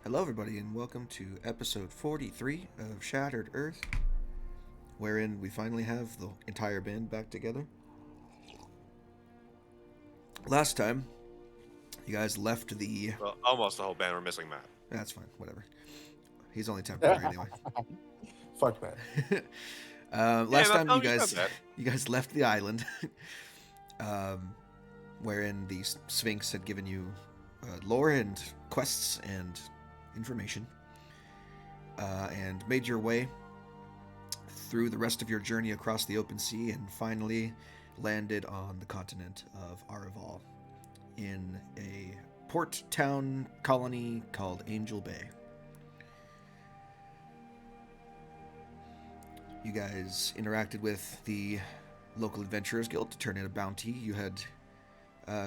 Hello, everybody, and welcome to episode 43 of Shattered Earth, wherein we finally have the entire band back together. Last time, you guys left the. Well, almost the whole band. We're missing Matt. That's fine, whatever. He's only temporary anyway. Fuck that. Yeah, Last no, time, no, you you said guys, that. you guys left the island, wherein the Sphinx had given you lore and quests and information, and made your way through the rest of your journey across the open sea and finally landed on the continent of Araval in a port town colony called Angel Bay. You guys interacted with the local adventurers guild to turn in a bounty you had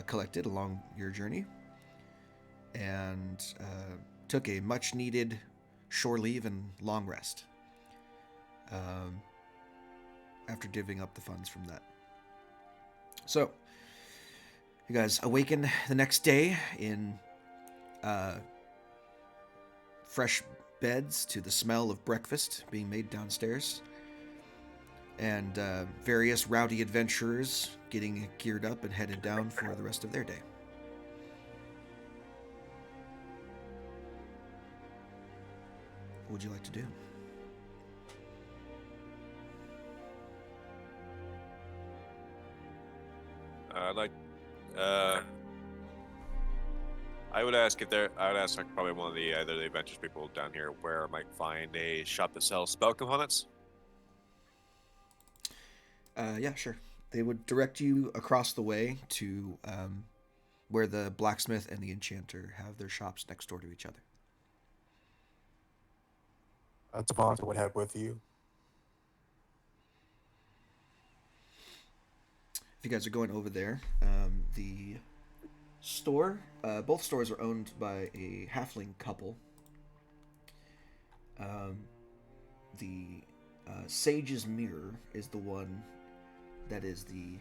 collected along your journey, and took a much needed shore leave and long rest um, after divvying up the funds from that. So, you guys awaken the next day in fresh beds to the smell of breakfast being made downstairs, and various rowdy adventurers getting geared up and headed down for the rest of their day. What would you like to do? I'd like. Uh, I would ask if there. I would ask like probably one of the either the adventures people down here where I might find a shop that sells spell components. Yeah, sure. They would direct you across the way to where the blacksmith and the enchanter have their shops next door to each other. Devonta would head with you. If you guys are going over there, the store, both stores are owned by a halfling couple. Um, the Sage's Mirror is the one that is the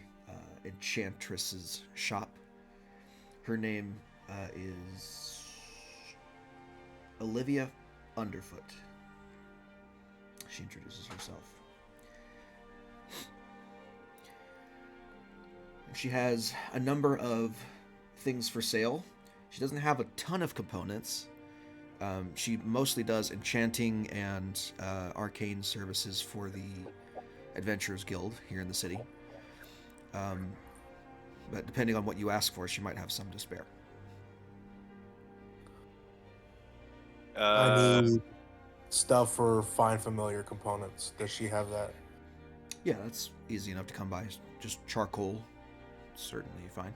enchantress's shop. Her name is Olivia Underfoot. She introduces herself. She has a number of things for sale. She doesn't have a ton of components. She mostly does enchanting and arcane services for the Adventurers Guild here in the city. But depending on what you ask for, she might have some to spare. I need stuff for find familiar components. Does she have that? Yeah, that's easy enough to come by. Just charcoal, certainly fine.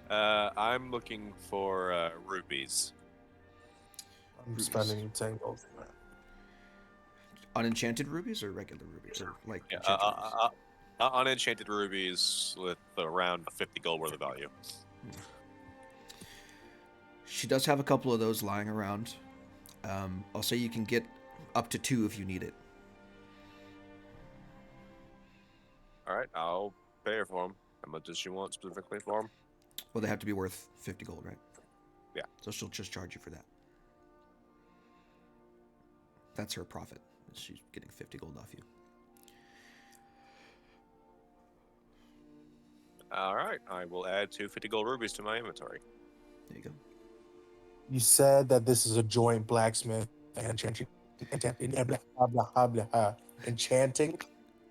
I'm looking for rupees. I'm Rubies. spending 10 gold. Unenchanted rubies or regular rubies? Or like Yeah, enchanted rubies? unenchanted rubies with around 50 gold worth of value. She does have a couple of those lying around. I'll say you can get up to 2 if you need it. All right, I'll pay her for them. How much does she want specifically for them? Well, they have to be worth 50 gold, right? Yeah. So she'll just charge you for that. That's her profit. She's getting 50 gold off you. All right, I will add 250 gold rubies to my inventory. There you go. You said that this is a joint blacksmith and enchanting.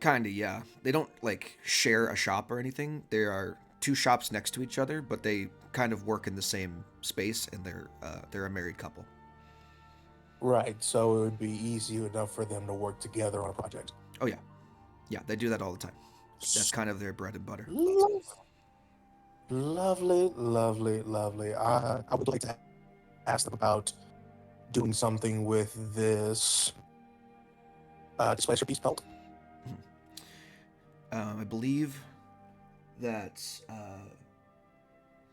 Kinda, yeah. They don't like share a shop or anything. There are 2 shops next to each other, but they kind of work in the same space, and they're a married couple. Right, so it would be easy enough for them to work together on a project. Oh yeah, yeah. They do that all the time. That's kind of their bread and butter. Lovely, lovely, lovely. I would like to ask them about doing something with this displacer piece belt. I believe that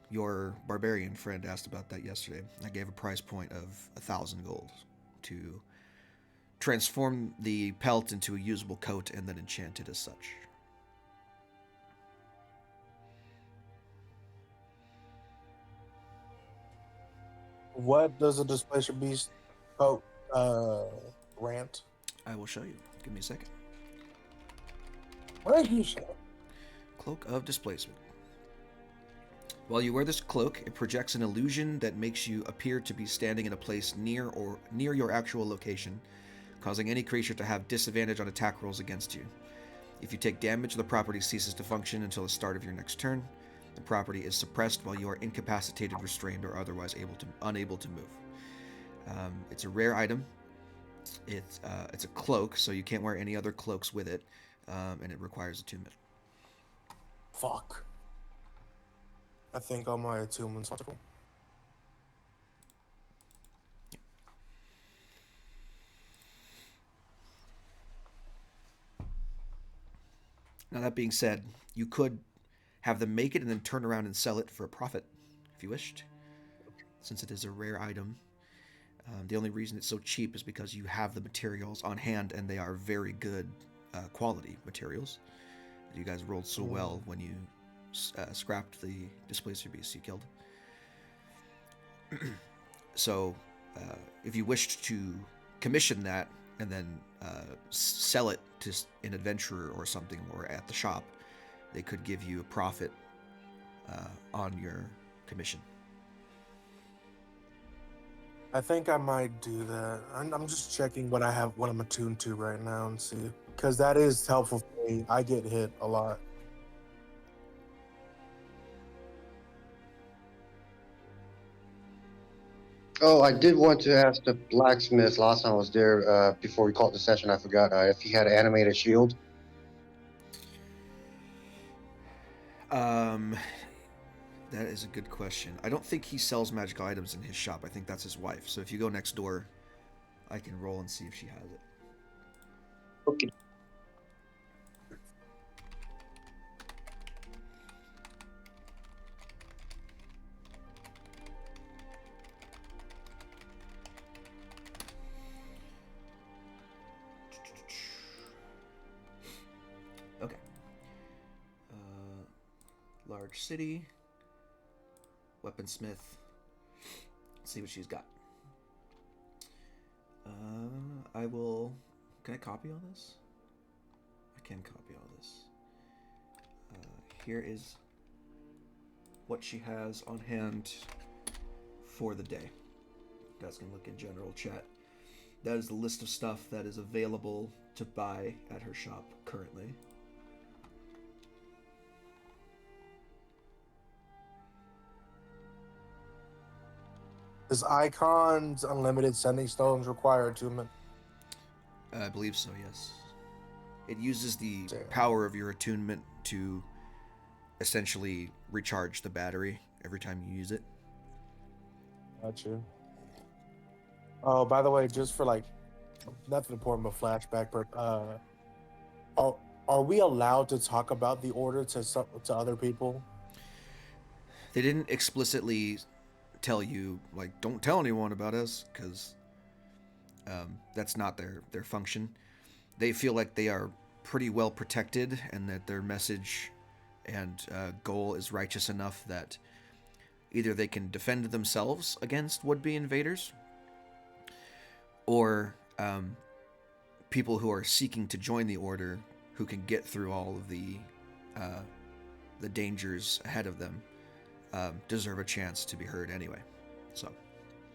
your barbarian friend asked about that yesterday. I gave a price point of 1,000 gold to transform the pelt into a usable coat and then enchant it as such. What does a displacer beast grant? I will show you. Give me a second. What did you say? Cloak of Displacement. While you wear this cloak, it projects an illusion that makes you appear to be standing in a place near your actual location, causing any creature to have disadvantage on attack rolls against you. If you take damage, the property ceases to function until the start of your next turn. The property is suppressed while you are incapacitated, restrained, or otherwise unable to move. It's a rare item. It's a cloak, so you can't wear any other cloaks with it, and it requires attunement. Fuck. I think all my attunements are cool. Now, that being said, you could have them make it and then turn around and sell it for a profit if you wished, since it is a rare item. The only reason it's so cheap is because you have the materials on hand, and they are very good quality materials. You guys rolled so well when you scrapped the displacer beast you killed. So, if you wished to commission that and then sell it to an adventurer or something, or at the shop, they could give you a profit on your commission. I think I might do that. I'm just checking what I'm attuned to right now and see, because that is helpful for me. I get hit a lot. Oh, I did want to ask the blacksmith last time I was there, before we called the session. I forgot if he had an animated shield. That is a good question. I don't think he sells magical items in his shop. I think that's his wife. So if you go next door, I can roll and see if she has it. Okay. Okay. Large city. Weaponsmith. Let's see what she's got. I will... Can I copy all this? I can copy all this. Here is what she has on hand for the day. You guys can look in general chat. That is the list of stuff that is available to buy at her shop currently. Does Icon's Unlimited Sending Stones require attunement? I believe so, yes. It uses the Damn. power of your attunement to essentially recharge the battery every time you use it. Gotcha. Oh, by the way, just for like nothing important but flashback, but are we allowed to talk about the order to other people? They didn't explicitly tell you, like, don't tell anyone about us, because that's not their function. They feel like they are pretty well protected, and that their message and goal is righteous enough that either they can defend themselves against would-be invaders, or people who are seeking to join the order, who can get through all of the dangers ahead of them, deserve a chance to be heard anyway. So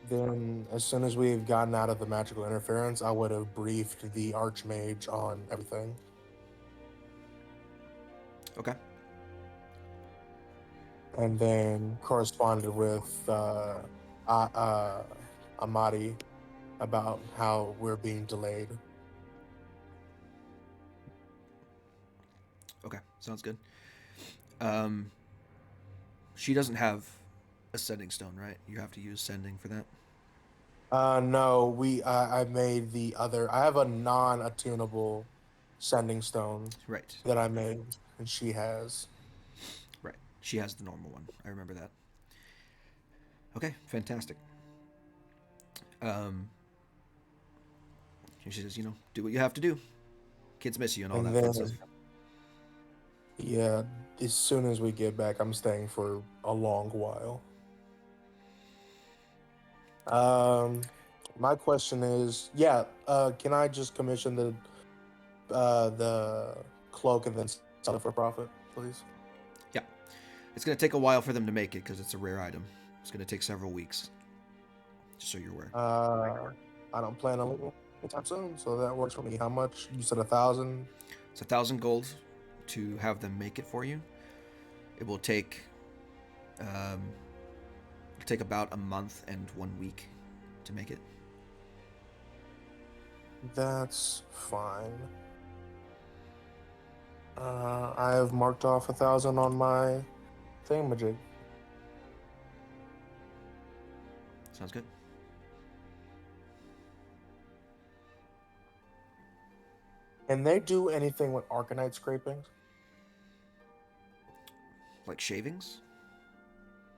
Then, as soon as we've gotten out of the magical interference, I would have briefed the Archmage on everything. okay. And then corresponded with Amadi about how we're being delayed. Okay, sounds good. She doesn't have a sending stone, right? You have to use sending for that. No, I made the other. I have a non-attunable sending stone Right. that I made, and she has. Right. She has the normal one. I remember that. Okay, fantastic. She says, do what you have to do. Kids miss you and all And that fun then, stuff. yeah, as soon as we get back, I'm staying for a long while. My question is, can I just commission the cloak and then sell it for profit, please? Yeah. It's going to take a while for them to make it because it's a rare item. It's going to take several weeks. Just so you're aware. I don't plan on leaving anytime soon, so that works for me. How much? You said 1,000. It's 1,000 gold to have them make it for you. It will take about a month and 1 week to make it. That's fine. I have marked off 1,000 on my thingamajig. Sounds good. Can they do anything with Arcanite scrapings? Like shavings?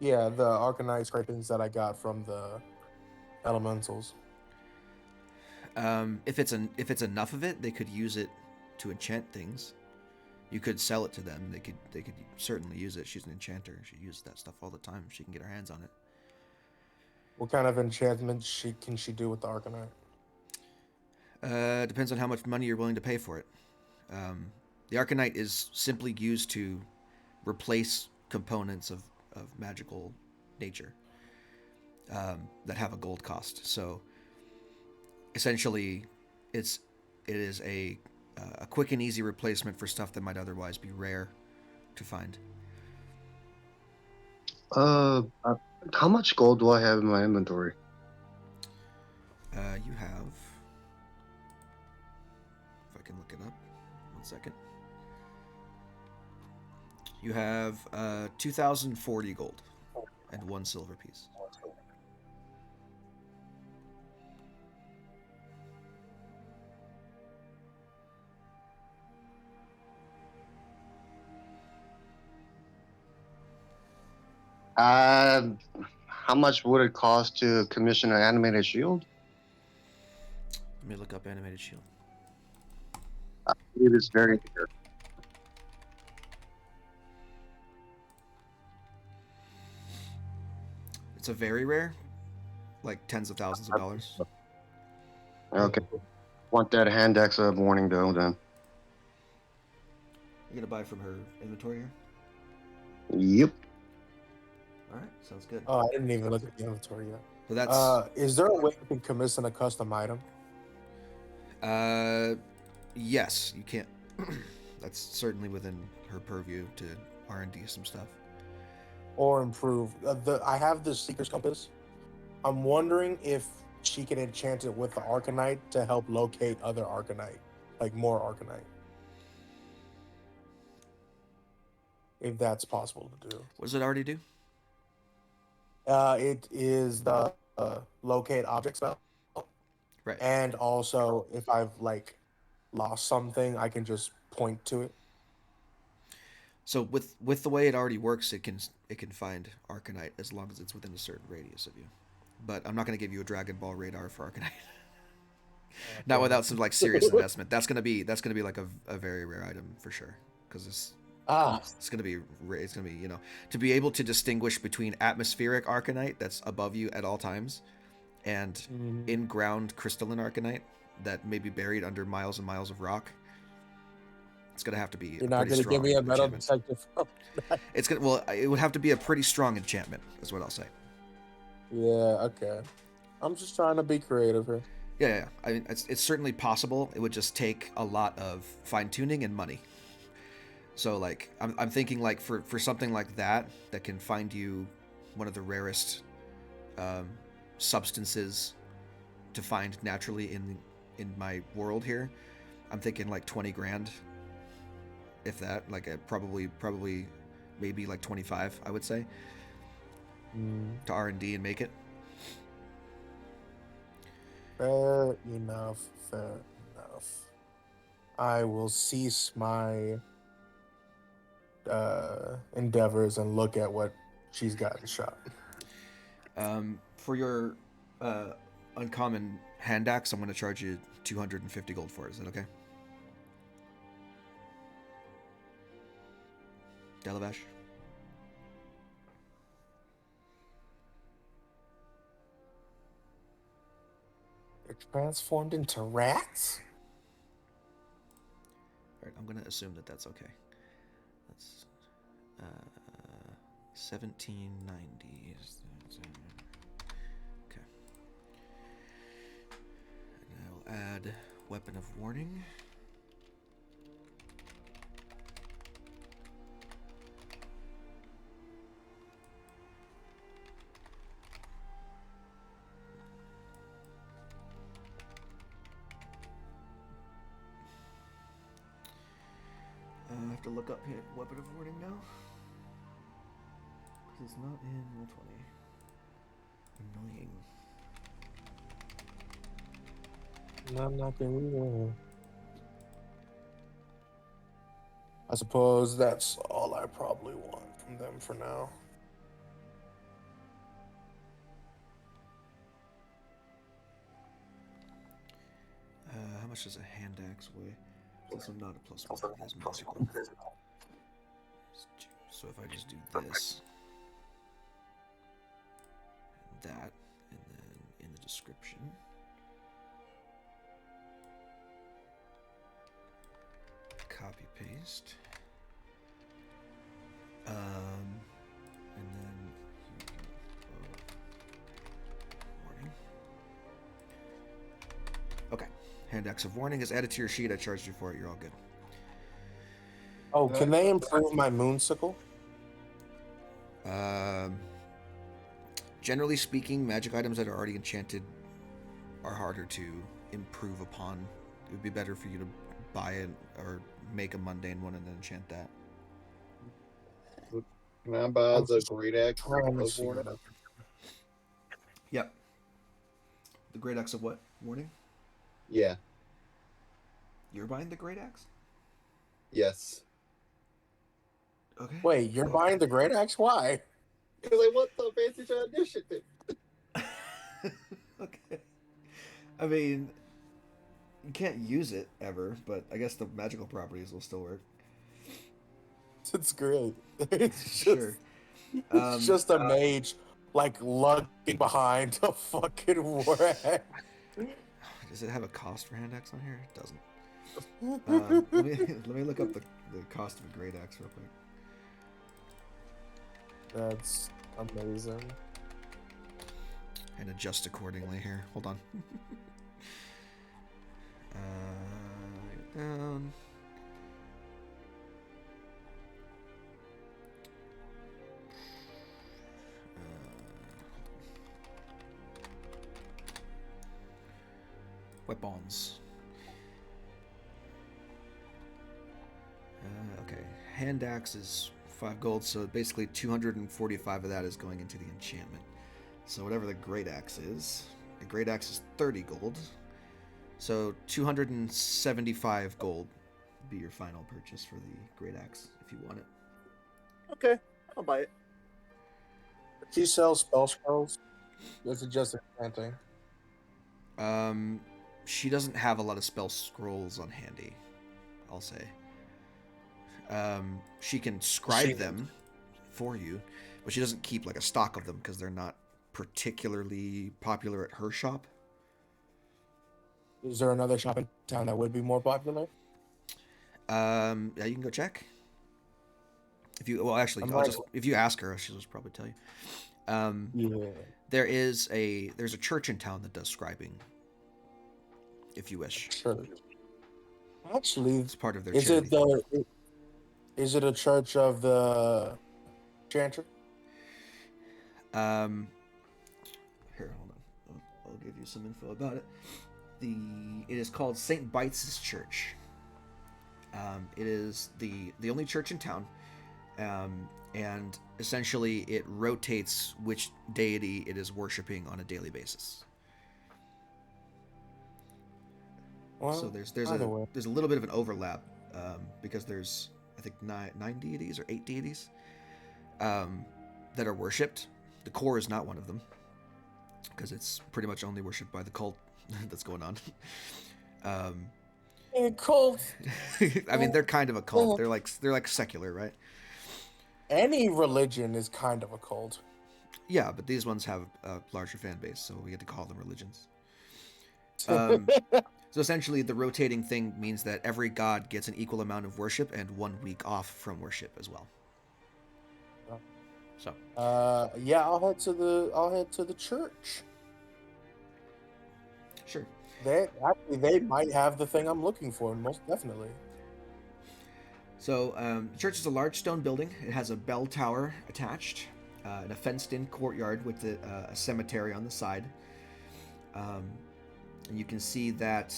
Yeah, the Arcanite scrapings that I got from the elementals. If it's enough of it, they could use it to enchant things. You could sell it to them. They could certainly use it. She's an enchanter. She uses that stuff all the time. She can get her hands on it. What kind of enchantment can she do with the Arcanite? Depends on how much money you're willing to pay for it. The Arcanite is simply used to replace components of magical nature that have a gold cost. So essentially, it is a quick and easy replacement for stuff that might otherwise be rare to find. How much gold do I have in my inventory? You have, if I can look it up, 1 second. You have 2,040 gold and 1 silver piece. How much would it cost to commission an animated shield? Let me look up animated shield. It is very rare. It's a very rare, like tens of thousands of dollars. Okay. Want that hand axe of warning though then. You're gonna buy from her inventory here? Yep. Alright, sounds good. Oh, I didn't even look at the inventory yet. So that's Is there a way you can commission a custom item? yes, you can't. That's certainly within her purview to R&D some stuff. Or improve? I have the Seeker's Compass. I'm wondering if she can enchant it with the Arcanite to help locate other Arcanite, like more Arcanite. If that's possible to do. What does it already do? It is the locate object spell. Right. And also, if I've like lost something, I can just point to it. So with the way it already works, it can find Arcanite as long as it's within a certain radius of you. But I'm not going to give you a Dragon Ball radar for Arcanite. Not without some like serious investment. That's gonna be like a very rare item for sure, because it's gonna be to be able to distinguish between atmospheric Arcanite that's above you at all times and in-ground crystalline Arcanite that may be buried under miles and miles of rock. It's gonna have to be. You're not gonna give me a metal detector. It would have to be a pretty strong enchantment, is what I'll say. Yeah. Okay. I'm just trying to be creative here. Yeah. I mean, it's certainly possible. It would just take a lot of fine-tuning and money. So, like, I'm thinking, like, for something like that can find you one of the rarest substances to find naturally in my world here, I'm thinking, like, 20 grand, if that. Like, probably maybe, like, 25, I would say, to R&D and make it. Fair enough. I will cease my endeavors and look at what she's gotten shot. For your uncommon hand axe, I'm going to charge you 250 gold for it. Is that okay? Delavash? They're transformed into rats? All right, I'm gonna assume that that's okay. That's 1790. Okay. And I'll add weapon of warning. I have to look up weapon of warning now. Because it's not in Roll20. Annoying. I'm not gonna. I suppose that's all I probably want from them for now. How much does a hand axe weigh? It's also not a plus one. It is magical. So if I just do this, and that, and then in the description, copy paste, and then warning. Okay, hand axe of warning is added to your sheet. I charged you for it. You're all good. Oh, can they improve my moonsicle? Generally speaking, magic items that are already enchanted are harder to improve upon. It would be better for you to buy it or make a mundane one and then enchant that. Can I buy I'm the just great axe trying to of see warning? what Yep. The great axe of what? Warning? Yeah. You're buying the great axe? Yes. Okay. Wait, you're buying the great axe? Why? Because I want the fancy tradition. Okay. I mean, you can't use it ever, but I guess the magical properties will still work. It's great. It's just, Sure. it's just a mage like lugging behind a fucking war axe. Does it have a cost for hand axe on here? It doesn't. Let me look up the cost of a great axe real quick. That's amazing. And adjust accordingly here. Hold on. Down. Weapons. Okay, hand axe is 5 gold, so basically 245 of that is going into the enchantment. So whatever the great axe is, the great axe is 30 gold. So 275 gold would be your final purchase for the great axe if you want it. Okay, I'll buy it. She sells spell scrolls. Is it just enchanting? She doesn't have a lot of spell scrolls on handy, I'll say. She can scribe them for you, but she doesn't keep like a stock of them because they're not particularly popular at her shop. Is there another shop in town that would be more popular? Yeah, you can go check. If you if you ask her, she'll just probably tell you. Yeah. There's a church in town that does scribing. If you wish, Sure. Actually, it's part of their is charity. is it a church of the Chantry? Here, hold on. I'll give you some info about it. It is called St. Bites' Church. It is the only church in town, and essentially it rotates which deity it is worshiping on a daily basis. Well, So there's a little bit of an overlap because there's I think nine deities or 8 deities that are worshipped. The core is not one of them because it's pretty much only worshipped by the cult that's going on. A cult. I mean, they're kind of a cult. They're like secular, right? Any religion is kind of a cult. Yeah, but these ones have a larger fan base, so we get to call them religions. So essentially, the rotating thing means that every god gets an equal amount of worship and 1 week off from worship as well. So yeah, I'll head to the church. sure. They might have the thing I'm looking for, most definitely. So the church is a large stone building. It has a bell tower attached, and a fenced-in courtyard with a cemetery on the side. And you can see that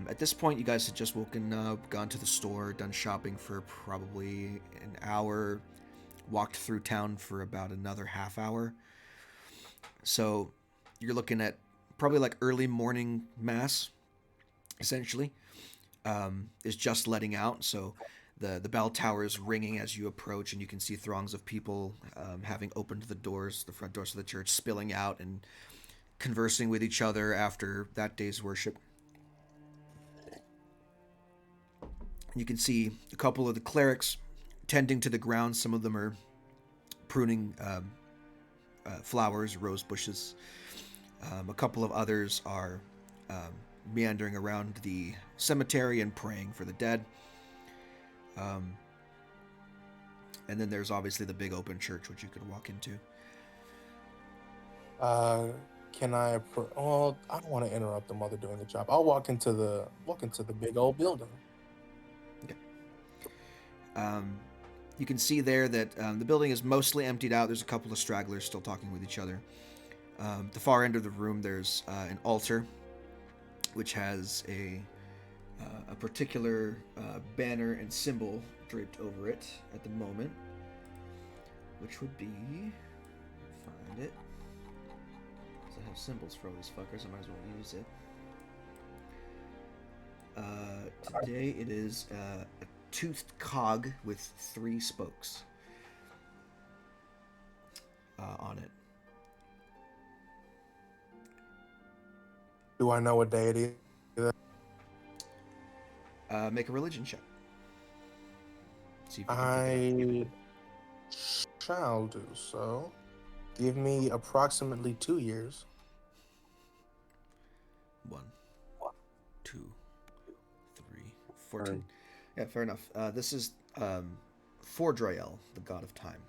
at this point, you guys had just woken up, gone to the store, done shopping for probably an hour, walked through town for about another half hour. So you're looking at probably like early morning mass, essentially, is just letting out. So the bell tower is ringing as you approach, and you can see throngs of people having opened the front doors of the church, spilling out and conversing with each other after that day's worship. You can see a couple of the clerics tending to the ground. Some of them are pruning flowers, rose bushes. A couple of others are meandering around the cemetery and praying for the dead. And then there's obviously the big open church, which you could walk into. Can I? Oh, I don't want to interrupt the mother doing the job. I'll walk into the big old building. Okay. You can see there that the building is mostly emptied out. There's a couple of stragglers still talking with each other. The far end of the room, there's an altar, which has a particular banner and symbol draped over it at the moment, which would be, find it. I have symbols for all these fuckers. I might as well use it. Today it is a toothed cog with 3 spokes on it. Do I know what day it is? Make a religion check. See if you can pick it up. I shall do so. Give me approximately 2 years. 1, 2, 3, 14. Yeah, fair enough. This is Fordroyel, the god of time.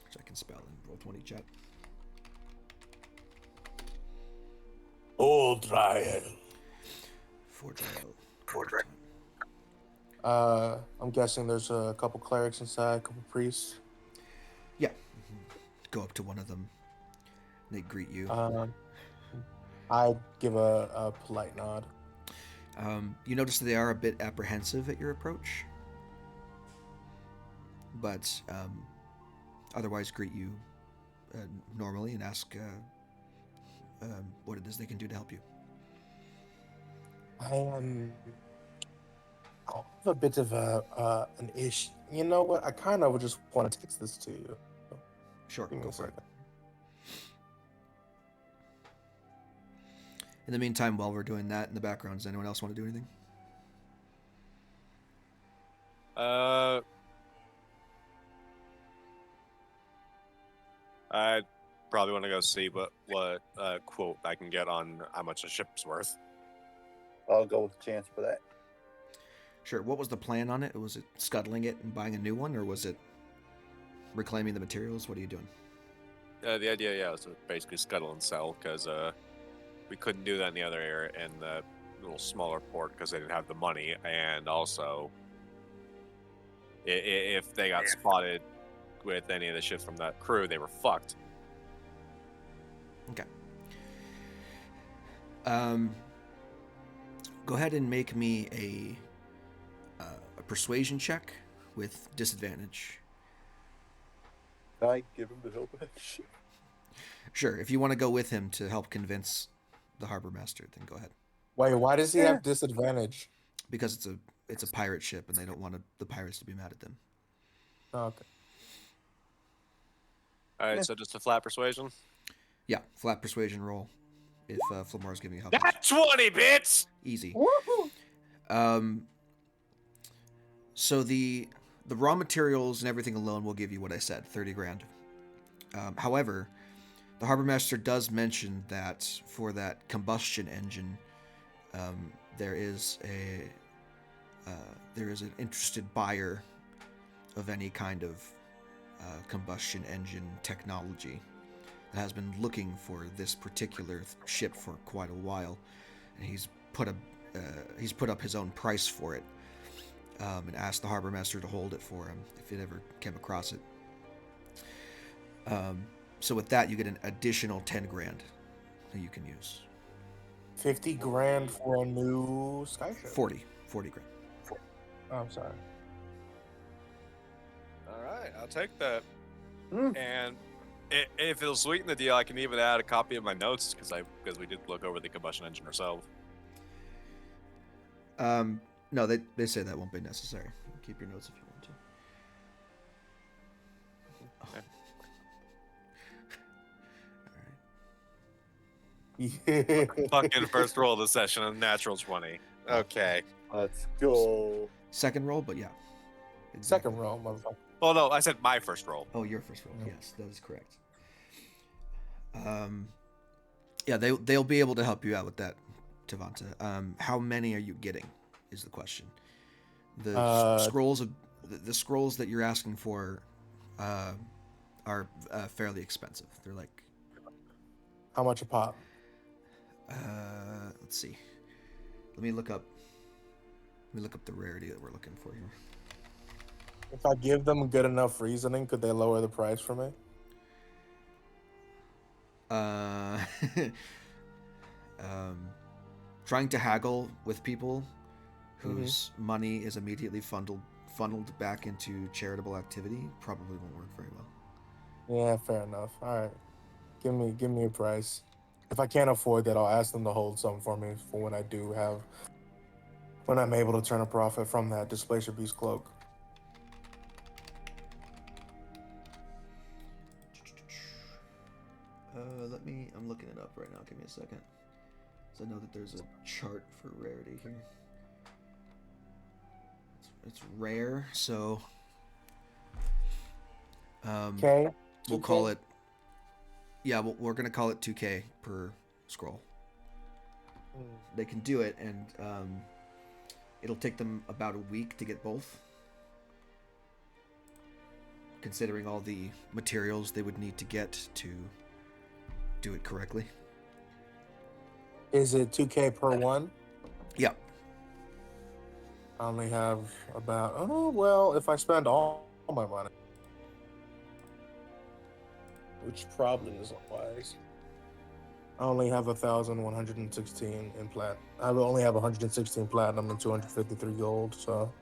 Which I can spell in roll 20 chat. Fordroyel. Fordroyel. I'm guessing there's a couple clerics inside, a couple priests. Yeah. Go up to one of them. They greet you. I give a polite nod. You notice that they are a bit apprehensive at your approach, but otherwise greet you normally and ask what it is they can do to help you. I have a bit of an issue. You know what? I kind of just want to text this to you. Sure, Give me go a for it. second. In the meantime, while we're doing that in the background, does anyone else want to do anything? I probably want to go see what quote I can get on how much a ship's worth. I'll go with Chance for that. Sure. What was the plan on it? Was it scuttling it and buying a new one, or was it reclaiming the materials? What are you doing? The idea, was to basically scuttle and sell, because we couldn't do that in the other area, in the little smaller port, because they didn't have the money, and also, if they got spotted with any of the ships from that crew, they were fucked. Okay. Go ahead and make me a persuasion check with disadvantage. I give him the help. Sure. If you want to go with him to help convince the harbor master, then go ahead. Wait, why does he have disadvantage? Because it's a pirate ship, and they don't want the pirates to be mad at them. Oh, okay. All right, so just a flat persuasion. Yeah, flat persuasion roll. If Flamore's giving you help. That's 20 bits. Easy. Woohoo! So the raw materials and everything alone will give you what I said, 30 grand. However, The harbor master does mention that for that combustion engine, there is an interested buyer of any kind of combustion engine technology that has been looking for this particular ship for quite a while, and he's put up his own price for it, and asked the harbor master to hold it for him if it ever came across it. So with that, you get an additional 10 grand that you can use. 50 grand for a new skyship. 40 grand. Oh, I'm sorry. All right, I'll take that. Mm. And if it'll sweeten the deal, I can even add a copy of my notes because we did look over the combustion engine ourselves. No, they say that won't be necessary. Keep your notes if you want to. Yeah. Fucking first roll of the session, a natural 20. Okay. Let's go. Second roll, but yeah. Second roll, motherfucker. Oh no, I said my first roll. Oh, your first roll. Yeah. Yes, that is correct. Yeah, they'll be able to help you out with that, Tavanta. How many are you getting? Is the question. The scrolls that you're asking for are fairly expensive. They're like How much a pop? let's see. Let me look up the rarity that we're looking for here. If I give them good enough reasoning, could they lower the price for me? Trying to haggle with people whose money is immediately funneled back into charitable activity probably won't work very well. Yeah, fair enough. All right, give me a price. If I can't afford that, I'll ask them to hold some for me for when I'm able to turn a profit from that Displacer Beast cloak. I'm looking it up right now. Give me a second. So I know that there's a chart for rarity here. It's rare, so Okay. we'll call it. Yeah, we're gonna call it 2K per scroll. They can do it, and it'll take them about a week to get both, considering all the materials they would need to get to do it correctly. Is it 2K per one? Yeah. I only have about, well, if I spend all my money, which probably isn't wise, I only have 1,116 in plat. I only have 116 platinum and 253 gold, so.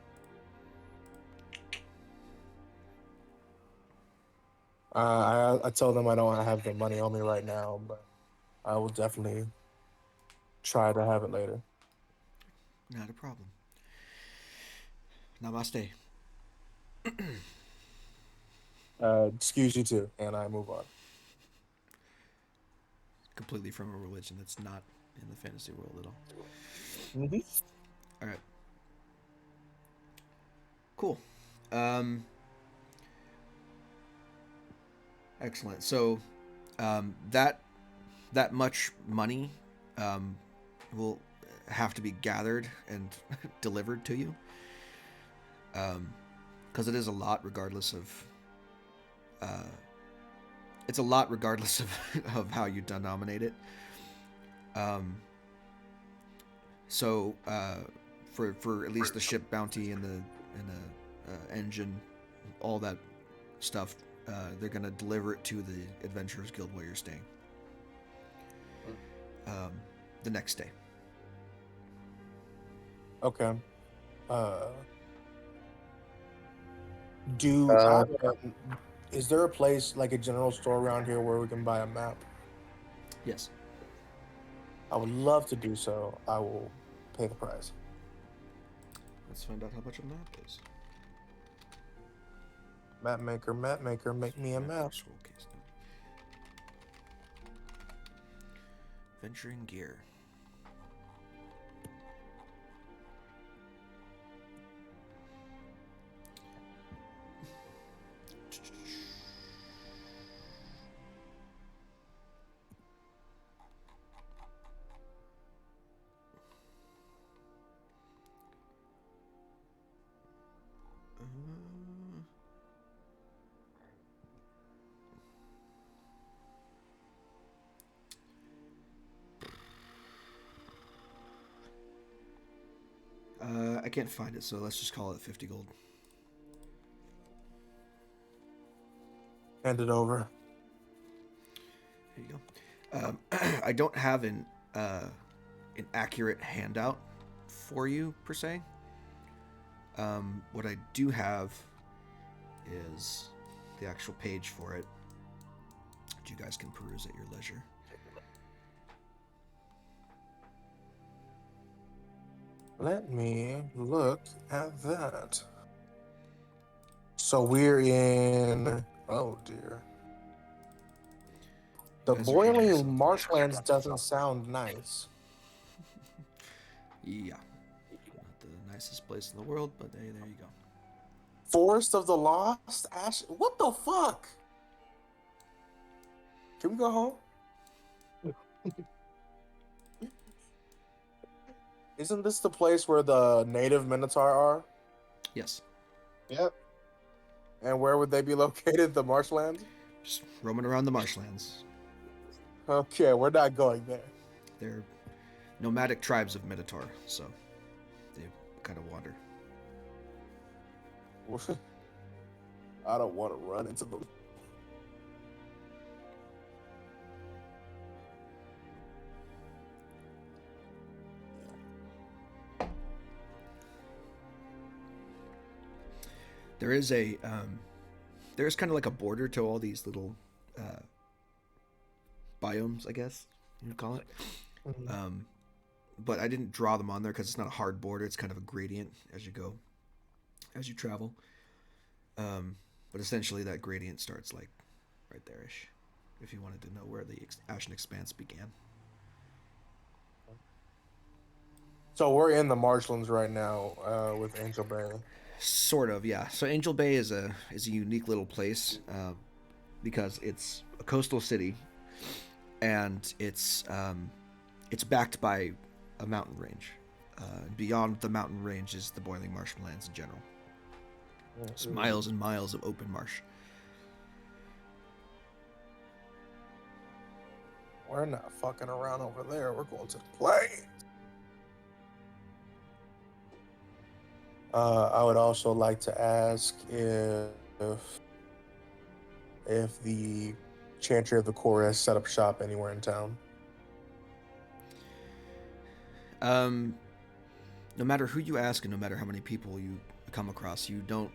I tell them I don't have the money on me right now, but I will definitely try to have it later. Not a problem. Namaste. Excuse you too, and I move on. Completely from a religion that's not in the fantasy world at all. Mm-hmm. All right. Cool. Excellent. So, that much money will have to be gathered and delivered to you. Because it is a lot, regardless of. It's a lot, regardless of how you denominate it. So, for at least the ship bounty and the engine, all that stuff, they're gonna deliver it to the Adventurers Guild where you're staying. The next day. Okay. Is there a place like a general store around here where we can buy a map? Yes. I would love to do so. I will pay the price. Let's find out how much a map is. Map maker, make me a map. Scroll case. Venturing gear. I can't find it, so let's just call it 50 gold. Hand it over. There you go. I don't have an accurate handout for you per se. What I do have is the actual page for it, which you guys can peruse at your leisure. Let me look at that. So we're in. Oh dear. The You guys are in boiling something. marshlands doesn't sound nice. Yeah. Not the nicest place in the world, but hey, there you go. Forest of the Lost Ash. What the fuck? Can we go home? Isn't this the place where the native Minotaur are? Yes. Yep. And where would they be located? The marshlands? Just roaming around the marshlands. Okay, we're not going there. They're nomadic tribes of Minotaur, so they kind of wander. I don't want to run into them. There is there's kind of like a border to all these little biomes, I guess you'd call it. Mm-hmm. But I didn't draw them on there because it's not a hard border. It's kind of a gradient as you go, as you travel. But essentially that gradient starts like right there-ish, if you wanted to know where the Ashen Expanse began. So we're in the marshlands right now with Angel Bay. Sort of, yeah. So Angel Bay is a unique little place because it's a coastal city, and it's backed by a mountain range. Beyond the mountain range is the boiling marshlands in general. It's miles and miles of open marsh. We're not fucking around over there. We're going to the plains. I would also like to ask if the Chantry of the Core has set up shop anywhere in town. No matter who you ask and no matter how many people you come across, you don't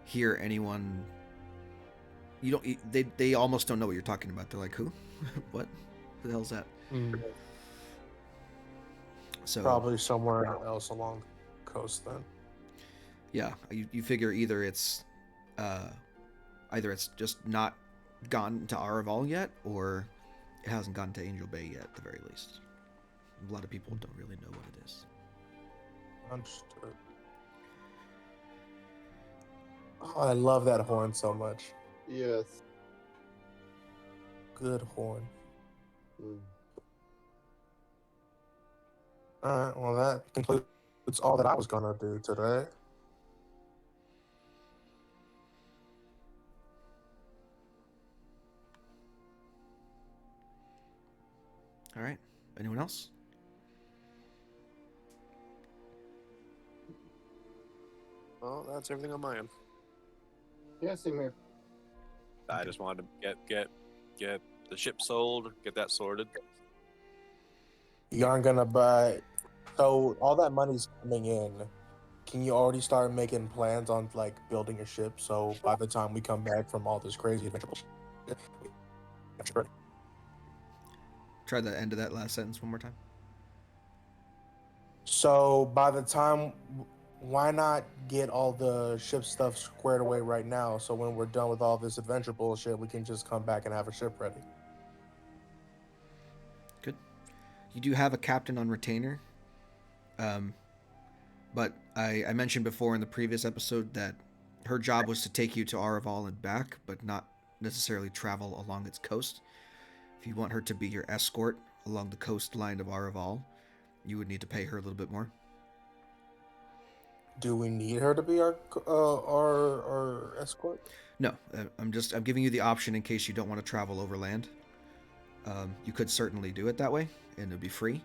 hear anyone. You don't. They almost don't know what you're talking about. They're like, who? What? Who the hell's that? So Probably somewhere else along the coast then. yeah, you figure either it's just not gone to Araval yet, or it hasn't gone to Angel Bay yet, at the very least. A lot of people don't really know what it is. Understood. Oh, I love that horn so much. Yes. Good horn. Mm. All right, well, that concludes all that I was going to do today. All right. Anyone else? Well, that's everything on my end. Yeah, same here. I just wanted to get the ship sold, get that sorted. You aren't going to buy... So all that money's coming in. Can you already start making plans on, like, building a ship? So by the time we come back from all this crazy adventure bullshit, Try the end of that last sentence one more time. so by the time, why not get all the ship stuff squared away right now? So when we're done with all this adventure bullshit, we can just come back and have a ship ready. Good. You do have a captain on retainer. But I mentioned before in the previous episode that her job was to take you to Araval and back, but not necessarily travel along its coast. If you want her to be your escort along the coastline of Araval, you would need to pay her a little bit more. Do we need her to be our escort? No, I'm giving you the option in case you don't want to travel overland. You could certainly do it that way, and it'd be free.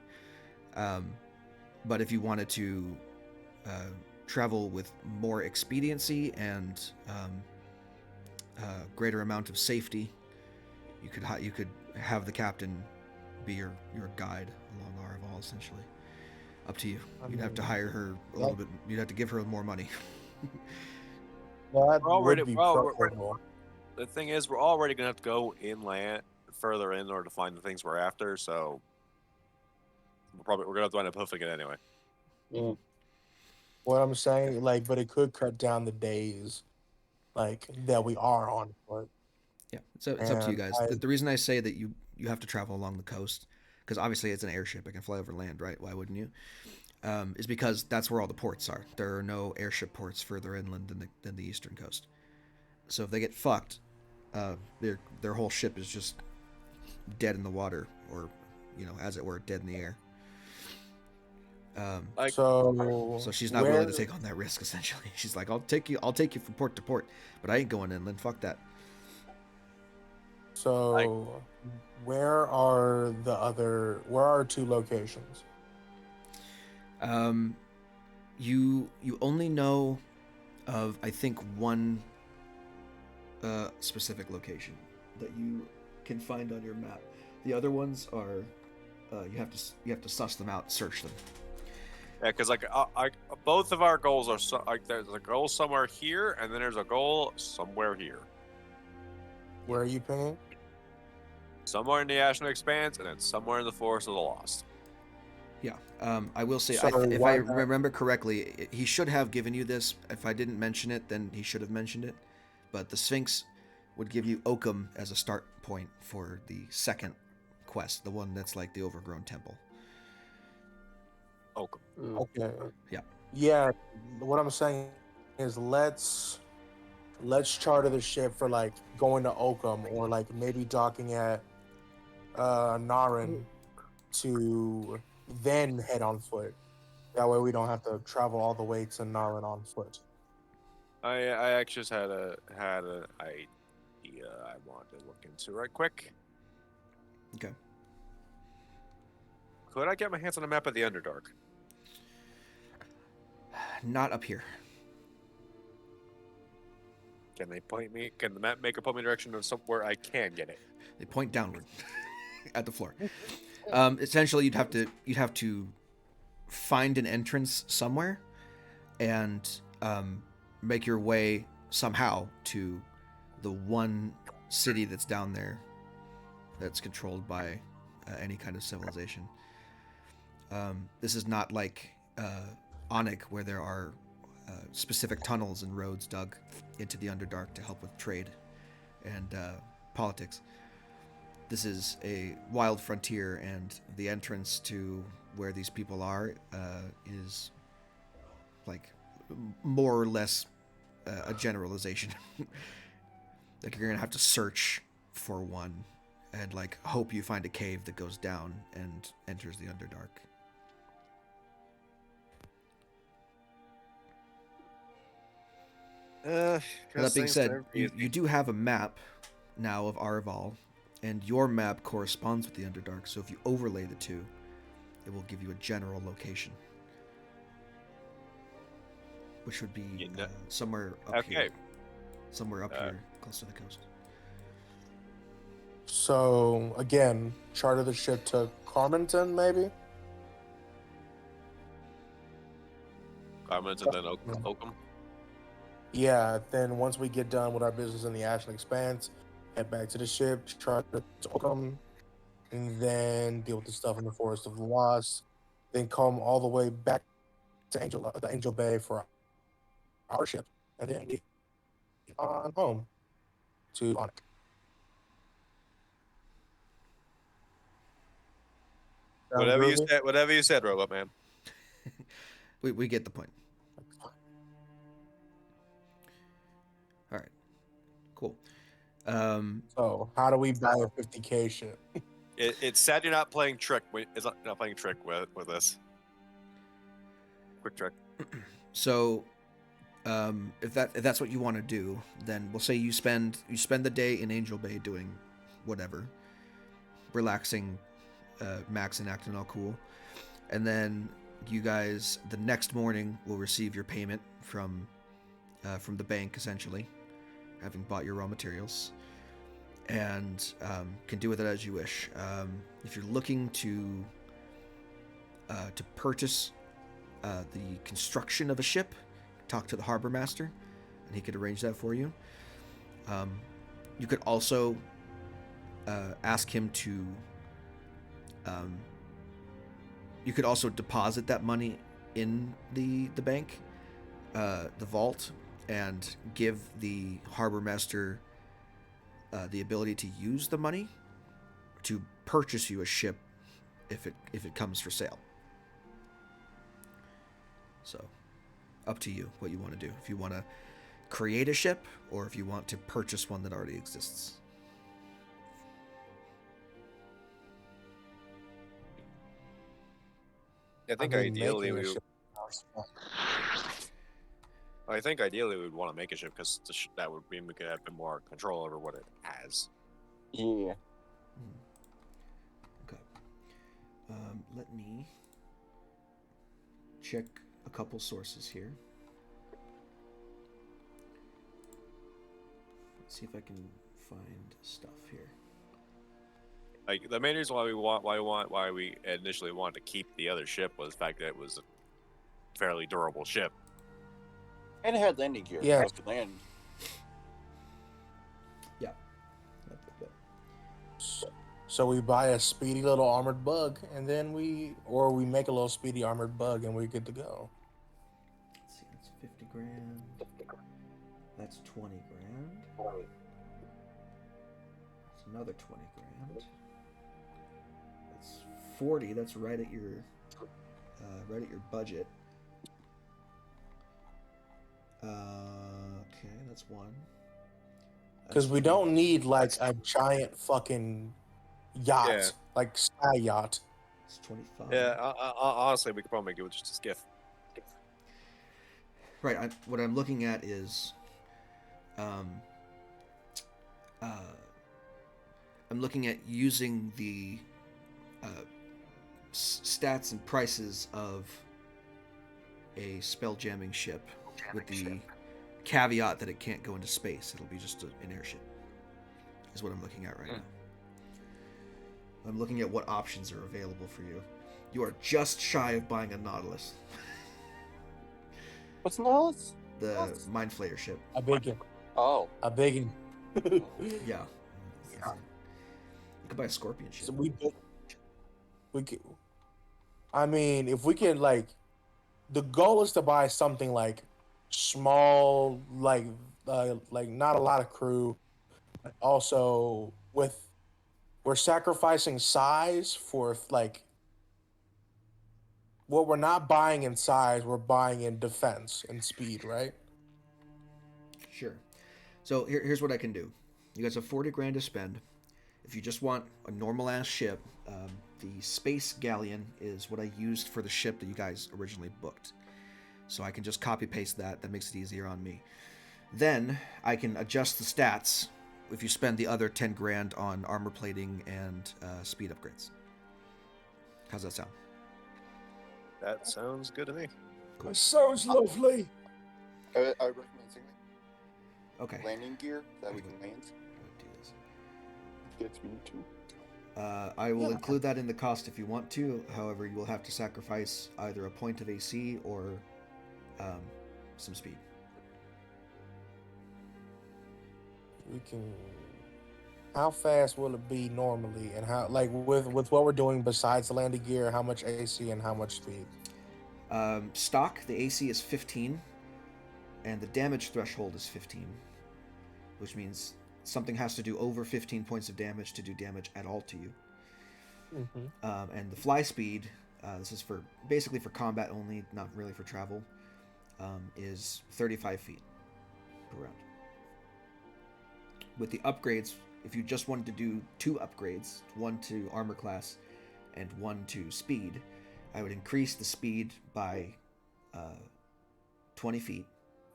But if you wanted to travel with more expediency and greater amount of safety, you could have the captain be your guide along Araval, essentially. Up to you. You'd have to hire her a little bit. You'd have to give her more money. That We're would be we're- preferable. The thing is, we're already gonna have to go inland, further in order to find the things we're after. So we're gonna have to wind up hoofing it anyway. Yeah. What I'm saying, like, but it could cut down the days, like, that we are on foot. Yeah, so it's up to you And guys. The reason I say that you have to travel along the coast, because obviously it's an airship, it can fly over land, right? Why wouldn't you? Is because that's where all the ports are. There are no airship ports further inland than the eastern coast. So if they get fucked, their whole ship is just dead in the water, or as it were, dead in the air. So she's not willing to take on that risk. Essentially, she's like, I'll take you from port to port, but I ain't going inland. Fuck that. So, where are our 2 locations? You only know of, I think, one specific location that you can find on your map. The other ones are you have to suss them out, search them. Yeah, because both of our goals are there's a goal somewhere here, and then there's a goal somewhere here. Where are you pinging? Somewhere in the Ashen Expanse, and then somewhere in the Forest of the Lost. Yeah, I will say, So if why I not- remember correctly, he should have given you this. If I didn't mention it, then he should have mentioned it. But the Sphinx would give you Oakham as a start point for the second quest, the one that's like the overgrown temple. Oakham. Okay. Yeah. Yeah. What I'm saying is let's charter the ship for like going to Oakham, or like maybe docking at Narin to then head on foot. That way we don't have to travel all the way to Narin on foot. I actually just had an idea I wanted to look into right quick. Okay. Could I get my hands on a map of the Underdark? Not up here. Can they point me? Can the map make a point me direction of somewhere I can get it? They point downward at the floor. Essentially, you'd have to find an entrance somewhere, and make your way somehow to the one city that's down there that's controlled by any kind of civilization. This is not like Onik, where there are specific tunnels and roads dug into the Underdark to help with trade and politics. This is a wild frontier, and the entrance to where these people are is like more or less a generalization. Like, you're gonna have to search for one and like hope you find a cave that goes down and enters the Underdark. That being said, you do have a map now of Araval, and your map corresponds with the Underdark, so if you overlay the two, it will give you a general location, which would be somewhere up here. Somewhere up here, close to the coast. So again, charter the ship to Carmenton, maybe. Carmenton, then Oakham. Yeah. Then once we get done with our business in the Ashen Expanse, head back to the ship, charter to Oakham, and then deal with the stuff in the Forest of the Lost. Then come all the way back to the Angel Bay for our ship, and then get on home to Onik. Whatever you said, Robot Man. We get the point. All right, cool. So how do we buy a 50K ship? It's sad you're not playing trick. It's not playing trick with this. Quick trick. So, if that's what you want to do, then we'll say you spend the day in Angel Bay doing whatever, relaxing, Max and acting all cool, and then you guys the next morning will receive your payment from the bank, essentially, having bought your raw materials, and can do with it as you wish. If you're looking to purchase the construction of a ship, talk to the harbor master, and he could arrange that for you. You could also ask him to. You could also deposit that money in the bank, the vault, and give the harbor master the ability to use the money to purchase you a ship if it comes for sale. So, up to you what you want to do. If you want to create a ship, or if you want to purchase one that already exists. I think mean, ideally making a we. ship. I think ideally we'd want to make a ship because that would mean we could have a bit more control over what it has. Yeah. Okay. Let me check a couple sources here. Let's see if I can find stuff here. Like the main reason why we initially wanted to keep the other ship was the fact that it was a fairly durable ship. And it had landing gear. Yeah. So it could land. Yeah. So we buy a speedy little armored bug, and then we make a little speedy armored bug, and we're good to go. Let's see, that's 50 grand. That's 20 grand. That's another 20 grand. That's 40. That's right at your budget. Okay, that's one. Because we don't need like a giant fucking yacht, Yeah. like sky yacht. It's 25. Yeah, honestly, we could probably make it with just a skiff. Right. What I'm looking at is, I'm looking at using the stats and prices of a spell jamming ship with the caveat that it can't go into space. It'll be just an airship. Is what I'm looking at right now. I'm looking at what options are available for you. You are just shy of buying a Nautilus. What's Nautilus? The Mind Flayer ship. A big one. Oh. A big one. Yeah. You could buy a Scorpion ship. So we could. I mean, if we can, like, the goal is to buy something like small, like not a lot of crew. But also, we're sacrificing size for like what we're not buying in size. We're buying in defense and speed, right? Sure. So here's what I can do. You guys have 40 grand to spend. If you just want a normal ass ship, the Space Galleon is what I used for the ship that you guys originally booked. So I can just copy paste that. That makes it easier on me. Then I can adjust the stats if you spend the other 10 grand on armor plating and speed upgrades. How's that sound? That sounds good to me. It sounds lovely. I recommend something. Okay. Landing gear that we can land. Do this. Gets me too. I will include that in the cost if you want to. However, you will have to sacrifice either a point of AC or some speed. We can. How fast will it be normally, and how like with what we're doing besides the landing gear? How much AC and how much speed? Stock, the AC is 15, and the damage threshold is 15, which means something has to do over 15 points of damage to do damage at all to you. Mm-hmm. And the fly speed, this is basically for combat only, not really for travel, is 35 feet per round. With the upgrades, if you just wanted to do 2 upgrades, one to armor class and one to speed, I would increase the speed by 20 feet,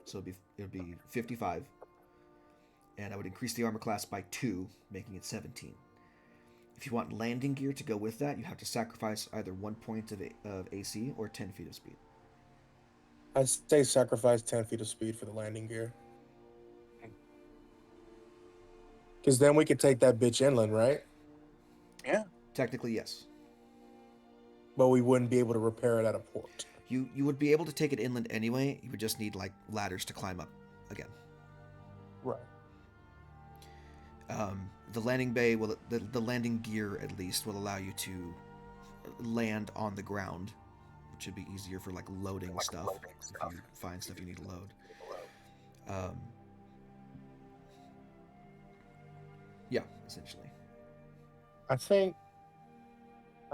so it would be 55, and I would increase the armor class by 2, making it 17. If you want landing gear to go with that, you have to sacrifice either 1 point of AC or 10 feet of speed. I'd say sacrifice 10 feet of speed for the landing gear. Because then we could take that bitch inland, right? Yeah. Technically, yes. But we wouldn't be able to repair it at a port. You would be able to take it inland anyway. You would just need like ladders to climb up again. Right. The landing bay will the landing gear at least will allow you to land on the ground, which would be easier for like loading stuff if you find stuff you need to load. Yeah, essentially. I think,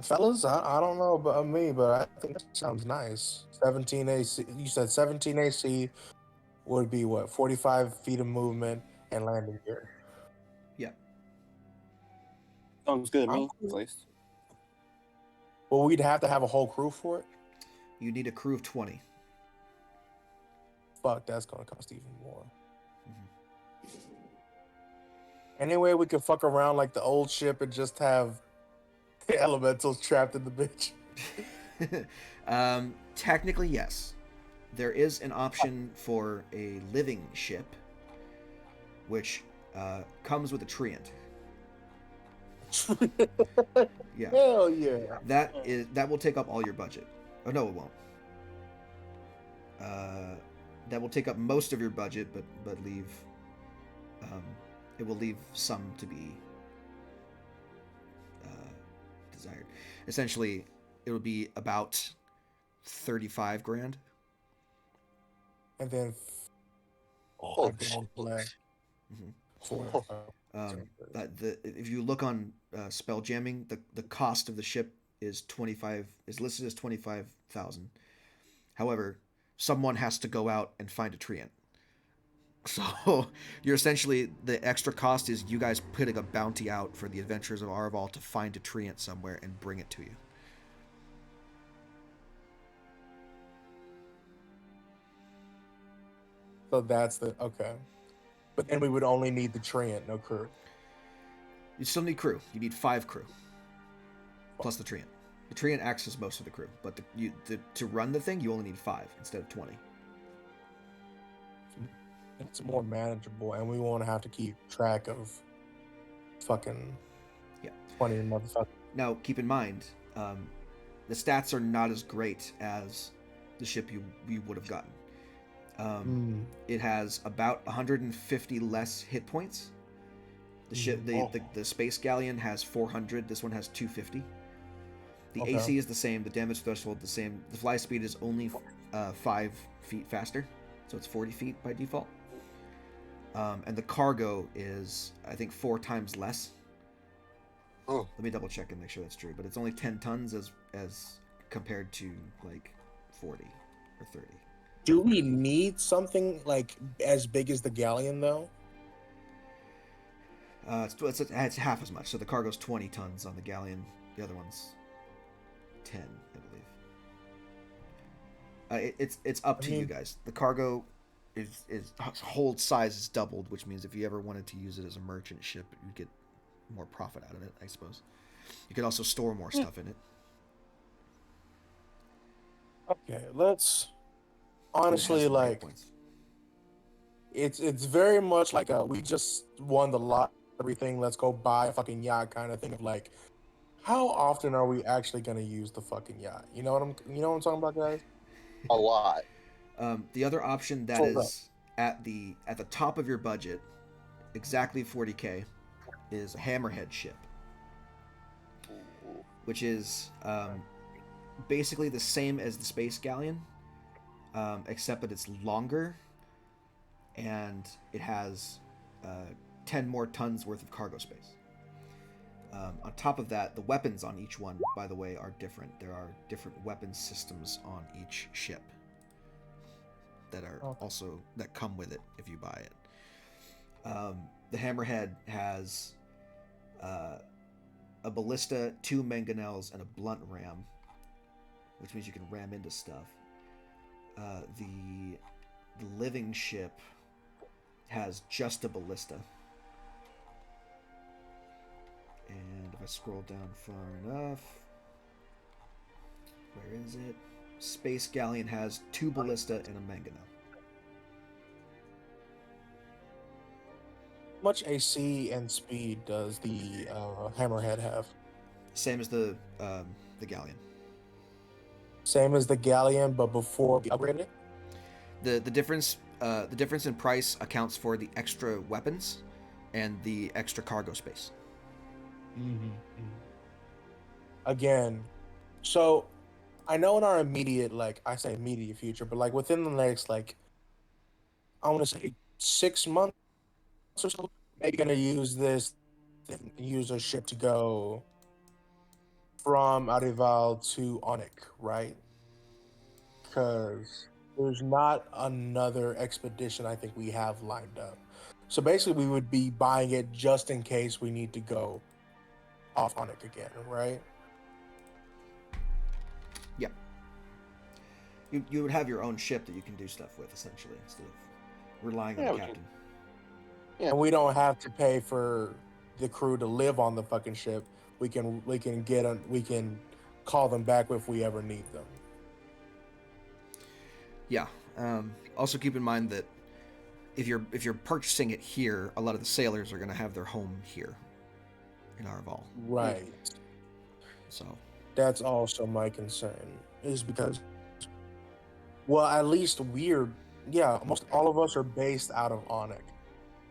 fellas, I don't know about me, but I think that sounds nice. 17 AC. You said 17 AC would be what? 45 feet of movement and landing gear. Yeah. Sounds good to me, at least. Well, we'd have to have a whole crew for it. You need a crew of 20. Fuck, that's gonna cost even more. Mm-hmm. Anyway, we could fuck around like the old ship and just have elementals trapped in the bitch. Technically, yes. There is an option for a living ship, which comes with a treant. Yeah. Hell yeah. That will take up all your budget. Oh no, it won't. That will take up most of your budget, but leave. It will leave some to be desired. Essentially, it will be about 35 grand. And then Oh, If you look on spell jamming, the cost of the ship is listed as 25,000. However, someone has to go out and find a treant. So you're essentially, the extra cost is you guys putting a bounty out for the adventurers of Arval to find a treant somewhere and bring it to you. So that's okay. But then we would only need the treant, no crew. You still need crew. You need 5 crew. Plus the treant. The treant acts as most of the crew, but to run the thing, you only need 5 instead of 20. It's more manageable, and we won't have to keep track of fucking 20 motherfuckers. Now, keep in mind, the stats are not as great as the ship you would have gotten. It has about 150 less hit points. The ship, the space galleon has 400. This one has 250. The AC is the same. The damage threshold the same. The fly speed is only 5 feet faster, so it's 40 feet by default. And the cargo is, I think, 4 times less. Oh. Let me double check and make sure that's true. But it's only 10 tons as compared to like 40 or 30. Do we need something like as big as the galleon though? It's half as much. So the cargo's 20 tons on the galleon. The other one's 10, I believe. It's up to you guys. The cargo is hold size is doubled, which means if you ever wanted to use it as a merchant ship, you'd get more profit out of it, I suppose. You could also store more stuff in it. Okay, let's honestly like it's very much like we just won the lot, everything, let's go buy a fucking yacht kind of thing of like, how often are we actually going to use the fucking yacht? You know what I'm talking about, guys? A lot. The other option that is at the top of your budget, exactly 40k, is a hammerhead ship, which is basically the same as the space galleon, except that it's longer and it has 10 more tons worth of cargo space. On top of that, the weapons on each one, by the way, are different. There are different weapon systems on each ship that are also that come with it if you buy it. The hammerhead has a ballista, 2 mangonels, and a blunt ram, which means you can ram into stuff. The living ship has just a ballista. And if I scroll down far enough. Where is it? Space Galleon has 2 ballista and a mangano. How much AC and speed does the Hammerhead have? Same as the Galleon. Same as the Galleon, but before we upgraded it? The difference in price accounts for the extra weapons and the extra cargo space. Mm-hmm. Again, so I know in our immediate, like I say immediate future, but like within the next, like, I want to say 6 months or so, you're gonna use this, use a ship to go from Arival to Onik, right? Because there's not another expedition I think we have lined up. So basically, we would be buying it just in case we need to go off Onik again, right? Yeah. You would have your own ship that you can do stuff with, essentially, instead of relying on Yeah, the we can- captain. Yeah. And we don't have to pay for the crew to live on the fucking ship. We can call them back if we ever need them. Yeah. Also keep in mind that if you're purchasing it here, a lot of the sailors are going to have their home here in Arval. Right. So That's also my concern, is because, well, at least most all of us are based out of Onik.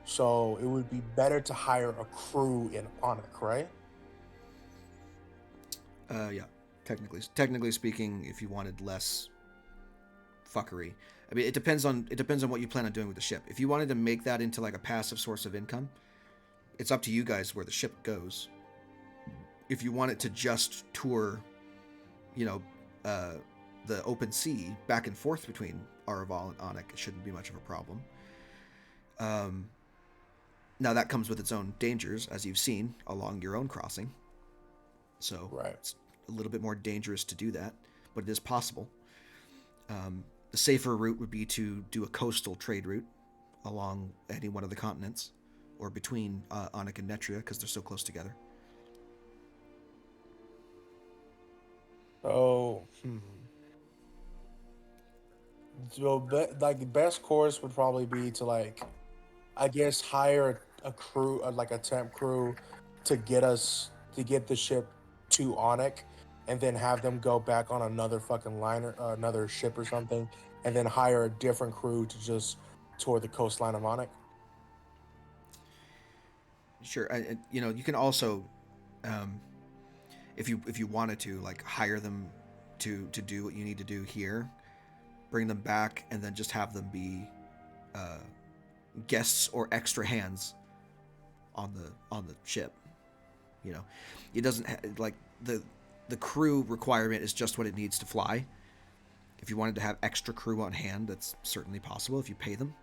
So it would be better to hire a crew in Onik, right? yeah, technically speaking, if you wanted less fuckery, I mean, it depends on what you plan on doing with the ship. If you wanted to make that into like a passive source of income, it's up to you guys where the ship goes. If you want it to just tour, you know, the open sea back and forth between Araval and Onik, it shouldn't be much of a problem. Now that comes with its own dangers, as you've seen along your own crossing. So Right. it's a little bit more dangerous to do that, but it is possible. The safer route would be to do a coastal trade route along any one of the continents, or between Onik and Netria, because they're so close together. Oh, so like the best course would probably be to, like, I guess, hire a crew, like a temp crew, to get the ship to Onik, and then have them go back on another fucking liner, another ship or something, and then hire a different crew to just tour the coastline of Onik. Sure, you can also, if you wanted to, like, hire them to do what you need to do here, bring them back, and then just have them be guests or extra hands on the ship. It doesn't like the crew requirement is just what it needs to fly. If you wanted to have extra crew on hand, that's certainly possible if you pay them,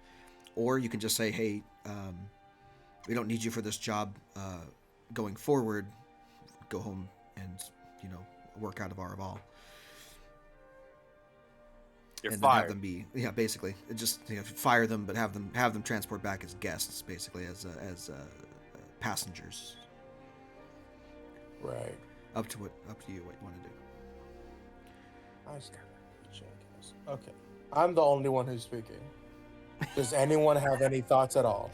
or you can just say, hey, we don't need you for this job going forward. Go home and work out of Araval. You're and then have fired. them be basically just fire them, but have them transport back as guests, basically as passengers. Right. Up to you what you want to do. I stand jackass. Okay. I'm the only one who's speaking. Does anyone have any thoughts at all?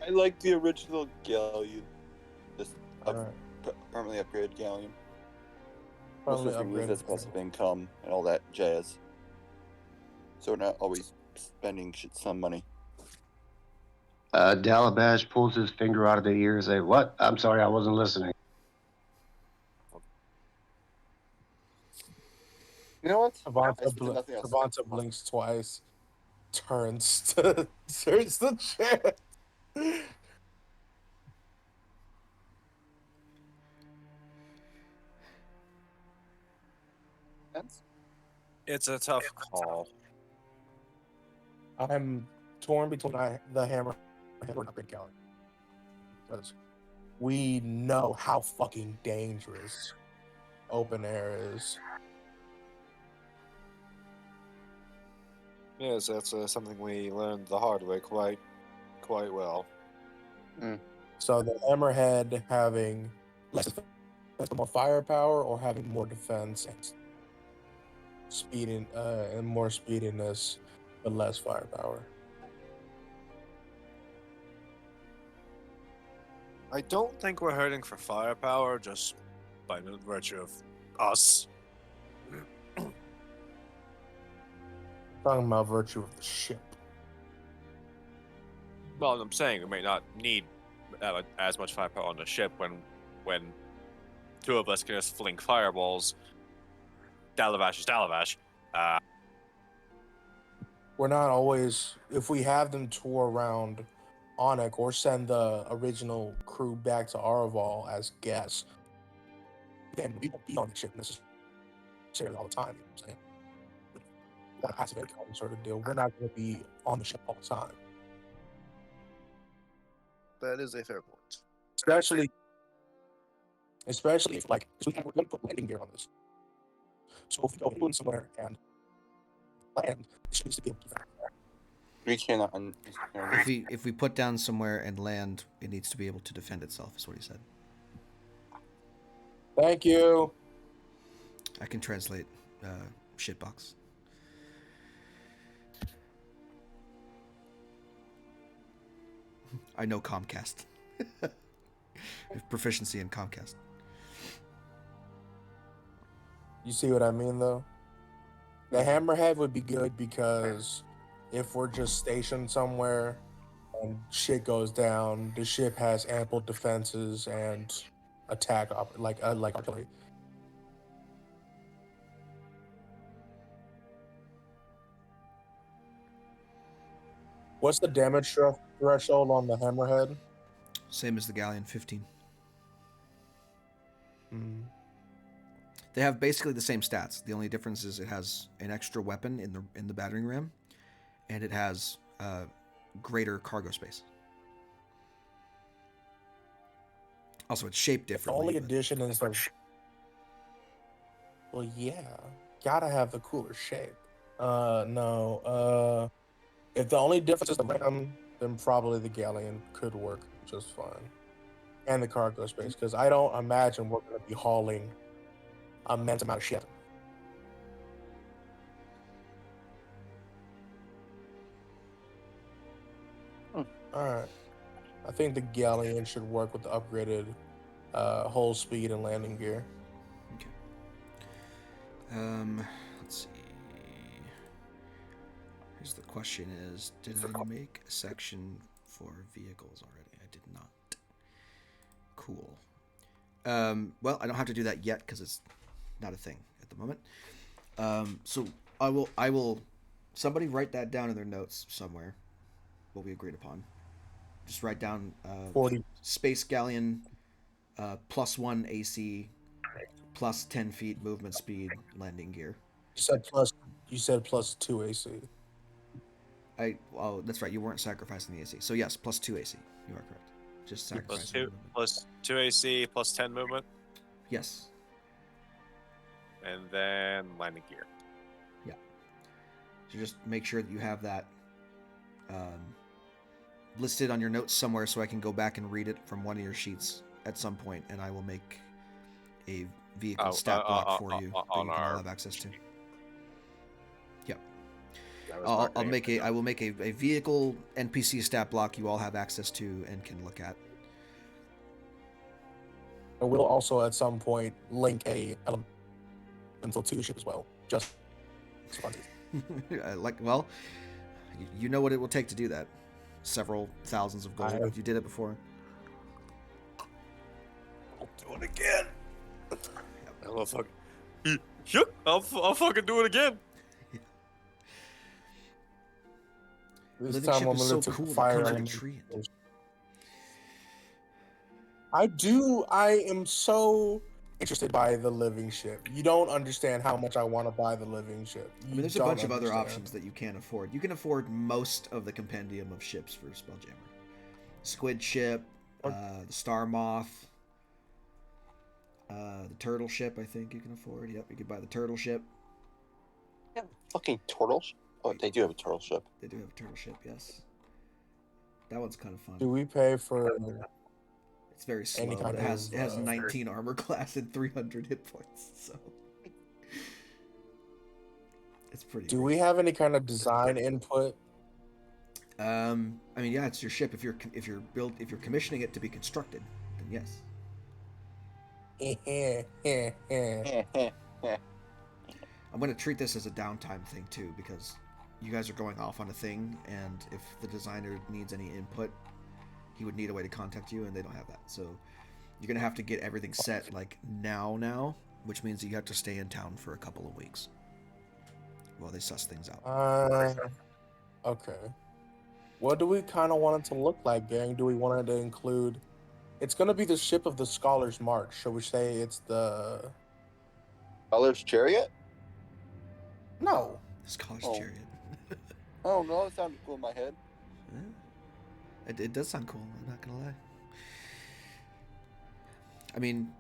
I like the original galleon. Just Alright. permanently upgraded galleon. Probably Mostly remove upgraded this passive income and all that jazz. So we're not always spending some money. Dalabash pulls his finger out of the ear and say, "What? I'm sorry, I wasn't listening." You know what? Nothing else. Savanta blinks twice, turns to the chair. It's a tough call. I'm torn between the hammer and the upgrade galleon. Because we know how fucking dangerous open air is. Yes, that's something we learned the hard way quite well. So the hammerhead having less defense but more firepower, or having more defense and and more speediness but less firepower? I don't think we're hurting for firepower just by virtue of us. Talking about virtue of the ship. Well, I'm saying we may not need as much firepower on the ship when two of us can just fling fireballs. Dalavash is Dalavash. We're not always, if we have them tour around Onik or send the original crew back to Araval as guests, then we won't be on the ship necessarily all the time. You know what I'm saying? That passive income sort of deal. We're not going to be on the ship all the time. That is a fair point. Especially if, like, we're going to put landing gear on this. So if we go inland somewhere and land, it should be able to do that. We cannot. If we put down somewhere and land, it needs to be able to defend itself. Is what he said. Thank you. I can translate shitbox. I know Comcast. I have proficiency in Comcast. You see what I mean, though? The hammerhead would be good because if we're just stationed somewhere and shit goes down, the ship has ample defenses and attack like artillery. What's the damage threshold on the hammerhead? Same as the galleon, 15. Mm. They have basically the same stats. The only difference is it has an extra weapon in the battering ram, and it has greater cargo space. Also, it's shaped The differently. only addition is the. Well, yeah, gotta have the cooler shape. No. If the only difference is the ram, then probably the galleon could work just fine, and the cargo space, because I don't imagine we're gonna be hauling an immense amount of shit. Alright. I think the galleon should work with the upgraded hull speed and landing gear. Okay. Let's see. Here's the question is, did I make a section for vehicles already? I did not. Cool. Well, I don't have to do that yet because it's not a thing at the moment. So I will somebody write that down in their notes somewhere, what we agreed upon. Just write down 40. Space Galleon +1 AC plus 10 feet movement speed landing gear. You said plus 2 AC. Oh, that's right. You weren't sacrificing the AC. So yes, +2 AC. You are correct. Just sacrificing Plus 2 AC plus 10 movement. Yes. And then landing gear. Yeah. So just make sure that you have that listed on your notes somewhere so I can go back and read it from one of your sheets at some point, and I will make a vehicle stat block for you that you can all have access to. Yep. I will make a vehicle NPC stat block you all have access to and can look at. I will also at some point link a elemental to the ship as well. Just for fun. Well, you know what it will take to do that. Several thousands of gold. You did it before. I'll do it again. Yep. I'll fucking do it again. This Living time ship I'm is gonna so cool. fire It comes with a element. tree. I am so interested by the living ship. You don't understand how much I want to buy the living ship. I mean, there's a bunch of other options that you can't afford. You can afford most of the compendium of ships for Spelljammer. Squid ship, the Star Moth, the turtle ship. I think you can afford. Yep, you could buy the turtle ship. Yeah, fucking turtles. Oh, they do have a turtle ship. They do have a turtle ship. Yes. That one's kind of fun. Do we pay for? It's very slow. Any kind It has of, 19 armor class and 300 hit points. So it's pretty. Do we have any kind of design input? I mean, yeah, it's your ship. If you're commissioning it to be constructed, then yes. I'm going to treat this as a downtime thing too, because you guys are going off on a thing, and if the designer needs any input, he would need a way to contact you, and they don't have that. So you're going to have to get everything set like now, which means you have to stay in town for a couple of weeks while they suss things out. Okay. What do we kind of want it to look like, gang? Do we want it to include? It's going to be the ship of the Scholar's March. Shall we say it's the? Scholar's Chariot? No. Scholar's Oh. Chariot. Oh no, it sounded cool in my head. Yeah. It does sound cool. I'm not gonna lie. I mean,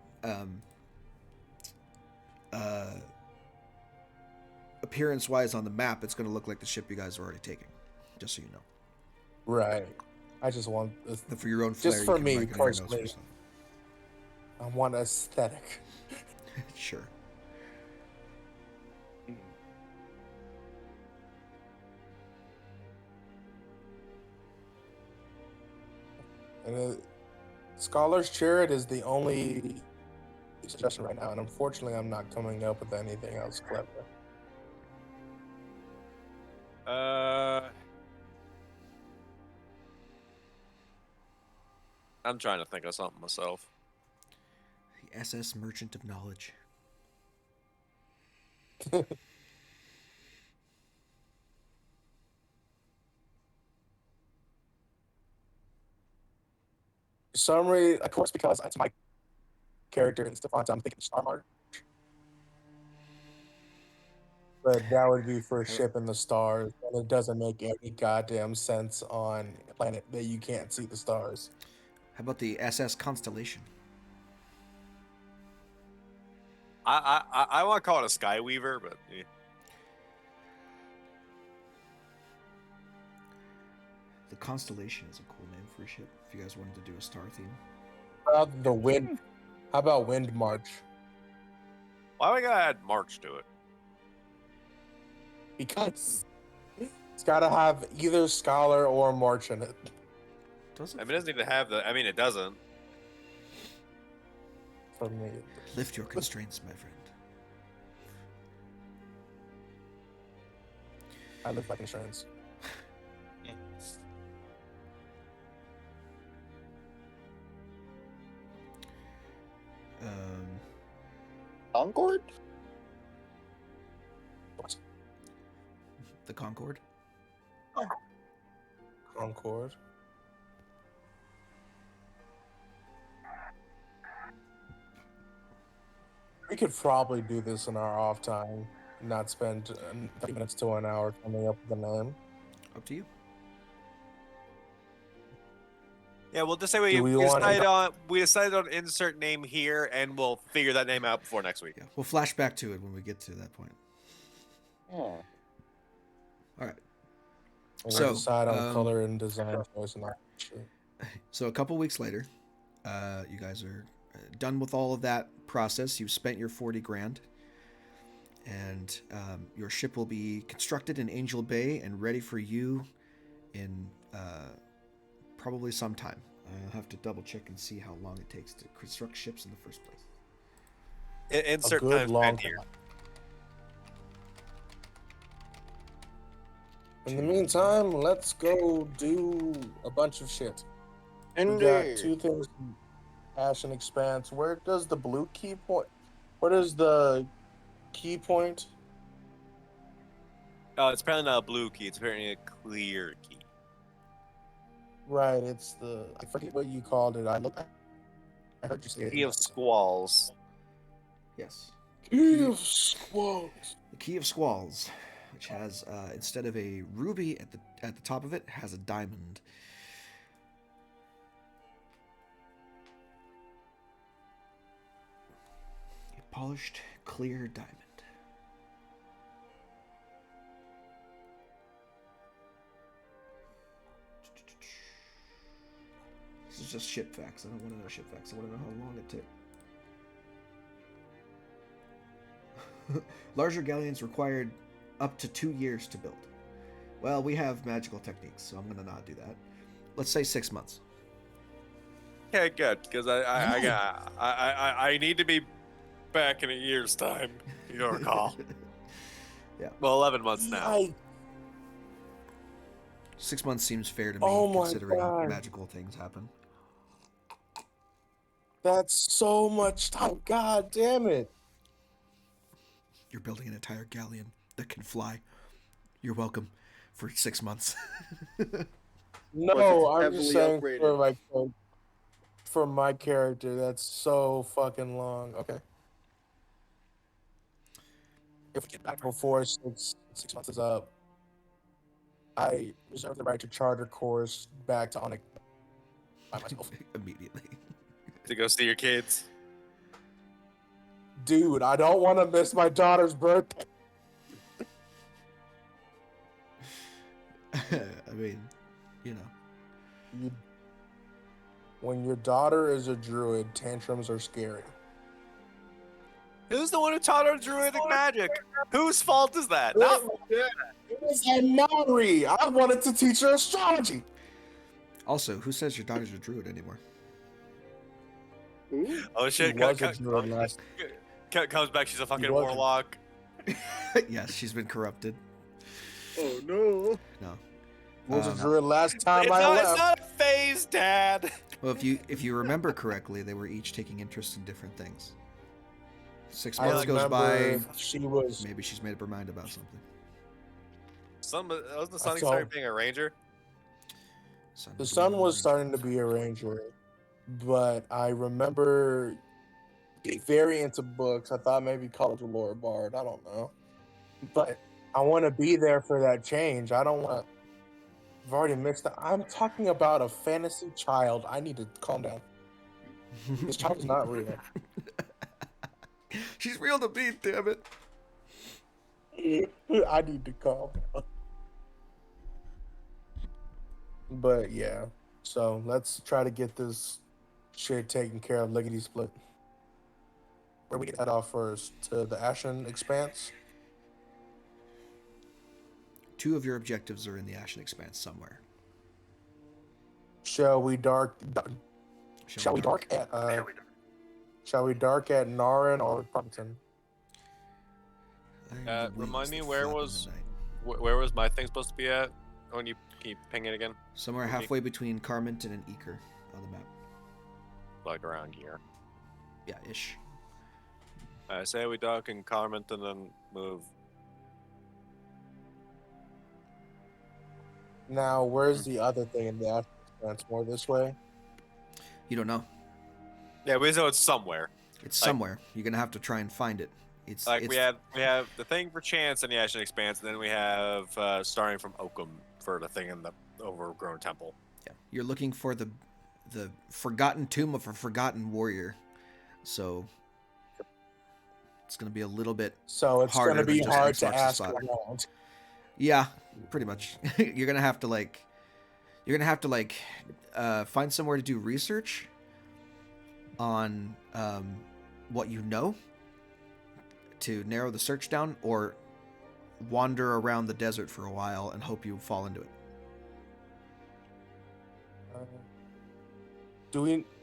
appearance-wise on the map, it's gonna look like the ship you guys are already taking. Just so you know. Right. I just want For your own flair, just for you can me write it in your notes personally. yourself. I want aesthetic. Sure. And Scholar's Chariot is the only suggestion right now, and unfortunately, I'm not coming up with anything else clever. I'm trying to think of something myself. The SS Merchant of Knowledge. Summary, of course, because it's my character and Stefan's, I'm thinking Star March. But that would be for a ship in the stars, and it doesn't make any goddamn sense on a planet that you can't see the stars. How about the SS Constellation? I want to call it a Skyweaver, but yeah. The Constellation is a cool name for a ship. If you guys wanted to do a star theme. How about the wind? How about Wind March? Why we gotta add March to it? Because it's got to have either Scholar or March in it. Does it? I mean, it doesn't even have the. I mean, it doesn't. For me, Lift your constraints, my friend. I live like insurance. Concord? The Concorde. Concord. We could probably do this in our off time, not spend 30 minutes to an hour coming up with a name. Up to you. Yeah, we'll just say Do we want- we decided on insert name here, and we'll figure that name out before next week. Yeah, we'll flash back to it when we get to that point. Yeah. All right. We're So, gonna decide on color and design choice and all that shit. So a couple weeks later, you guys are done with all of that process. You've spent your 40 grand, and your ship will be constructed in Angel Bay and ready for you in probably some time. I'll have to double check and see how long it takes to construct ships in the first place. Insert A good time long spent here. time. In the meantime, let's go do a bunch of shit. We got Indeed. 2 things. Ashen Expanse. Where does the blue key point? Where does the key point? Oh, it's apparently not a blue key. It's apparently a clear key. Right, it's the. I forget what you called it. I heard you say it. Key of Squalls. Yes. Key of Squalls. The Key of Squalls, which has instead of a ruby at the top of it, has a diamond. A polished, clear diamond. This is is just ship facts. I don't want to know ship facts. I want to know how long it took. Larger galleons required up to 2 years to build. Well, we have magical techniques, so I'm going to not do that. Let's say 6 months. Okay, good, because I need to be back in a year's time. You don't recall? Yeah. Well, 11 months now. Yikes. 6 months seems fair to me, Oh my considering God. magical things happen. That's so much time. God damn it. You're building an entire galleon that can fly. You're welcome for 6 months. No, it's I'm heavily just saying upgraded. for my character, that's so fucking long. Okay. If we get back before 6 months is up, I reserve the right to charter course back to Onyx by myself. Immediately. To go see your kids. Dude, I don't want to miss my daughter's birthday. I mean, you know. When your daughter is a druid, tantrums are scary. Who's the one who taught her druidic magic? Whose fault is that? Not It was Amari. I wanted to teach her astrology. Also, who says your daughter's a druid anymore? Ooh. oh She shit! was a druid last. Comes back. She's a fucking wasn't. warlock. Yes, she's been corrupted. Oh no. No. Was a druid last time It's I not, left. it's not a phase, Dad. Well, if you remember correctly, they were each taking interest in different things. 6 I months goes by. remember she was. Maybe she's made up her mind about something. Wasn't the son saw- started being a ranger? The sun was starting to be a ranger, but I remember being very into books. I thought maybe college lore bard. I don't know, but I want to be there for that change. I don't want. I've already mixed up. I'm talking about a fantasy child. I need to calm down. This child's not real. She's real to me, damn it. I need to calm down. But yeah, so let's try to get this shit taken care of, lickety split. Where we get that off first? To the Ashen Expanse? 2 of your objectives are in the Ashen Expanse somewhere. Shall we dark at Narin or Pumpkin? Remind me, where was my thing supposed to be at? When you keep pinging again? Somewhere halfway between Carmenton and Eker on the map. Like around here. Yeah, ish. I say we dock in Carment and then move. Now, where's the other thing in the Ashen Expanse? More this way? You don't know. Yeah, we know it's somewhere. It's somewhere. You're gonna have to try and find it. It's we have the thing for Chance in the Ashen Expanse, and then we have starting from Oakham for the thing in the overgrown temple. Yeah, you're looking for the forgotten tomb of a forgotten warrior. So it's gonna be a little bit. So it's harder going to be than just hard to Xbox ask spot. around. Yeah, pretty much. You're gonna have to find somewhere to do research on what you know to narrow the search down, or wander around the desert for a while and hope you fall into it.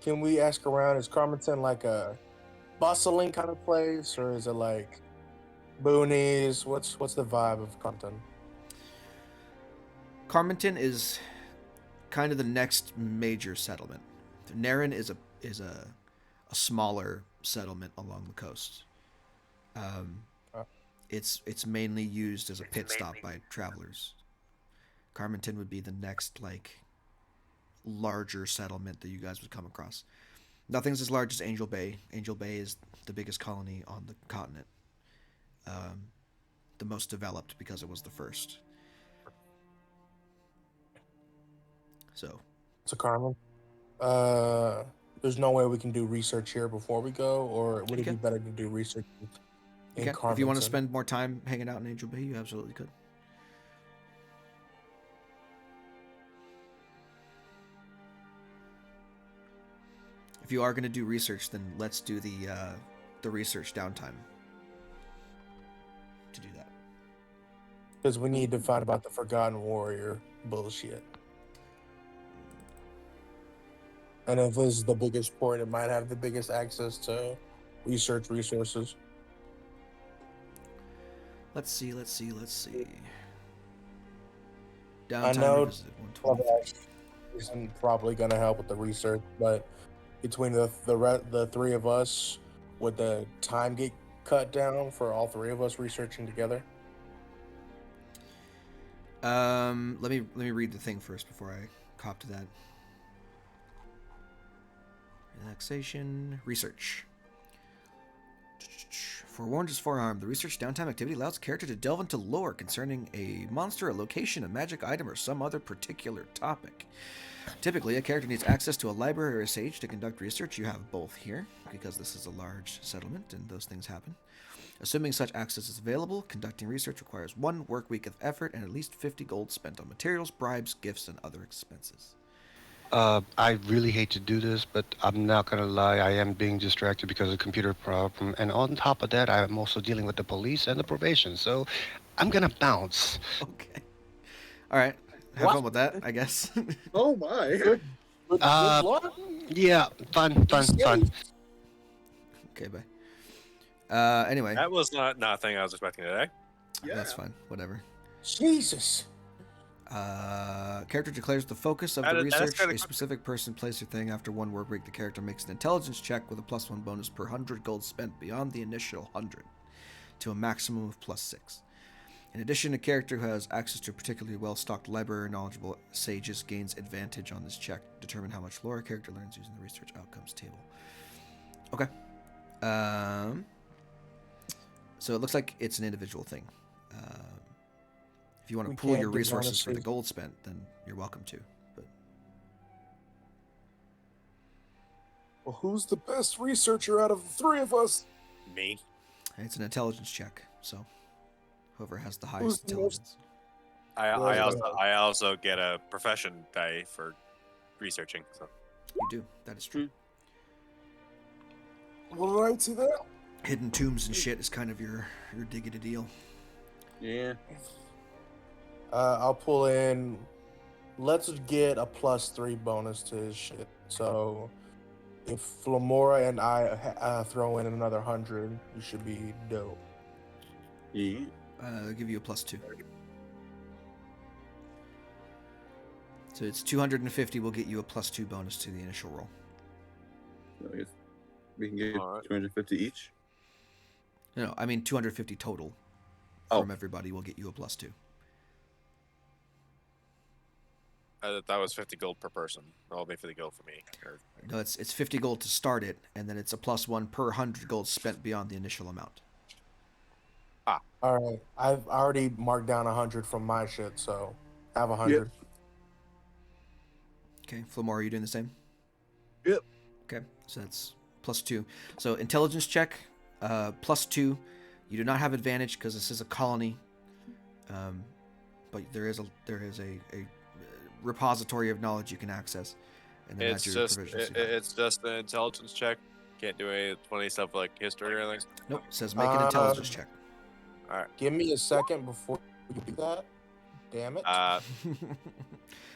Can we ask around? Is Carmenton like a bustling kind of place, or is it like boonies? What's the vibe of Carmenton? Carmenton is kind of the next major settlement. Narin is a smaller settlement along the coast. It's mainly used as a pit stop by travelers. Carmenton would be the next larger settlement that you guys would come across. Nothing's as large as Angel Bay. Angel Bay is the biggest colony on the continent. The most developed because it was the first. So Carmen, there's no way we can do research here before we go, or would it be better to do research in Carmenton? if you want to spend more time hanging out in Angel Bay, you absolutely could. If you are going to do research, then let's do the research downtime to do that. Because we need to find about the Forgotten Warrior bullshit. And if this is the biggest port, it might have the biggest access to research resources. Let's see. I Downtime know revisit 123. isn't probably going to help with the research, but between the three of us, would the time get cut down for all three of us researching together? Let me read the thing first before I cop to that. Relaxation, research. Forewarned is forearmed. The research downtime activity allows the character to delve into lore concerning a monster, a location, a magic item, or some other particular topic. Typically, a character needs access to a library or a sage to conduct research. You have both here, because this is a large settlement and those things happen. Assuming such access is available, conducting research requires 1 work week of effort and at least 50 gold spent on materials, bribes, gifts, and other expenses. I really hate to do this, but I'm not gonna lie, I am being distracted because of a computer problem, and on top of that, I'm also dealing with the police and the probation, so I'm gonna bounce. Okay. All right. Have fun with that, I guess. Oh my. Good Uh, luck. Yeah, fun. Okay, bye. Anyway, That was not a thing I was expecting today. Yeah. that's fine. Whatever. Jesus. Character declares the focus of That the is- that's research. kinda A quick. specific person, place, or thing. After 1 work week, the character makes an intelligence check with a +1 bonus per 100 gold spent beyond the initial 100 to a maximum of +6. In addition, a character who has access to a particularly well-stocked library or knowledgeable sages gains advantage on this check. Determine how much lore a character learns using the research outcomes table. Okay. So it looks like it's an individual thing. If you want to We pool can't your get resources for the bonuses. gold spent, then you're welcome to. But Well, who's the best researcher out of the three of us? Me. it's an intelligence check, so whoever has the Who's highest the most- intelligence. I also get a profession die for researching. So You do. That is true. What did I see that? Hidden tombs and shit is kind of your diggity deal. Yeah. I'll pull in. Let's get a +3 bonus to his shit. So if Flamora and I throw in another 100, you should be dope. Yeah. I'll give you a +2. So it's 250 will get you a +2 bonus to the initial roll. So I guess we can get Alright. 250 each. No, I mean 250 total Oh. from everybody will get you a +2. that was 50 gold per person. That'll be 50 gold for me. Or, No, it's 50 gold to start it, and then it's a +1 per 100 gold spent beyond the initial amount. All right, I've already marked down 100 from my shit, so have 100. Okay, Flamor, are you doing the same? Yep. Okay, so that's +2. So intelligence check, +2. You do not have advantage because this is a colony, but there is a repository of knowledge you can access, and then it's add your just provisions. it's just an intelligence check. Can't do any 20 stuff like history or anything. Nope, it says make an intelligence check. Give me a second before you do that. Damn it.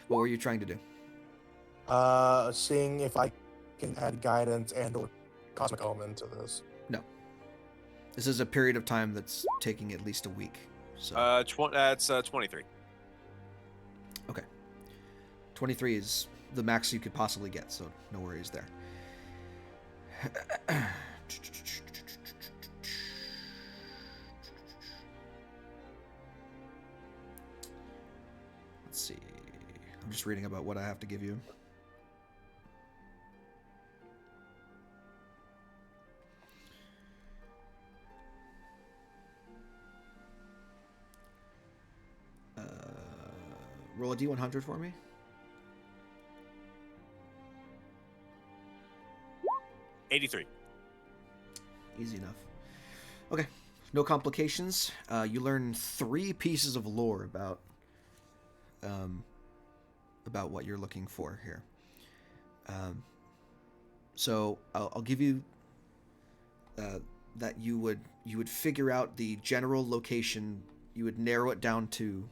What were you trying to do? Seeing if I can add guidance and/or cosmic element to this. This is a period of time that's taking at least a week. So That's 23. 23 is the max you could possibly get, so no worries there. Let's see. I'm just reading about what I have to give you. Roll a D100 for me. $83. Easy enough. Okay, no complications. You learn 3 pieces of lore about what you're looking for here. So I'll give you that you would figure out the general location. You would narrow it down to,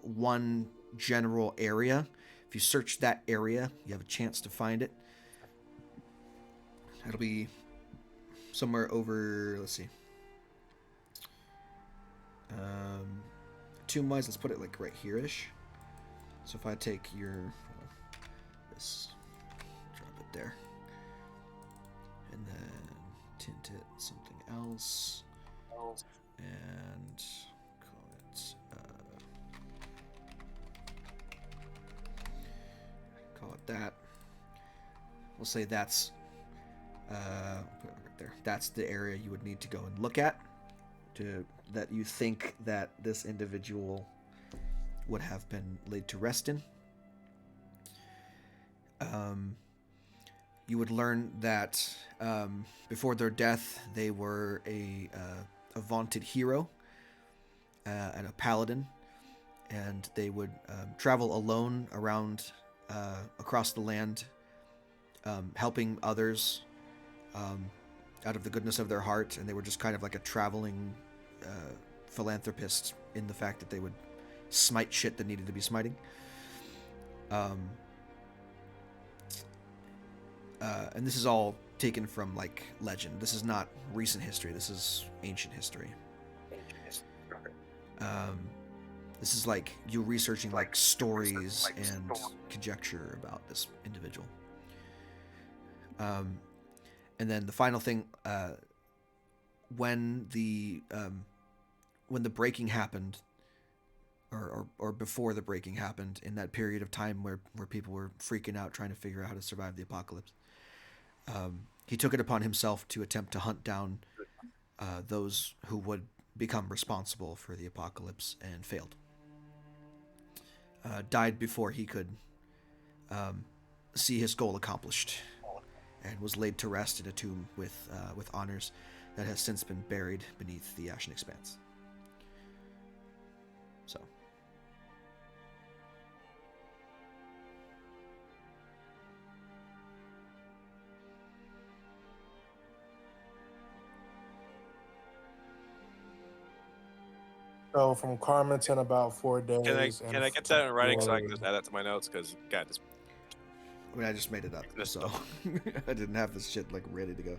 one general area. If you search that area, you have a chance to find it. It'll be somewhere over. Let's see. Tomb-wise, let's put it like right here-ish. So if I take this, drop it there, and then tint it something else, and call it that. We'll say that's put it right there. That's the area you would need to go and look at, that you think that this individual would have been laid to rest in. You would learn that before their death, they were a vaunted hero and a paladin, and they would travel alone around across the land, helping others out of the goodness of their heart, and they were just kind of like a traveling philanthropist in the fact that they would smite shit that needed to be smiting. And this is all taken from like legend. This is not recent history. This is ancient history. This is like you researching like stories and conjecture about this individual. And then the final thing, when the breaking happened, or before the breaking happened, in that period of time where people were freaking out trying to figure out how to survive the apocalypse, he took it upon himself to attempt to hunt down those who would become responsible for the apocalypse, and failed. Died before he could see his goal accomplished, and was laid to rest in a tomb with honors that has since been buried beneath the Ashen Expanse. So. So from Carmenton, about 4 days. Can I get that in writing so I can just add that to my notes? Because God, this I just made it up, so I didn't have this shit like ready to go.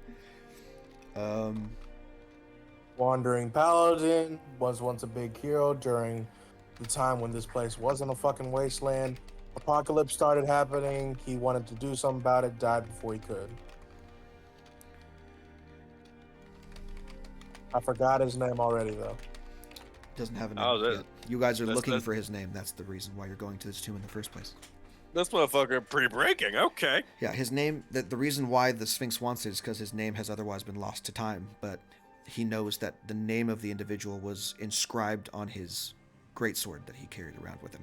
Wandering Paladin was once a big hero during the time when this place wasn't a fucking wasteland. Apocalypse started happening. He wanted to do something about it. Died before he could. I forgot his name already, though. Doesn't have a name yet. You guys are looking for his name. That's the reason why you're going to this tomb in the first place. This motherfucker pre-breaking. Okay. Yeah, his name. The reason why the Sphinx wants it is because his name has otherwise been lost to time. But he knows that the name of the individual was inscribed on his greatsword that he carried around with him.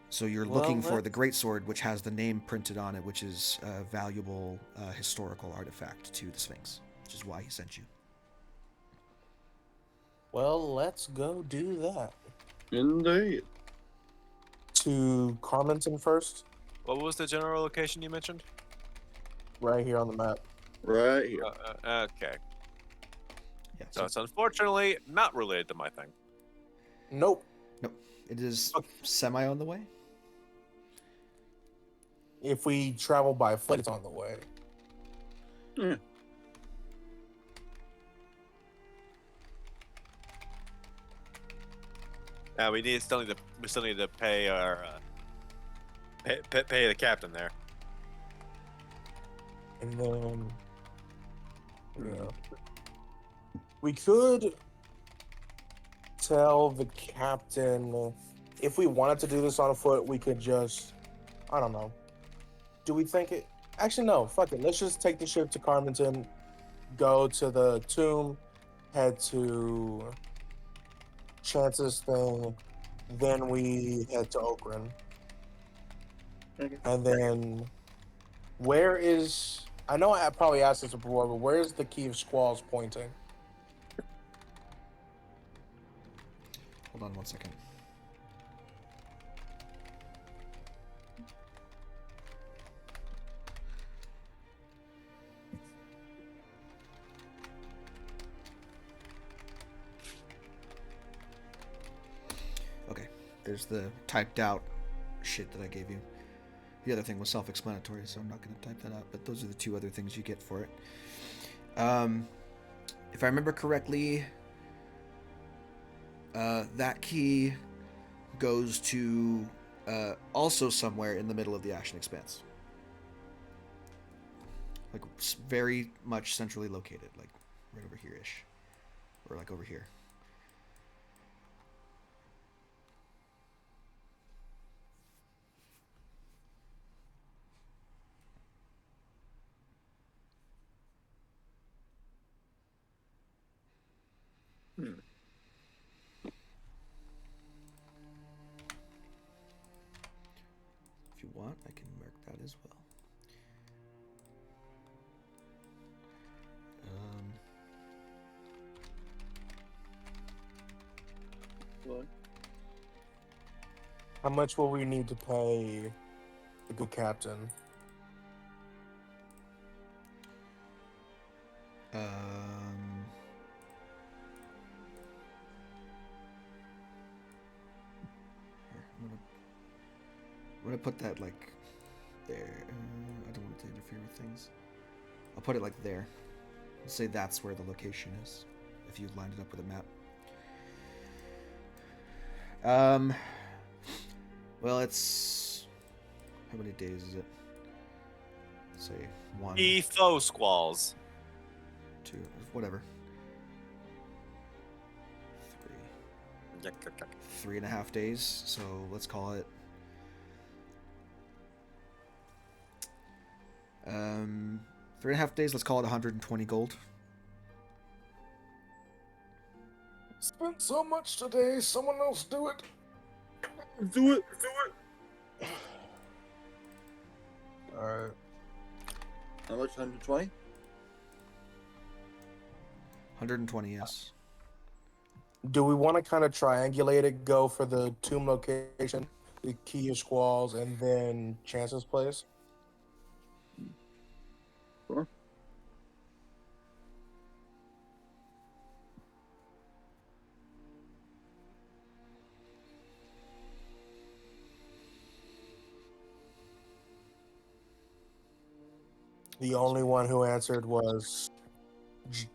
So you're looking for the greatsword, which has the name printed on it, which is a valuable historical artifact to the Sphinx, which is why he sent you. Well, let's go do that. Indeed. To Carmenton first, What was the general location you mentioned? right here on the map. Right here. Okay. Yeah. So it's unfortunately not related to my thing. Nope. It is semi on the way. If we travel by foot, it's on the way. Yeah. We still need to pay our pay the captain there. And then, we could tell the captain, if we wanted to do this on foot, we could just, I don't know. Do we think it? Actually, no. Fuck it. Let's just take the ship to Carmenton, go to the tomb, head to Chance's thing, then we head to Okran. Okay. And then, where is? I know I probably asked this before, but where is the Key of Squalls pointing? Hold on one second. there's the typed out shit that I gave you. The other thing was self-explanatory, so I'm not going to type that out. But those are the two other things you get for it. If I remember correctly, that key goes to also somewhere in the middle of the Ashen Expanse. Like, very much centrally located, like right over here-ish. Or like over here. If you want, I can mark that as well. What? How much will we need to pay the good captain? Here, I'm gonna put that like there. I don't want to interfere with things. I'll put it like there. Let's say that's where the location is, if you lined it up with a map. Well, it's how many days is it? Let's say 1, Etho squalls. 2, whatever. 3.5 days. So let's call it 3.5 days. Let's call it 120 gold. Spent so much today. Someone else do it. Do it. All right. How much? 120? 120, yes. Do we want to kind of triangulate it? Go for the tomb location, the key of squalls, and then Chance's place. Sure. The only one who answered was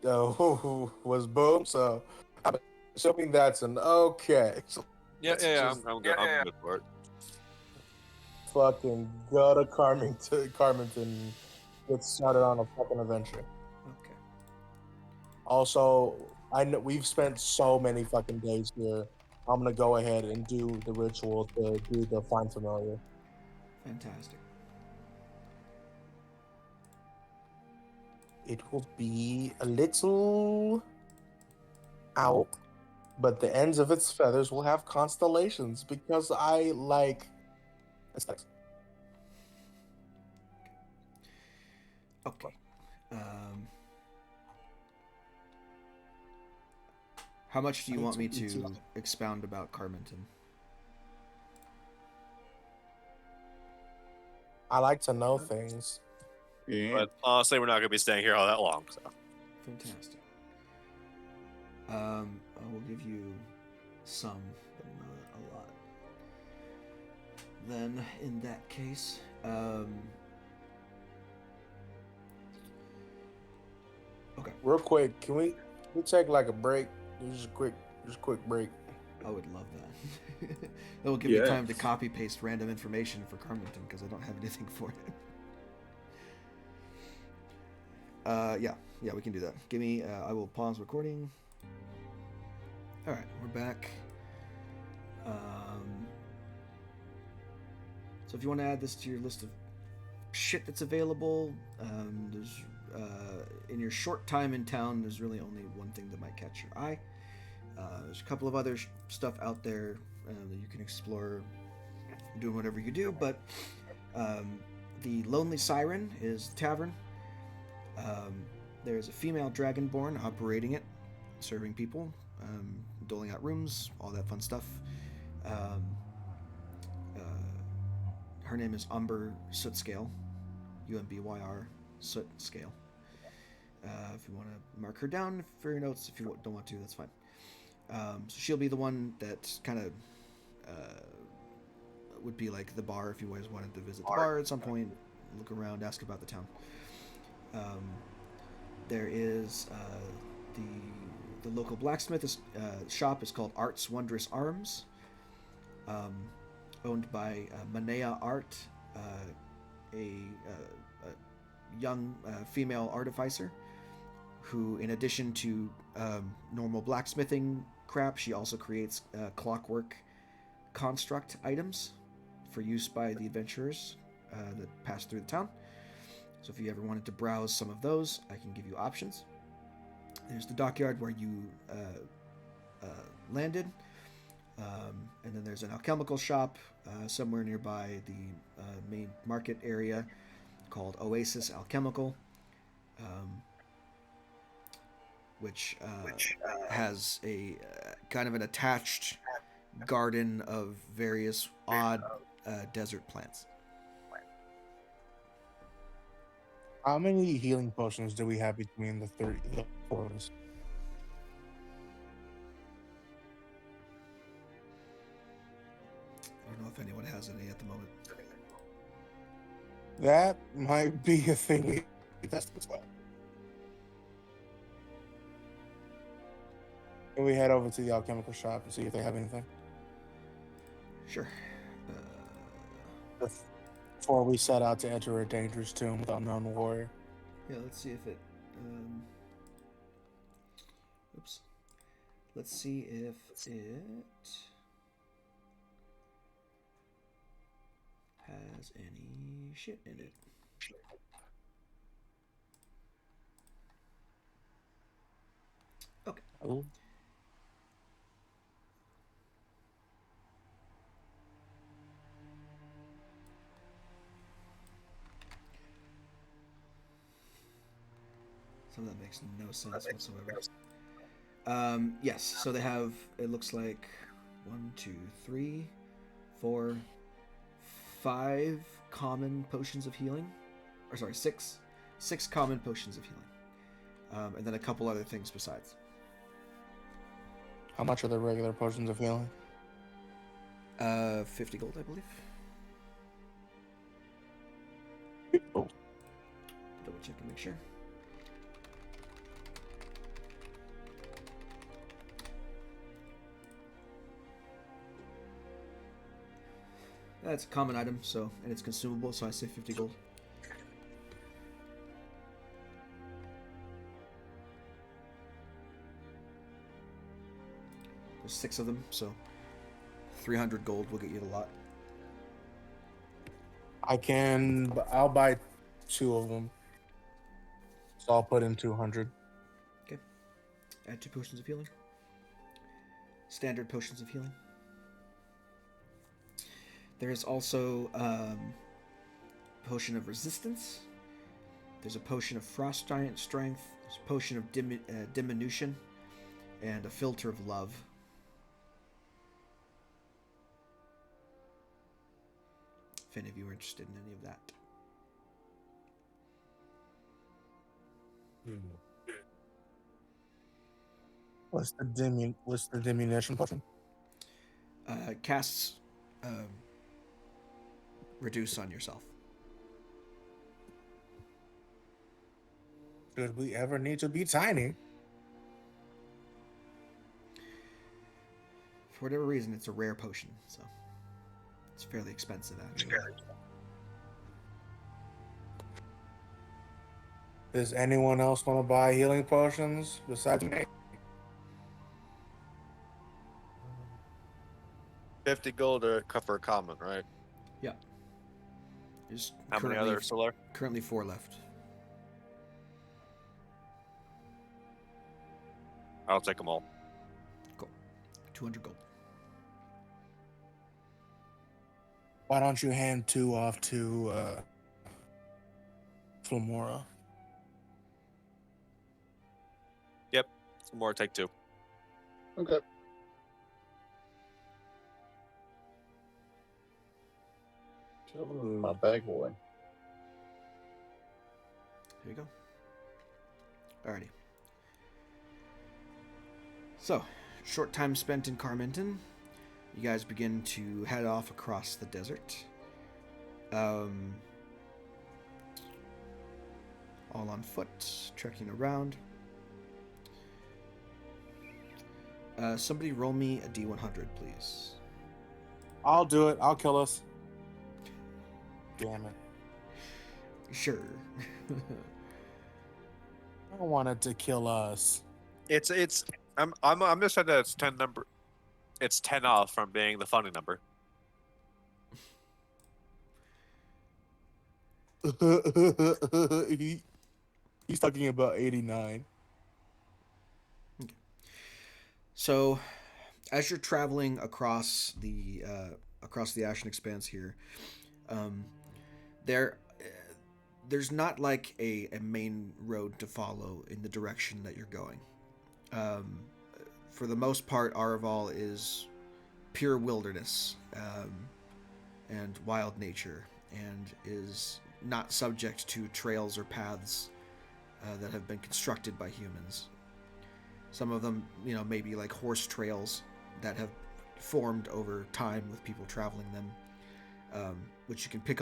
was Boom. So I'm assuming that's an okay. So Yeah, let's yeah, just I'm good. I'm good for it. fucking go to Carmenton, get started on a fucking adventure. Okay. Also, I know we've spent so many fucking days here. I'm gonna go ahead and do the ritual to do the find familiar. Fantastic. It will be a little out, but the ends of its feathers will have constellations because I like aesthetics. Okay. How much do you want me to expound about Carmenton? I like to know things. Yeah. But honestly, we're not going to be staying here all that long. So Fantastic. I will give you some, but not a lot. Then, in that case, okay. Real quick, can we take like a break? Just a quick break. I would love that. That will give me time to copy paste random information for Carmenton because I don't have anything for it. Yeah, we can do that. Give me. I will pause recording. All right, we're back. So if you want to add this to your list of shit that's available, there's in your short time in town, there's really only one thing that might catch your eye. There's a couple of other stuff out there that you can explore doing whatever you do, but the Lonely Siren is the tavern. There's a female dragonborn operating it, serving people, doling out rooms, all that fun stuff. Her name is Umber Sootscale, Umbyr Sootscale. If you want to mark her down for your notes, if you don't want to, that's fine. So she'll be the one that kind of would be like the bar if you guys wanted to visit the bar at some point, look around, ask about the town. There is the local blacksmith shop is called Art's Wondrous Arms, owned by Manea Art, a young female artificer who, in addition to normal blacksmithing crap, she also creates clockwork construct items for use by the adventurers that pass through the town. So if you ever wanted to browse some of those, I can give you options. There's the dockyard where you landed, and then there's an alchemical shop somewhere nearby the main market area called Oasis Alchemical, which has a kind of an attached garden of various odd desert plants. How many healing potions do we have between the four of us? I don't know if anyone has any at the moment. That might be a thing we test as well. Can we head over to the alchemical shop and see if they have anything? Sure. Before we set out to enter a dangerous tomb with unknown warrior. Yeah, let's see if it. Oops. Let's see if it has any shit in it. Okay. Oh. Some of that makes no sense whatsoever. Yes, so they have, it looks like 1, 2, 3, 4, 5 common potions of healing. Or sorry, 6 common potions of healing. And then a couple other things besides. How much are the regular potions of healing? 50 gold, I believe. Oh. Double check and make sure. That's a common item, so, and it's consumable, so I say 50 gold. There's 6 of them, so 300 gold will get you a lot. I'll buy 2 of them. So I'll put in 200. Okay. Add 2 potions of healing. Standard potions of healing. There is also potion of resistance. There's a potion of frost giant strength. There's a potion of diminution, and a filter of love. If any of you are interested in any of that. What's the diminution potion? Casts reduce on yourself. Should we ever need to be tiny? For whatever reason, it's a rare potion, so it's fairly expensive actually. Does anyone else want to buy healing potions besides me? 50 gold for a common, right? Yeah. There's How many others still are? Currently 4 left. I'll take them all. Cool. 200 gold. Why don't you hand 2 off to Flamora? Yep. Some more, take 2. Okay. My bag boy. Here you go. Alrighty. So, short time spent in Carmenton. you guys begin to head off across the desert. All on foot, trekking around. Somebody roll me a D100, please. I'll do it. I'll kill us. Damn it. Sure. I don't want it to kill us. I'm just saying that it's 10 number. It's 10 off from being the funny number. He's talking about 89. So, as you're traveling across the Ashen Expanse here, there's not like a main road to follow in the direction that you're going. For the most part, Araval is pure wilderness and wild nature, and is not subject to trails or paths that have been constructed by humans. Some of them, maybe like horse trails that have formed over time with people traveling them, which you can pick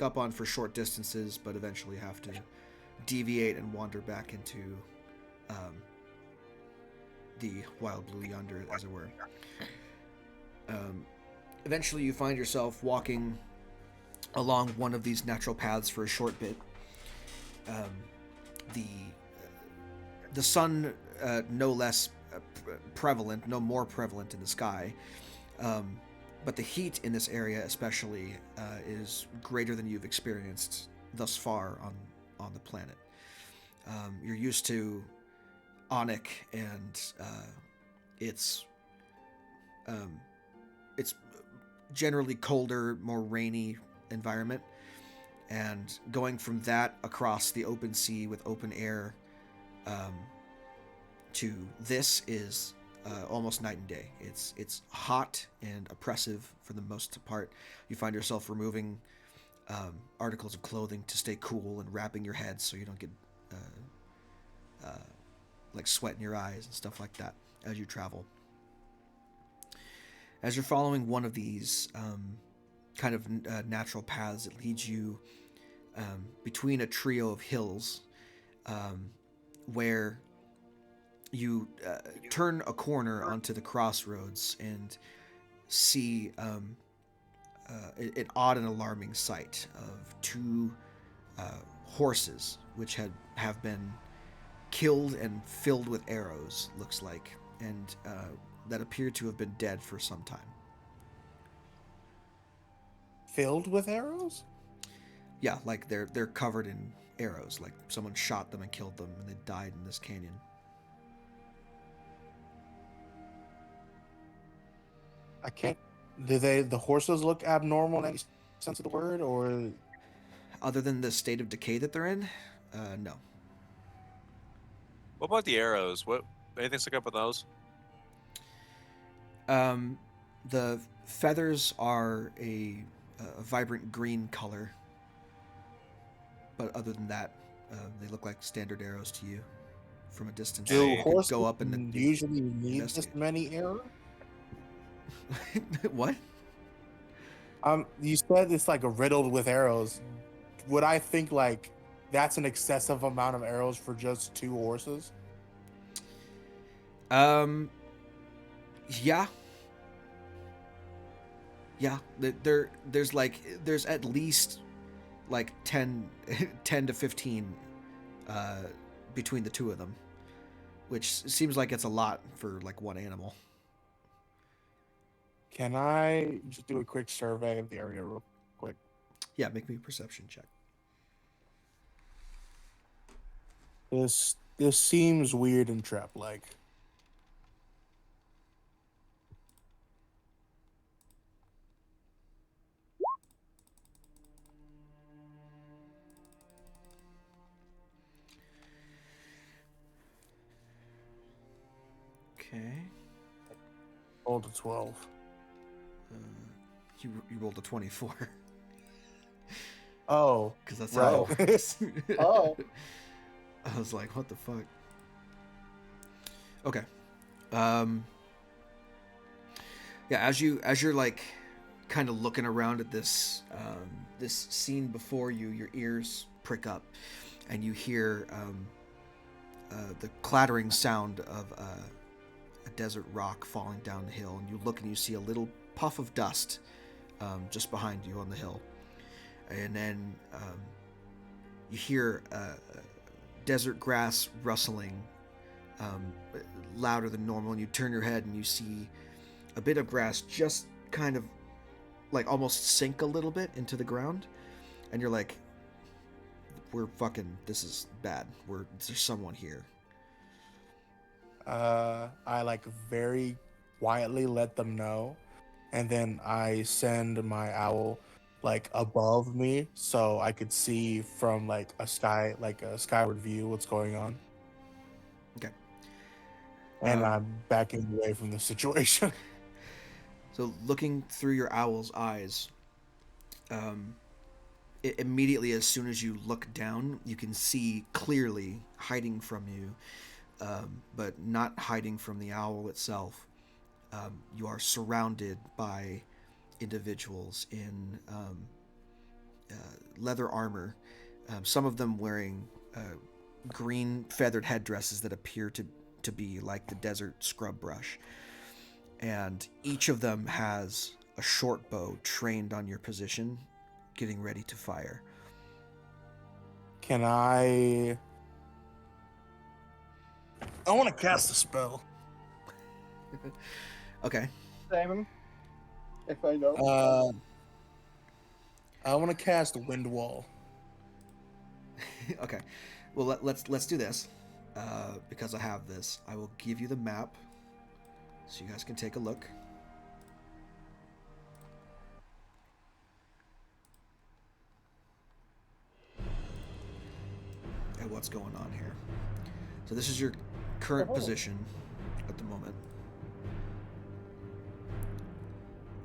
up on for short distances, but eventually have to deviate and wander back into the wild blue yonder, as it were. Eventually, you find yourself walking along one of these natural paths for a short bit. The sun, no more prevalent in the sky, but the heat in this area especially is greater than you've experienced thus far on the planet. You're used to Onyx, and it's generally colder, more rainy environment, and going from that across the open sea with open air to this is almost night and day. It's hot and oppressive for the most part. You find yourself removing articles of clothing to stay cool and wrapping your head so you don't get like sweat in your eyes and stuff like that as you travel. As you're following one of these kind of natural paths, it leads you between a trio of hills where you turn a corner onto the crossroads and see an odd and alarming sight of two horses which have been killed and filled with arrows, looks like, and that appear to have been dead for some time. Filled with arrows? Yeah, like they're covered in arrows, like someone shot them and killed them and they died in this canyon. I can't. Do the horses look abnormal in any sense of the word, or Other than the state of decay that they're in, no. What about the arrows? Anything stick up with those? The feathers are a vibrant green color, but other than that, they look like standard arrows to you from a distance. do You could horses go up and usually need this investigate. many arrows? What? You said it's like riddled with arrows. Would I think like that's an excessive amount of arrows for just two horses? Yeah. Yeah, there's at least like 10 to 15 between the two of them, which seems like it's a lot for like one animal. Can I just do a quick survey of the area real quick? Yeah, make me a perception check. This seems weird and trap-like. Okay. Rolled a 12. You rolled a 24. Oh, Because that's right. how it works. Oh. I was like, what the fuck? Okay. Yeah, as you're like kind of looking around at this this scene before you, your ears prick up, and you hear the clattering sound of a desert rock falling down the hill, and you look and you see a little puff of dust just behind you on the hill, and then you hear desert grass rustling louder than normal, and you turn your head and you see a bit of grass just kind of like almost sink a little bit into the ground, and you're like, this is bad. There's someone here. I like very quietly let them know, and then I send my owl like above me so I could see from like a skyward view what's going on. Okay. And I'm backing away from the situation. So looking through your owl's eyes, immediately as soon as you look down, you can see clearly hiding from you, but not hiding from the owl itself. You are surrounded by individuals in leather armor, some of them wearing green feathered headdresses that appear to be like the desert scrub brush. And each of them has a short bow trained on your position, getting ready to fire. Can I want to cast a spell. Okay. Simon, if I know. I want to cast Wind Wall. Okay. Well, let's do this. Because I have this, I will give you the map so you guys can take a look. At what's going on here. So this is your current position at the moment.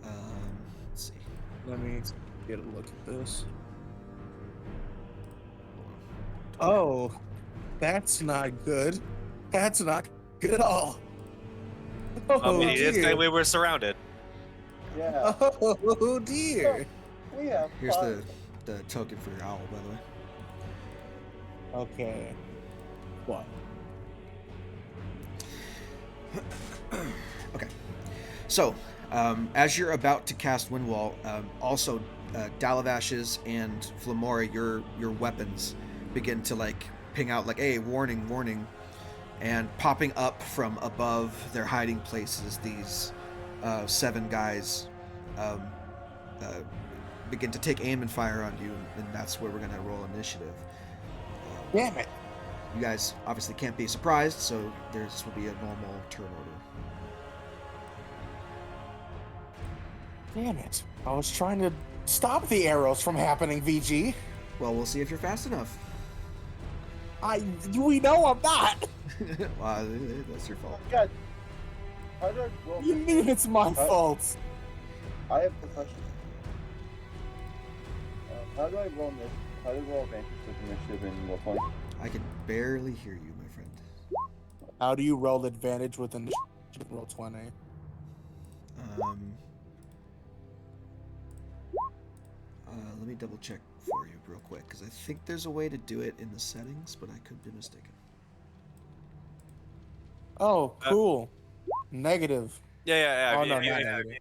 Let's see. Let me get a look at this. Oh, that's not good. That's not good at all. Oh, He did say dear. we were surrounded. Yeah. Oh, dear. We have Here's fun. the token for your owl, by the way. Okay. What? Okay. So, as you're about to cast Windwall, also Dalavash's and Flamora, your weapons begin to like ping out like, hey, warning, warning. And popping up from above their hiding places, these 7 guys begin to take aim and fire on you, and that's where we're going to roll initiative. Damn it. You guys obviously can't be surprised, so this will be a normal turn order. Damn it. I was trying to stop the arrows from happening, VG. Well, we'll see if you're fast enough. We know I'm not. Well, that's your fault. God. How do I roll? You mean it's my fault? I have a question. How do I roll this? How do I roll advantage with initiative in what point? I can barely hear you, my friend. How do you roll advantage with an roll 20? Let me double check for you real quick, because I think there's a way to do it in the settings, but I could be mistaken. Oh, cool. Negative. Yeah. Oh, no, not negative.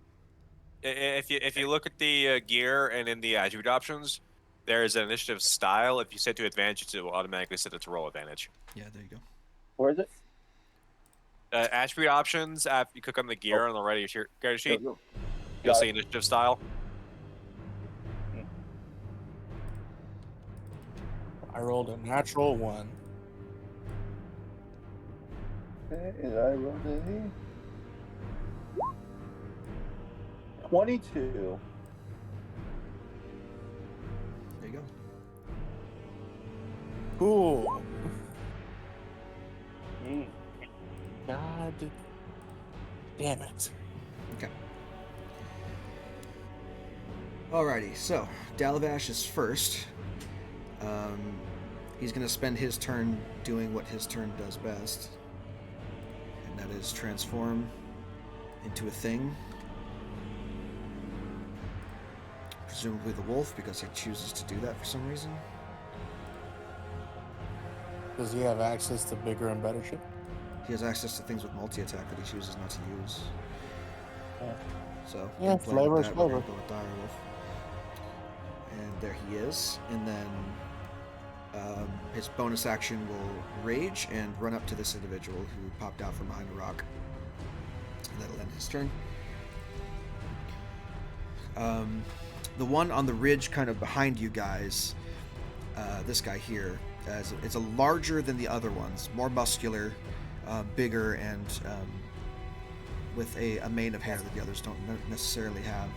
If you look at the gear and in the attribute options, there is an initiative style. If you set to advantage, it will automatically set it to roll advantage. Yeah, there you go. Where is it? Attribute options. After you click on the gear on the right of your character sheet, Go. you'll Got see it. initiative style. I rolled a natural 1. Okay, and I rolled a 22. There you go. Cool. God damn it. Okay. Alrighty, so Dalavash is first. He's going to spend his turn doing what his turn does best, and that is transform into a thing presumably the wolf, because he chooses to do that for some reason. Does he have access to bigger and better shit? He has access to things with multi-attack that he chooses not to use. Yeah. So, Yeah, in play with flavor is that, we're flavor. gonna go with Direwolf. And there he is. And then his bonus action will rage and run up to this individual who popped out from behind a rock. And that'll end his turn. The one on the ridge kind of behind you guys, this guy here, it's a larger than the other ones, more muscular, bigger, and with a mane of hair that the others don't necessarily have.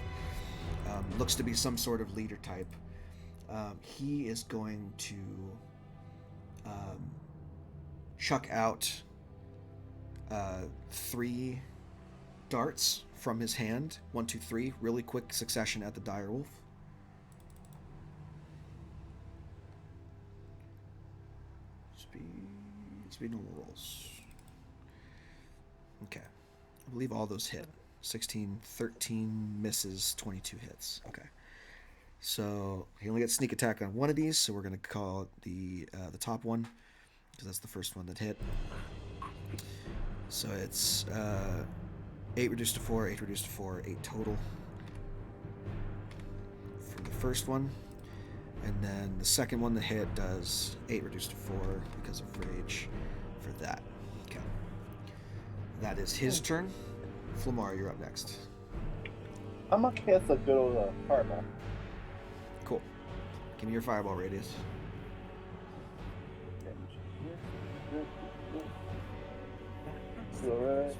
Looks to be some sort of leader type. He is going to chuck out 3 darts from his hand. 1, 2, 3. Really quick succession at the direwolf. Speed normal rolls. Okay. I believe all those hit. 16, 13 misses, 22 hits. Okay. So he only gets sneak attack on one of these, so we're going to call it the top one, because that's the first one that hit. So it's 8 reduced to 4, 8 reduced to 4, 8 total for the first one. And then the second one that hit does 8 reduced to 4 because of rage for that. Okay. That is his turn. Flamar, you're up next. I'm gonna cast a good old fireball. Cool. Give me your fireball radius. Alright.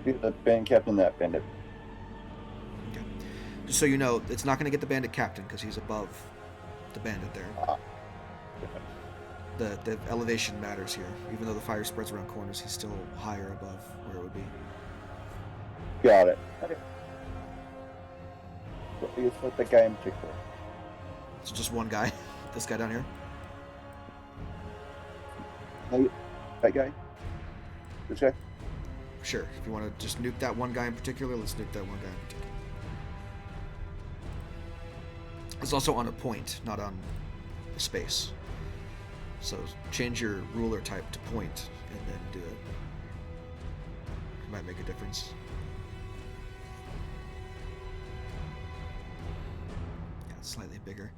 Be the band captain that bandit. Okay. Just so you know, it's not going to get the bandit captain because he's above the bandit there. The elevation matters here. Even though the fire spreads around corners, he's still higher above where it would be. Got it. Okay. What is with the guy in particular? It's just one guy. This guy down here. Hey, that guy? This guy? Sure. If you want to just nuke that one guy in particular, let's nuke that one guy in particular. It's also on a point, not on a space. So change your ruler type to point and then do it. It might make a difference. Yeah, it's slightly bigger.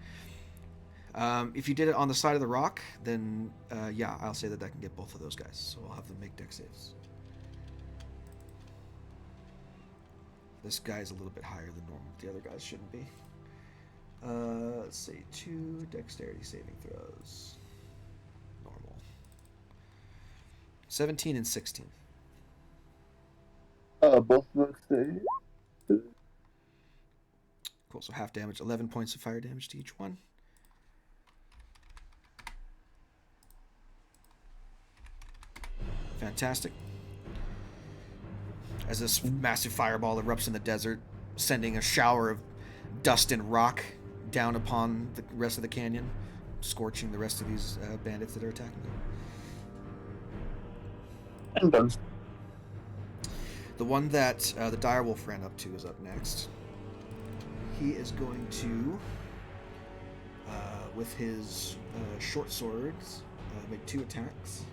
If you did it on the side of the rock, then yeah, I'll say that can get both of those guys. So I'll have them make dex saves. This guy's a little bit higher than normal. The other guys shouldn't be. Let's see, 2 dexterity saving throws. Normal. 17 and 16. Both of us say. Cool, so half damage, 11 points of fire damage to each one. Fantastic. As this massive fireball erupts in the desert, sending a shower of dust and rock down upon the rest of the canyon, scorching the rest of these bandits that are attacking them. I'm done. The one that the direwolf ran up to is up next. He is going to, with his short swords, make 2 attacks.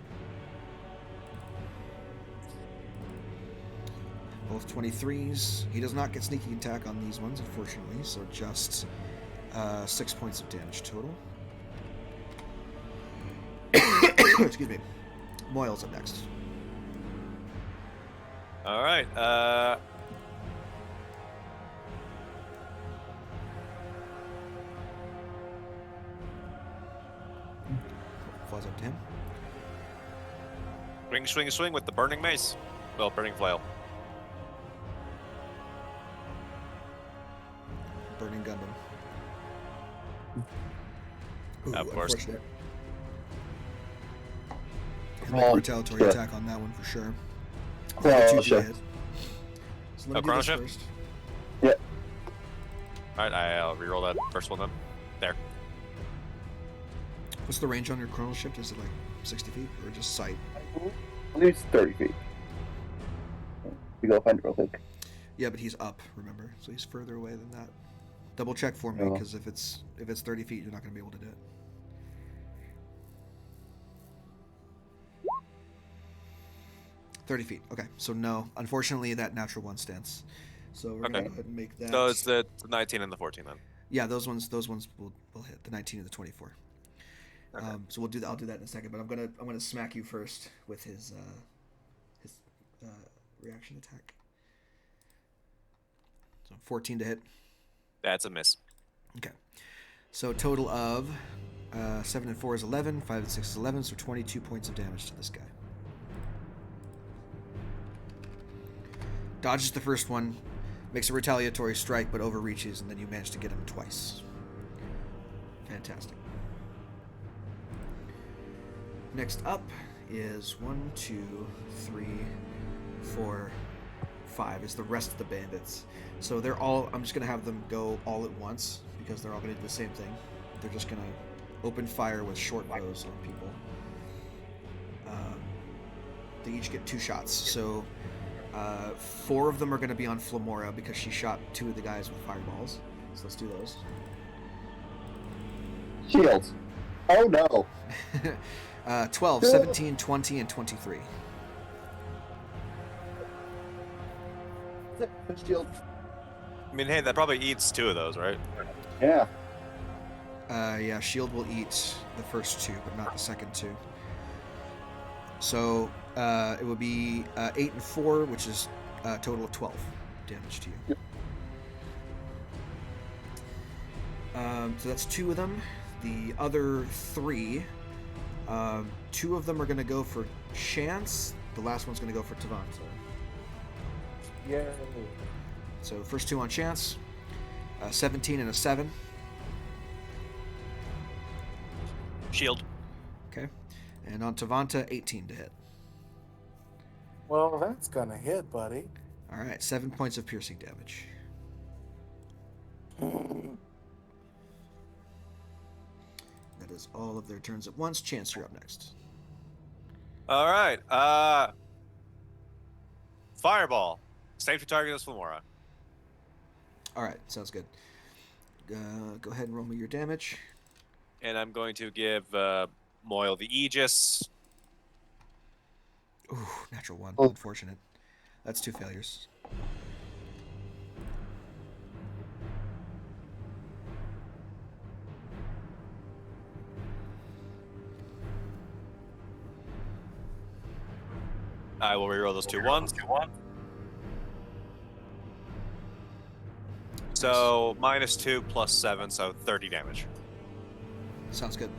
Both 23s. He does not get sneaky attack on these ones, unfortunately, so just 6 points of damage total. Excuse me. Moyle's up next. All right. Falls up to him. Swing, swing, swing with the burning mace. Well, burning flail. Burning Gundam. Ooh, Of course. unfortunate. He'll make a retaliatory attack on that one for sure. Well, sure. hit. So let me Oh, do chrono this shift? first. All right, I'll reroll that first one then. There. What's the range on your chrono shift? Is it like 60 feet, or just sight? I believe it's 30 feet. We go find it real quick. Yeah, but he's up, remember? So he's further away than that. Double check for me, Oh. because if it's 30 feet, you're not going to be able to do it. .30 feet. Okay, so no. Unfortunately, that natural one stands. So we're gonna Okay. go ahead and make that. So it's the 19 and the 14 then. Yeah, those ones will hit the 19 and the 24. Okay. So we'll do that. I'll do that in a second. But I'm gonna smack you first with his reaction attack. So 14 to hit. That's a miss. Okay. So a total of 7 and 4 is 11. 5 and 6 is 11. So 22 points of damage to this guy. Dodges the first one, makes a retaliatory strike, but overreaches, and then you manage to get him twice. Fantastic. Next up is 1, 2, 3, 4, 5 is the rest of the bandits. So they're all, I'm just going to have them go all at once, because they're all going to do the same thing. They're just going to open fire with short bows on people. They each get 2 shots, so 4 of them are going to be on Flamora because she shot 2 of the guys with fireballs. So let's do those. Shields. Oh no. 12, 17, 20, and 23. Shield. I mean, hey, that probably eats 2 of those, right? Yeah. Yeah, shield will eat the first 2, but not the second 2. So it would be 8 and 4, which is a total of 12 damage to you. Yep. So that's 2 of them. The other 3, 2 of them are going to go for Chance. The last one's going to go for Tavanta. Yeah. So first 2 on Chance. 17 and a 7. Shield. Okay. And on Tavanta, 18 to hit. Well, that's gonna hit, buddy. All right, 7 points of piercing damage. That is all of their turns at once. Chance, you're up next. All right. Fireball. Safety target is Flamora. All right, sounds good. Go ahead and roll me your damage. And I'm going to give Moyle the Aegis. Ooh, natural 1. Oh. Unfortunate. That's 2 failures. I will reroll those 2 ones. So -2 plus 7, so 30 damage. Sounds good.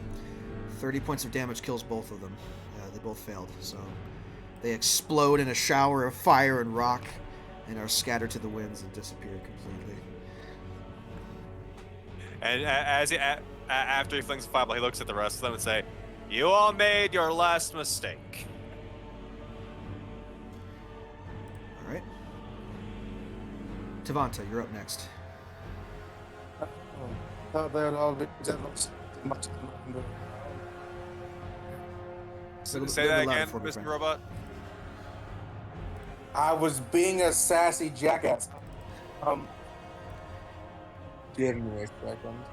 30 points of damage kills both of them. They both failed, so they explode in a shower of fire and rock and are scattered to the winds and disappear completely. And after he flings the fireball, he looks at the rest of them and say, "You all made your last mistake." All right. Tavanta, you're up next. Thought that all the much. Say that again, for me, Mr. friend. Robot. I was being a sassy jackass. Give me a second.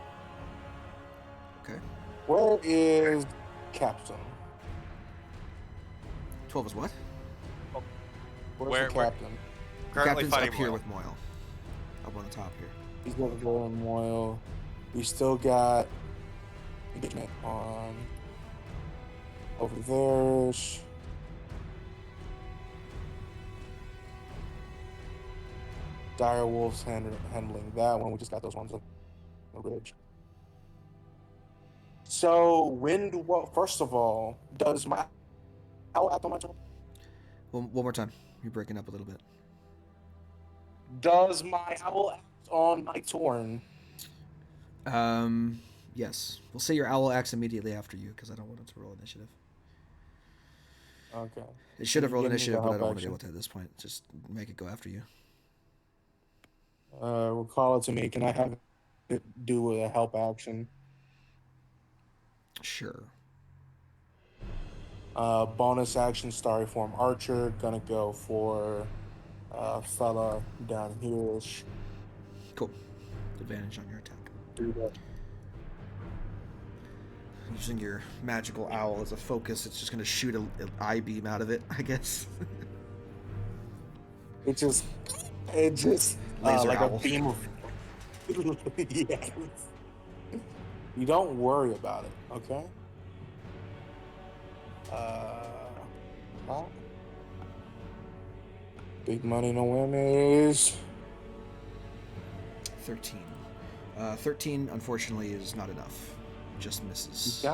Okay. Where is Captain? 12 is what? Where's Where- the where- captain? Currently Captain's fighting up here Moyle. with Moyle. Up on the top here. He's gonna go on Moyle. We still got engagement on over there. Dire Wolf's handling that one. We just got those ones on the ridge. So first of all, does my owl act on my turn? One more time. You're breaking up a little bit. Does my owl act on my turn? Yes. We'll say your owl acts immediately after you because I don't want it to roll initiative. Okay. It should have rolled Give me the initiative, but I help don't want to action. deal with it at this point. Just make it go after you. We'll call it to me. Can I have it do a help action? Sure. Bonus action, starry form archer. Gonna go for fella down here. Cool. Advantage on your attack. Do that. Using your magical owl as a focus, it's just going to shoot an eye beam out of it, I guess. It just Laser like owl. a beam of. Yes. You don't worry about it, okay? Well, big money, no whammies. 13. 13, unfortunately, is not enough. Just misses. You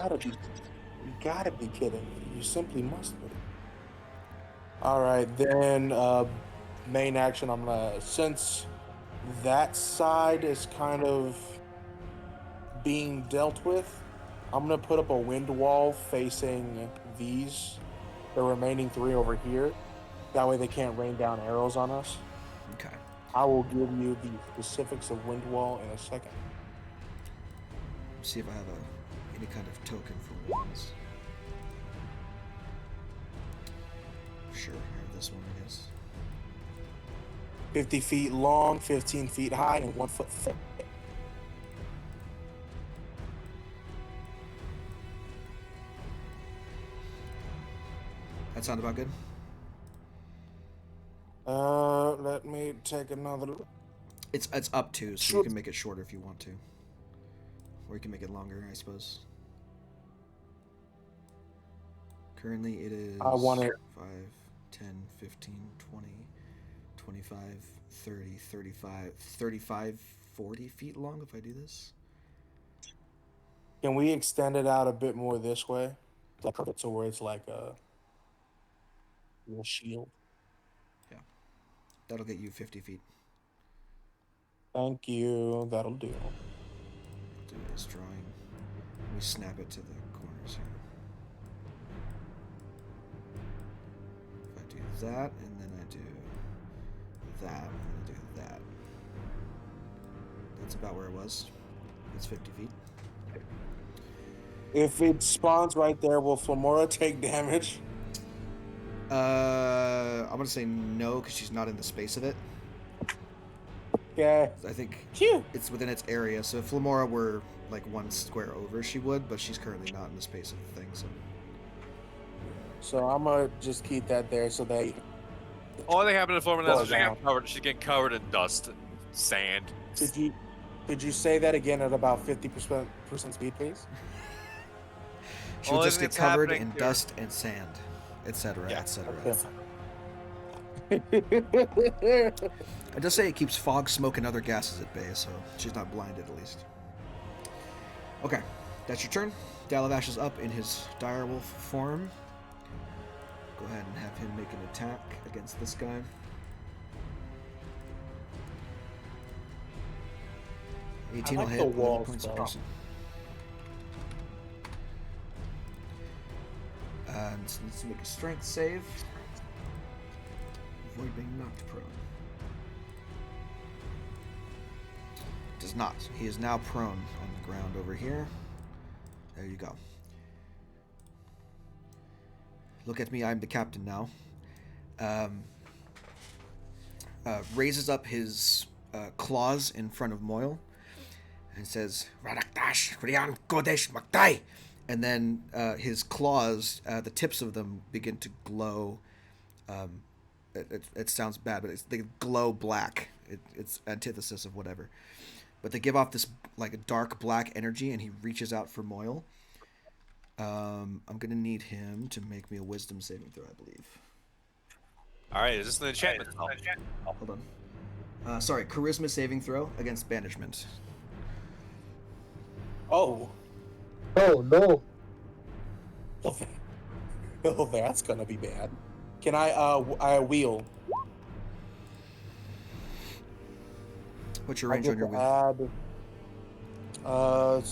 gotta be kidding me. You simply must be. All right, then main action. I'm gonna, since that side is kind of being dealt with, I'm gonna put up a wind wall facing the remaining 3 over here. That way they can't rain down arrows on us. Okay. I will give you the specifics of wind wall in a second. See if I have any kind of token for wands. Sure, I have this one, I guess. 50 feet long, 15 feet high, and 1 foot thick. That sound about good? Let me take another. It's up to, so you can make it shorter if you want to. Or you can make it longer, I suppose. Currently it is I want it 5, 10, 15, 20, 25, 30, 35, 35, 40 feet long if I do this. Can we extend it out a bit more this way? Like to where it's like a little shield. Yeah. That'll get you 50 feet. Thank you. That'll do. Do this drawing. Let me snap it to the corners here. If I do that, and then I do that, and then I do that. That's about where it was. It's 50 feet. If it spawns right there, will Flamora take damage? I'm gonna say no because she's not in the space of it. Okay. I think Phew. it's within its area. So if Flamora were like 1 square over, she would, but she's currently not in the space of the thing. So I'm gonna just keep that there so that. All they happen to form Go is down. she's getting covered in dust and sand. Could you say that again at about 50% speed, please? She'll Only just thing get that's covered happening in here- dust and sand, etc., Yeah. etc. Okay. I just say it keeps fog, smoke, and other gases at bay, so she's not blinded at least. Okay, that's your turn. Dalavash is up in his direwolf form. Go ahead and have him make an attack against this guy. I 18 like will hit. the 11 walls, points of though. piercing. And so needs to make a strength save. Avoid being knocked prone. Does not. He is now prone on the ground over here. There you go. Look at me, I'm the captain now. Raises up his claws in front of Moyle and says, Radakdash, Rian Kodesh Maktai. And then his claws, the tips of them begin to glow. It sounds bad, but they glow black. It's antithesis of whatever. But they give off this like a dark black energy, and he reaches out for Moyle. I'm gonna need him to make me a wisdom saving throw, I believe. Alright, is this an enchantment? Hold on. Sorry, charisma saving throw against banishment. Oh. Oh no! Oh, that's gonna be bad. Can I wheel? What's your I range on get your to wheel? add.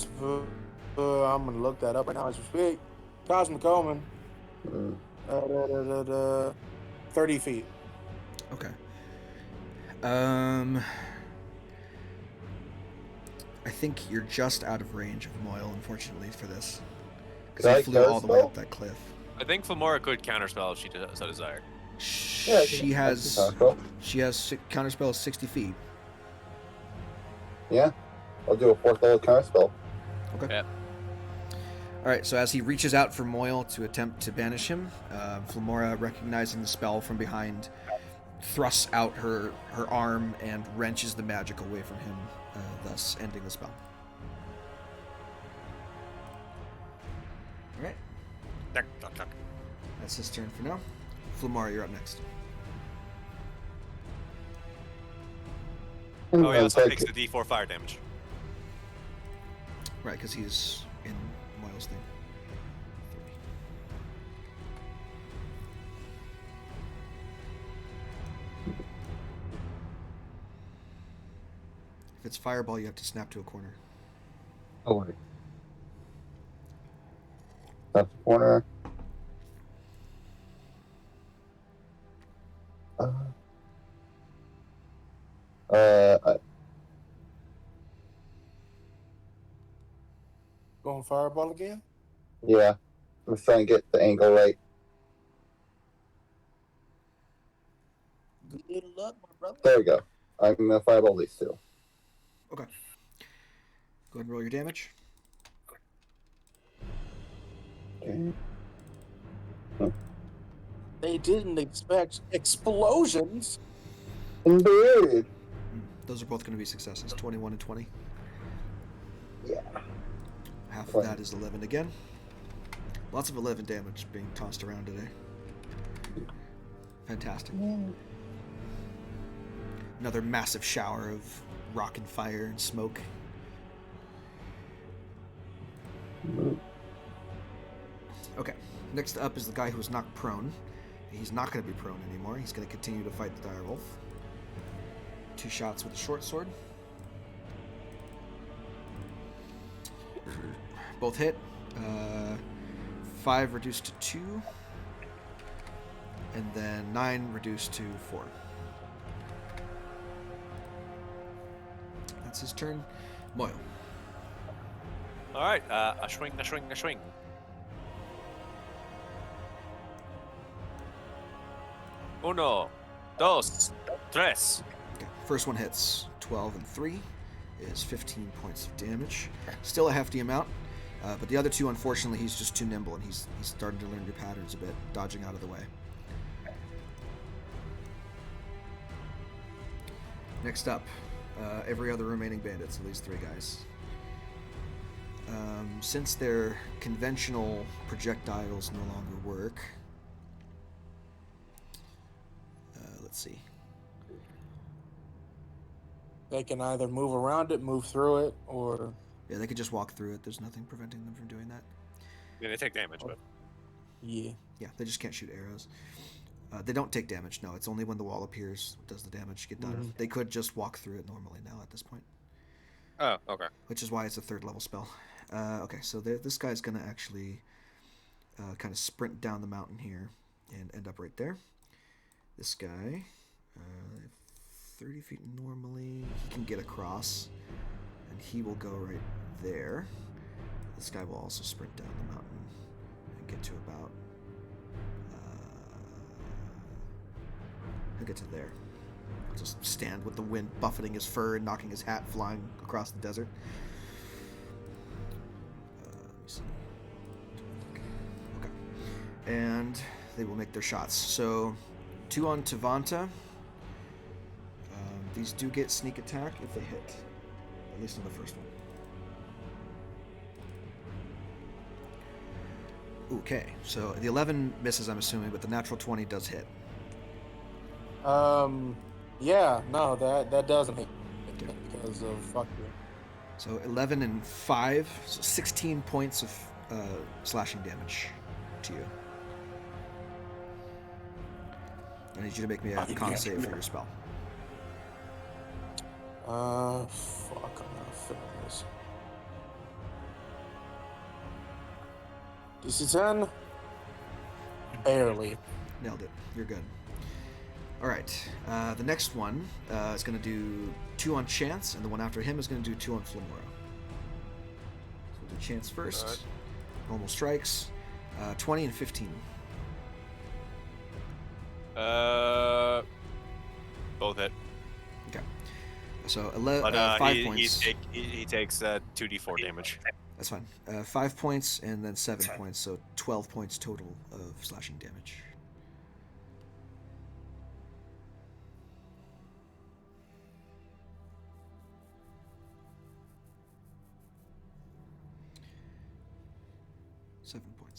I'm gonna look that up right now as we speak. Cosmic Omen. 30 feet. Okay. I think you're just out of range of Moyle, unfortunately, for this. Because he flew all the way up that cliff. I think Flamora could counterspell if she so desired. Yeah, She has counterspell 60 feet. Yeah, I'll do a 4th level counter spell. Okay. Yep. All right. So as he reaches out for Moyle to attempt to banish him, Flamora, recognizing the spell from behind, thrusts out her arm and wrenches the magic away from him, thus ending the spell. All right. That's his turn for now. Flamora, you're up next. Oh, he also takes the D4 fire damage. Right, because he's in Moyle's thing. 3. If it's fireball, you have to snap to a corner. Oh, wait. That's the corner. Going fireball again? Yeah. I'm trying to get the angle right. Good luck, my brother. There we go. I'm gonna fireball these 2. Okay. Go ahead and roll your damage. Okay. They didn't expect explosions. Indeed. Those are both going to be successes. 21 and 20. Yeah. Half of that is 11 again. Lots of 11 damage being tossed around today. Fantastic. Another massive shower of rock and fire and smoke. Okay. Next up is the guy who was knocked prone. He's not going to be prone anymore. He's going to continue to fight the direwolf. 2 shots with a short sword. Both hit. 5 reduced to 2. And then 9 reduced to 4. That's his turn. Moyle. All right, a swing. 1, 2, 3. Okay. First one hits. 12 and 3 is 15 points of damage. Still a hefty amount. But the other 2, unfortunately, he's just too nimble, and he's starting to learn your patterns a bit, dodging out of the way. Next up, every other remaining bandit, so these 3 guys. Since their conventional projectiles no longer work, let's see. They can either move around it, move through it, or... Yeah, they could just walk through it. There's nothing preventing them from doing that. Yeah, they take damage, but Yeah. Yeah, they just can't shoot arrows. They don't take damage, no. It's only when the wall appears does the damage get done. Mhm. They could just walk through it normally now at this point. oh, okay. Which is why it's a 3rd level spell. Okay, so this guy's going to actually kind of sprint down the mountain here and end up right there. This guy, 30 feet normally, he can get across, and he will go right there. This guy will also sprint down the mountain and get to about... he'll get to there. Just stand with the wind buffeting his fur and knocking his hat flying across the desert. Let me see. Okay. And they will make their shots. So, 2 on Tavanta. These do get sneak attack if they hit. At least on the first one. Okay, so the 11 misses, I'm assuming, but the natural 20 does hit. Yeah, no, that doesn't hit because of fuck you. So 11 and 5, so 16 points of slashing damage to you. I need you to make me a con save for your spell. Fuck, I'm gonna fail this. DC 10? Barely. Nailed it. You're good. All right. The next one is going to do 2 on Chance, and the one after him is going to do 2 on Flamora. So we'll do Chance first. All right. Normal strikes. 20 and 15. Both hit. Okay. So But 5 he points. he takes 2d4 damage. That's fine. 5 points and then 7 points, so 12 points total of slashing damage.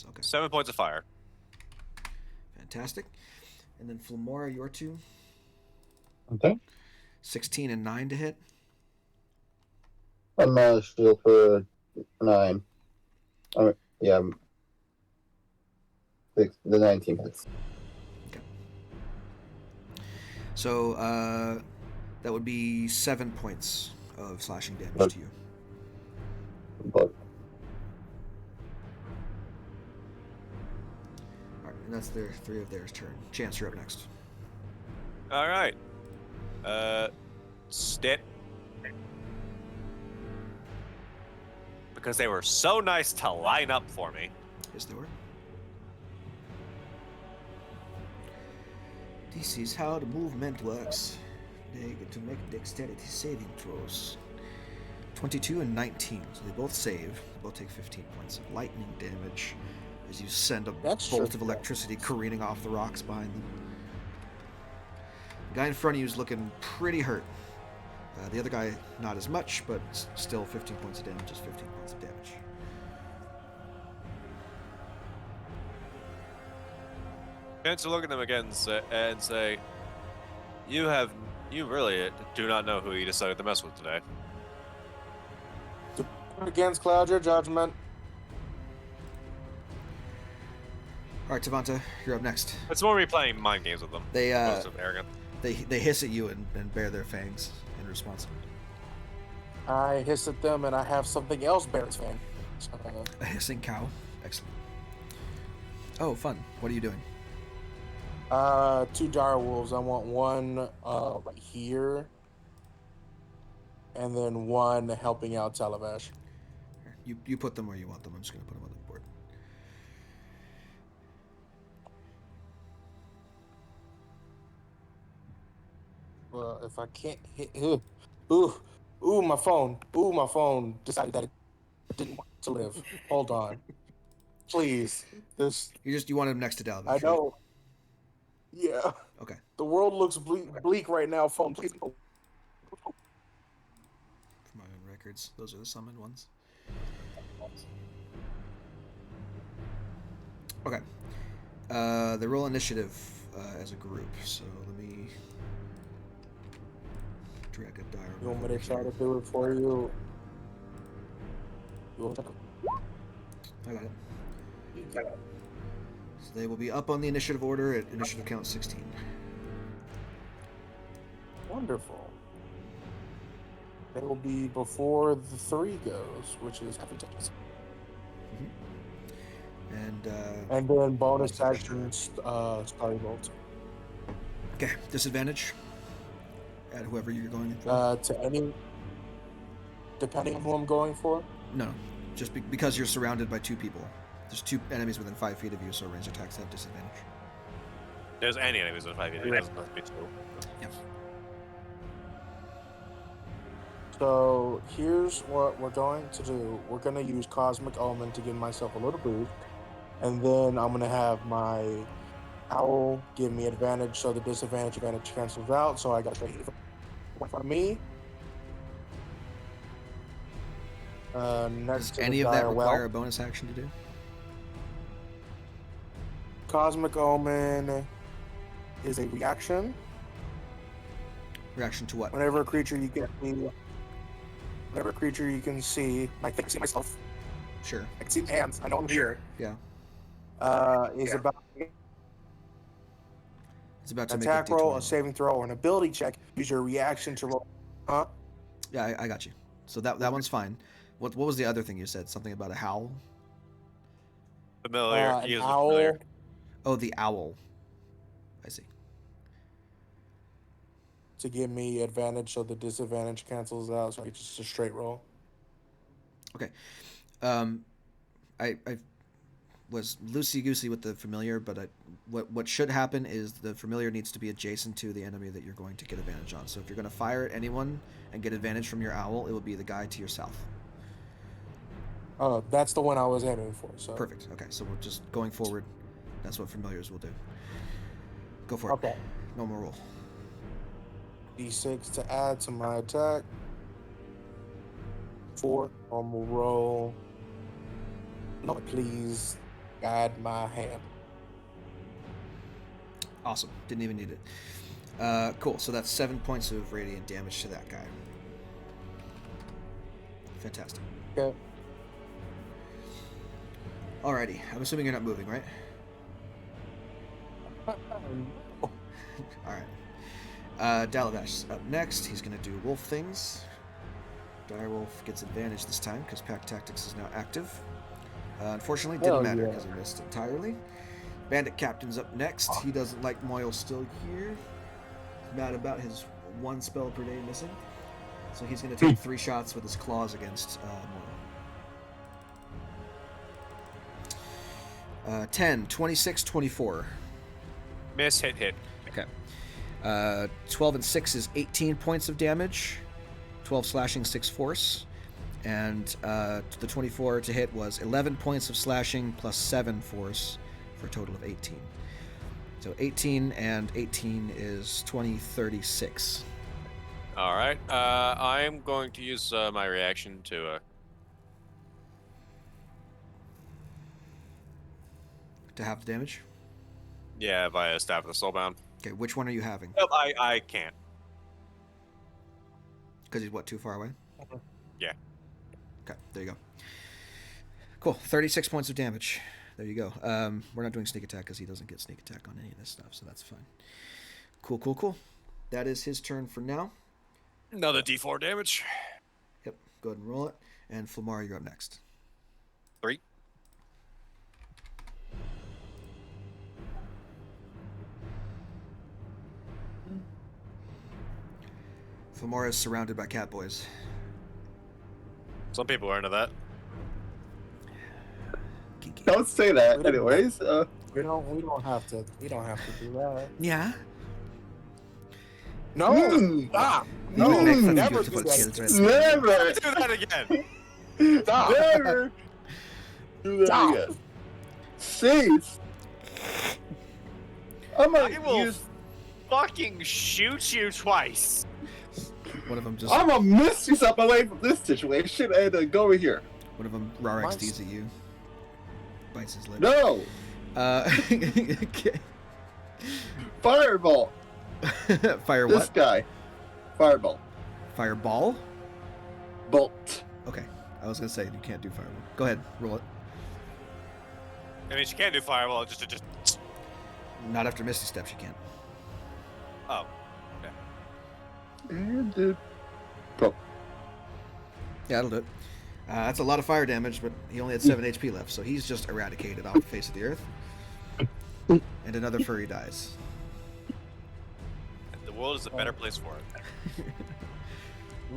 Okay. 7 points of fire. Fantastic. And then Flamora, your two. Okay. 16 and 9 to hit. I'm shield for 9. Yeah, the 19 hits. Okay. So that would be 7 points of slashing damage to you. But All right, and that's their 3 of theirs turn. Chance, you're up next. All right. Stit. Because they were so nice to line up for me. Yes, they were. This is how the movement works. They get to make dexterity saving throws. 22 and 19, so they both save. They both take 15 points of lightning damage as you send a bolt of electricity careening off the rocks behind them. The guy in front of you is looking pretty hurt. The other guy, not as much, but still 15 points of damage is 15 points of damage. Chance to look at them again and say, you really do not know who you decided to mess with today. Against Cloud, your judgment. All right, Tavanta, you're up next. It's more me playing mind games with them. They arrogant. They hiss at you and bare their fangs in response. I hiss at them, and I have something else bear its fang. A hissing cow. Excellent. Oh, fun. What are you doing? 2 dire wolves. I want one right here, and then one helping out Salavash. You put them where you want them. I'm just going to put them on the board. Well, if I can't hit... Ooh, my phone. Ooh, my phone decided that it didn't want to live. Hold on. Please. You wanted him next to Dalvin. I know. Yeah. Okay. The world looks bleak right now, phone. Please. For my own records, those are the summoned ones. Okay. They roll initiative as a group, so let me drag a diary. You want me to try to do it for you? I got it. So they will be up on the initiative order at initiative count 16. Wonderful. They will be before the 3 goes, which is advantageous. And then bonus action starting bolt. Okay, disadvantage at whoever you're going for. To any, depending on who I'm going for. No, just because you're surrounded by 2 people. There's 2 enemies within 5 feet of you, so ranged attacks have disadvantage. There's any enemies within 5 feet. It doesn't have to be 2. Yep. So here's what we're going to do. We're going to use Cosmic Omen to give myself a little boost. And then I'm going to have my Owl give me advantage, so the advantage cancels out. So I got straight for me. Next Does any of that require a bonus action to do? Cosmic Omen is a reaction. Reaction to what? Whenever a creature you can see, I can see myself. Sure. I can see the hands. I know I'm here. Yeah. Is about It's about to attack make roll, a saving throw, or an ability check. Use your reaction to roll. Huh? Yeah, I got you. So that one's fine. What was the other thing you said? Something about a howl? Familiar. An owl. Familiar. Oh, the owl. I see. To give me advantage, so the disadvantage cancels out. So it's just a straight roll. Okay. was loosey-goosey with the familiar, but what should happen is the familiar needs to be adjacent to the enemy that you're going to get advantage on. So if you're going to fire at anyone and get advantage from your owl, it will be the guy to your south. That's the one I was aiming for. So Perfect. Okay, so we're just going forward. That's what familiars will do. Go for it. Okay. Normal roll. D6 to add to my attack. 4 normal roll. Lord, please guide my hand. Awesome. Didn't even need it. Cool. So that's 7 points of radiant damage to that guy. Fantastic. Okay. Alrighty. I'm assuming you're not moving, right? Alright. Dalavash up next. He's going to do wolf things. Direwolf gets advantage this time because Pack Tactics is now active. Unfortunately, didn't matter because he missed entirely. Bandit Captain's up next. He doesn't like Moyle still here. He's mad about his 1 spell per day missing. So he's going to take 3 shots with his claws against Moyle. 10, 26, 24. Miss, hit. Okay. 12 and 6 is 18 points of damage. 12 slashing, 6 force. And the 24 to hit was 11 points of slashing plus 7 force for a total of 18. So 18 and 18 is 20, 36. All right. I am going to use my reaction to... To half the damage? Yeah, via Staff of the Soulbound. Okay, which one are you having? Nope, I can't. Because he's, what, too far away? Yeah. Okay, there you go. Cool, 36 points of damage. There you go. We're not doing sneak attack because he doesn't get sneak attack on any of this stuff, so that's fine. Cool. That is his turn for now. Another D4 damage. Yep, go ahead and roll it. And Flamara, you're up next. 3. Flamara is surrounded by catboys. Some people are into that. Kinky. Don't say that. Anyways, We don't have to do that. Yeah. No. Stop. No. Never do that. never, Do that again. Stop. never do that Stop. again. Cease. I'm I gonna will use. fucking shoot you twice. One of them just... I'm gonna miss yourself away from this situation and go over here. One of them raw XDs at you. Bites his lip. No, Okay. fireball. Fire This what? guy, fireball, Fireball? bolt. Okay. I was going to say, you can't do fireball. Go ahead. Roll it. I mean, she can't do fireball. Just. Not after Misty Steps, you can't. Oh. And Yeah, that'll do it. That's a lot of fire damage, but he only had 7 HP left, so he's just eradicated off the face of the earth. And another furry dies. The world is a better place for it.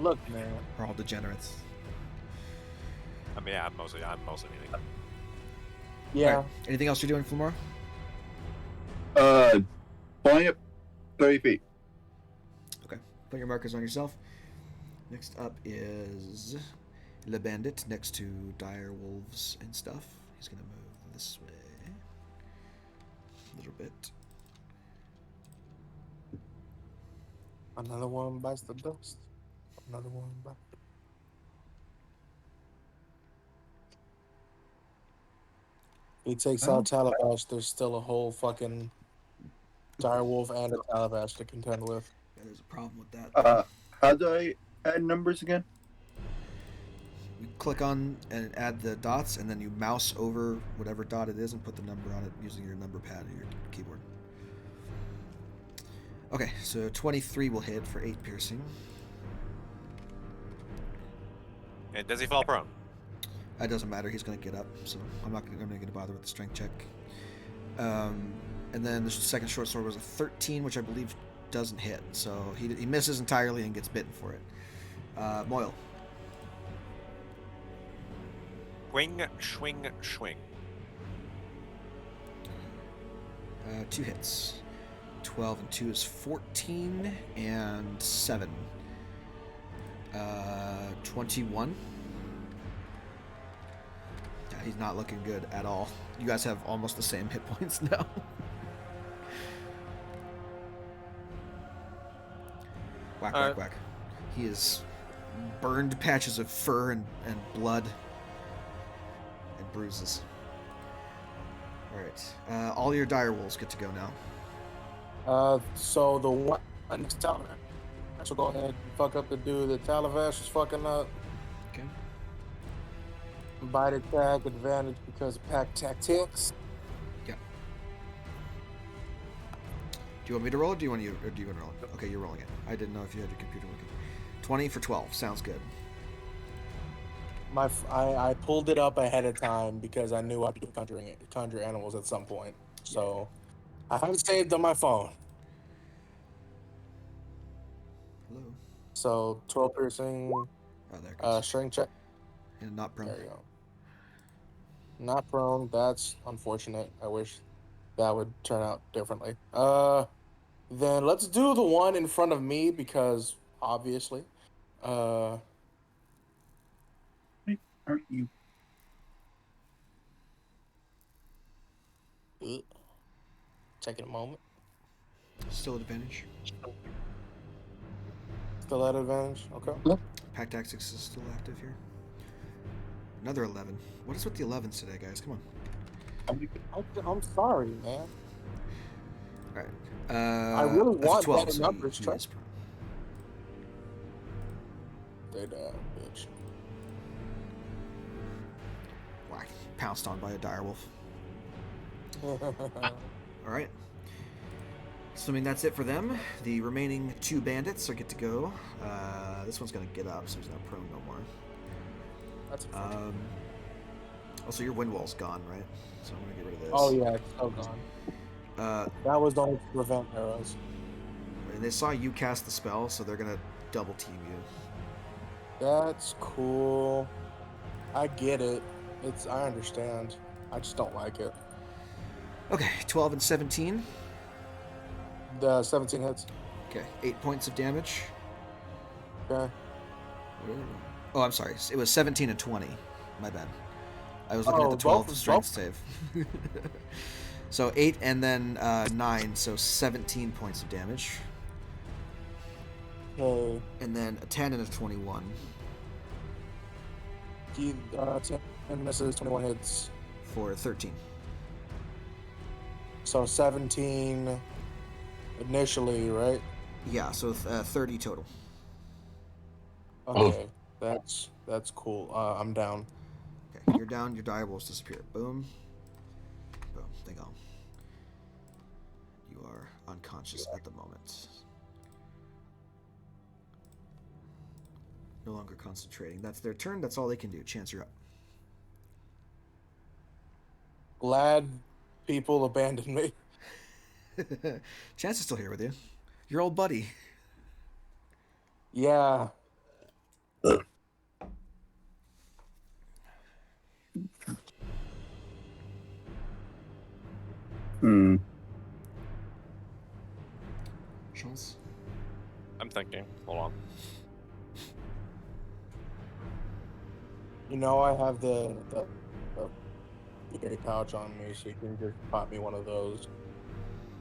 Look, man. We're all degenerates. I mean, yeah, I'm mostly meaning. Yeah. Alright, anything else you're doing, Flamora? flying up 30 feet. Okay. Put your markers on yourself. Next up is Le Bandit next to dire wolves and stuff. He's going to move this way a little bit. Another one bites the dust. Another one bites. He takes out Talabash, there's still a whole fucking direwolf and a Talabash to contend with. Yeah, there's a problem with that. How do I add numbers again? You click on and add the dots, and then you mouse over whatever dot it is and put the number on it using your number pad or your keyboard. Okay, so 23 will hit for 8 piercing. And does he fall prone? It doesn't matter. He's going to get up, so I'm not going to bother with the strength check. And then the second short sword was a 13, which I believe doesn't hit. So he misses entirely and gets bitten for it. Moyle. Swing, swing, swing. 2 hits. 12 and 2 is 14, and 7. 21. Yeah, he's not looking good at all. You guys have almost the same hit points now. Whack, whack, whack. He is burned patches of fur and blood and bruises. Alright. All your dire wolves get to go now. So the one next to Talavesh. So go ahead and fuck up the dude that Talavesh is fucking up. Okay. Bite attack advantage because of pack tactics. Yeah. Do you want me to roll it, or do you want to roll it? Okay, you're rolling it. I didn't know if you had your computer working. 20 for 12. Sounds good. I pulled it up ahead of time because I knew I'd be conjure animals at some point. So I have it saved on my phone. Hello. So 12 piercing. Oh, there it goes. Strength check. And not prone. There you go. Not prone. That's unfortunate. I wish that would turn out differently. Then let's do the one in front of me because obviously. Aren't you? Taking a moment. Still at advantage. Still at advantage. Okay. Pack Tactics is still active here. Another 11. What is with the 11s today, guys? Come on. I'm sorry, man. Alright. I really that's a want 12, better so numbers. he is prone. Stay down, bitch. Whack. Pounced on by a direwolf. Alright. Assuming that's it for them, the remaining 2 bandits are get to go. This one's going to get up, so he's not prone no more. That's Also, your wind wall's gone, right? So I'm going to get rid of this. Oh, yeah, it's so gone. That was only to prevent arrows. And they saw you cast the spell, so they're going to double team you. That's cool. I get it. I understand. I just don't like it. Okay, 12 and 17. The 17 hits. Okay, 8 points of damage. Okay. Oh, I'm sorry. It was 17 and 20. My bad. I was looking at the 12 strength save. So 8 and then 9, so 17 points of damage. Okay. And then a 10 and a 21. 10 misses, 21 hits. For 13. So 17 initially, right? Yeah, so 30 total. Okay. That's cool. I'm down. Okay, you're down, your die wolves disappear. Boom. Boom. They gone. You are unconscious at the moment. No longer concentrating. That's their turn. That's all they can do. Chance, you're up. Glad people abandoned me. Chance is still here with you. Your old buddy. Yeah. Chance? I'm thinking. Hold on. You know, I have the pouch on me, so you can just pop me one of those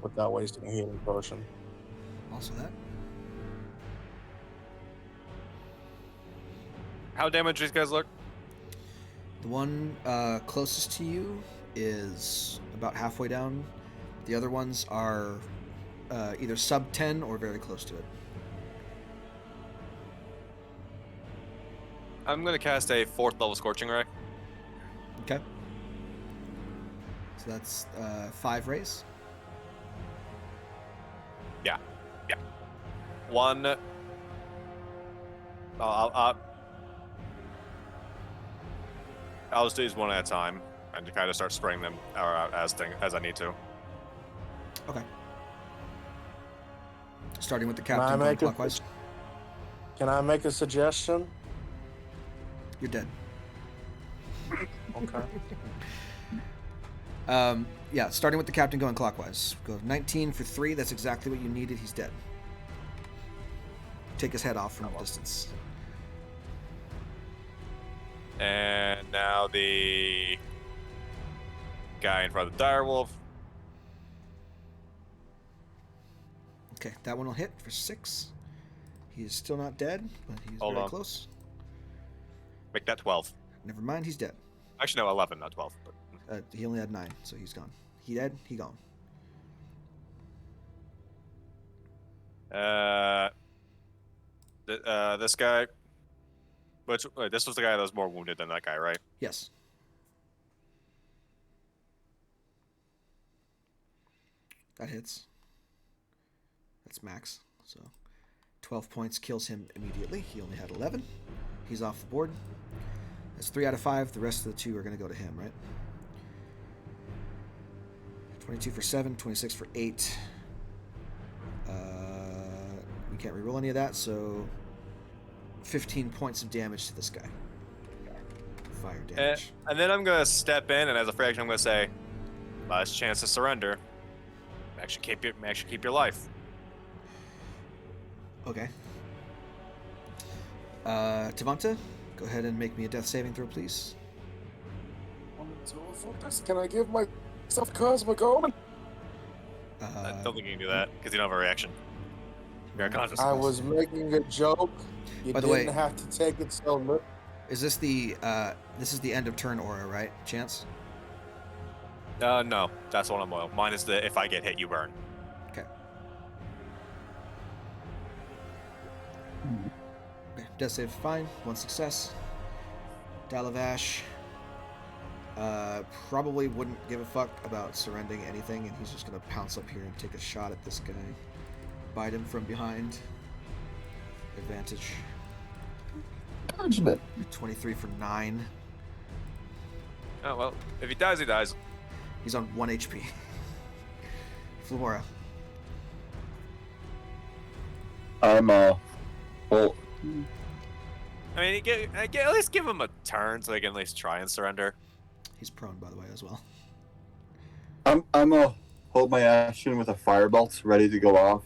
without wasting a healing potion. Also that? How damaged these guys look? The one closest to you is about halfway down. The other ones are either sub 10 or very close to it. I'm going to cast a 4th level Scorching Ray. Okay. So that's 5 rays. Yeah. One. I'll just do these one at a time and to kind of start spraying them out as I need to. Okay. Starting with the captain going clockwise. Can I make a suggestion? You're dead. Okay. Yeah, starting with the captain going clockwise. Go 19 for 3. That's exactly what you needed. He's dead. Take his head off from distance. And now the guy in front of the direwolf. Okay, that one will hit for 6. He is still not dead, but he's Hold very on. close. Make that 12. Never mind, he's dead. Actually, no, 11, not 12. But... He only had 9, so he's gone. He dead, he gone. This guy. Which this was the guy that was more wounded than that guy, right? Yes. That hits. That's max. So 12 points kills him immediately. He only had 11. He's off the board. That's 3 out of 5. The rest of the 2 are going to go to him, right? 22 for 7, 26 for 8. We can't reroll any of that, so 15 points of damage to this guy. Fire damage. And then I'm gonna step in, and as a fraction, I'm gonna say, "Last chance to surrender. Actually, keep your life." Okay. Tavanta, go ahead and make me a death saving throw, please. Can I give myself Cosmic Omen? I don't think you can do that because you don't have a reaction. You're unconscious. I was making a joke. You By the didn't way- have to take it so literal. Is this the this is the end of turn aura, right? Chance? No, that's one on Moyle. Mine is the if I get hit, you burn. Okay. Okay, death save fine. 1 success. Dalavash probably wouldn't give a fuck about surrendering anything, and he's just gonna pounce up here and take a shot at this guy. Bite him from behind. Advantage. Judgment. 23 for 9. Oh well, if he dies, he dies. He's on 1 HP. Flora. I'm well. I mean, at least give him a turn so they can at least try and surrender. He's prone, by the way, as well. I'm hold my action with a firebolt ready to go off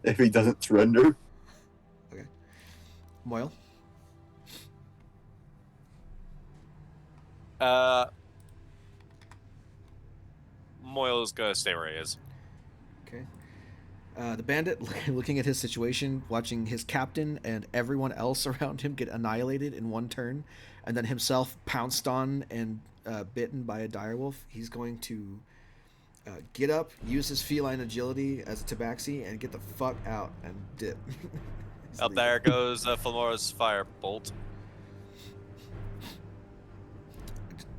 if he doesn't surrender. Okay. Moyle. Moyle's gonna stay where he is. Okay. The bandit, looking at his situation, watching his captain and everyone else around him get annihilated in one turn, and then himself pounced on and bitten by a direwolf, he's going to get up, use his feline agility as a tabaxi, and get the fuck out and dip. He's Up leaving. there goes Filmora's fire bolt.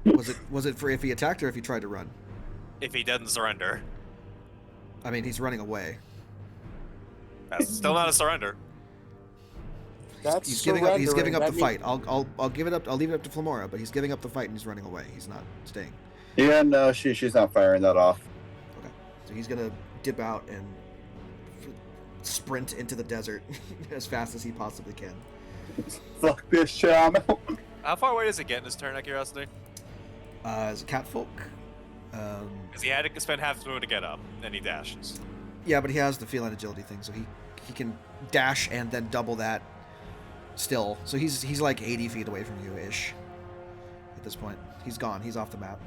Was it for if he attacked or if he tried to run? If he doesn't surrender, I mean, he's running away. that's still not a surrender. That's He's giving up. He's giving up the surrendering. fight. I'll give it up. I'll leave it up to Flamora, but he's giving up the fight and he's running away. He's not staying. Yeah, no, she's not firing that off. Okay, so he's gonna dip out and sprint into the desert as fast as he possibly can. Fuck this shit, I'm out. How far away does it get in his turn, out of curiosity? As a catfolk, Because he had to spend half the move to get up, and he dashes. yeah, but he has the feline agility thing, so he can dash and then double that. Still, so he's like 80 feet away from you ish. At this point, he's gone. He's off the map.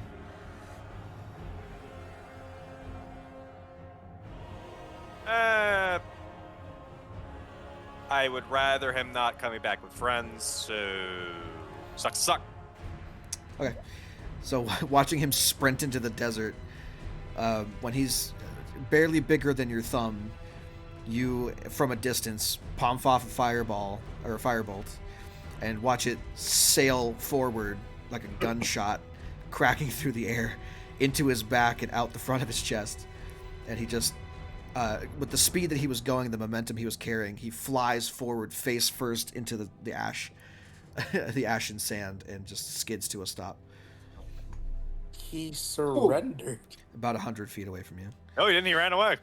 I would rather him not coming back with friends, so suck. Okay, so watching him sprint into the desert, when he's barely bigger than your thumb, you from a distance pump off a fireball or a firebolt, and watch it sail forward like a gunshot, cracking through the air into his back and out the front of his chest, and he just. With the speed that he was going, the momentum he was carrying, he flies forward face first into the ash, the ashen sand, and just skids to a stop. He surrendered. About 100 feet away from you. Oh, he didn't. He ran away.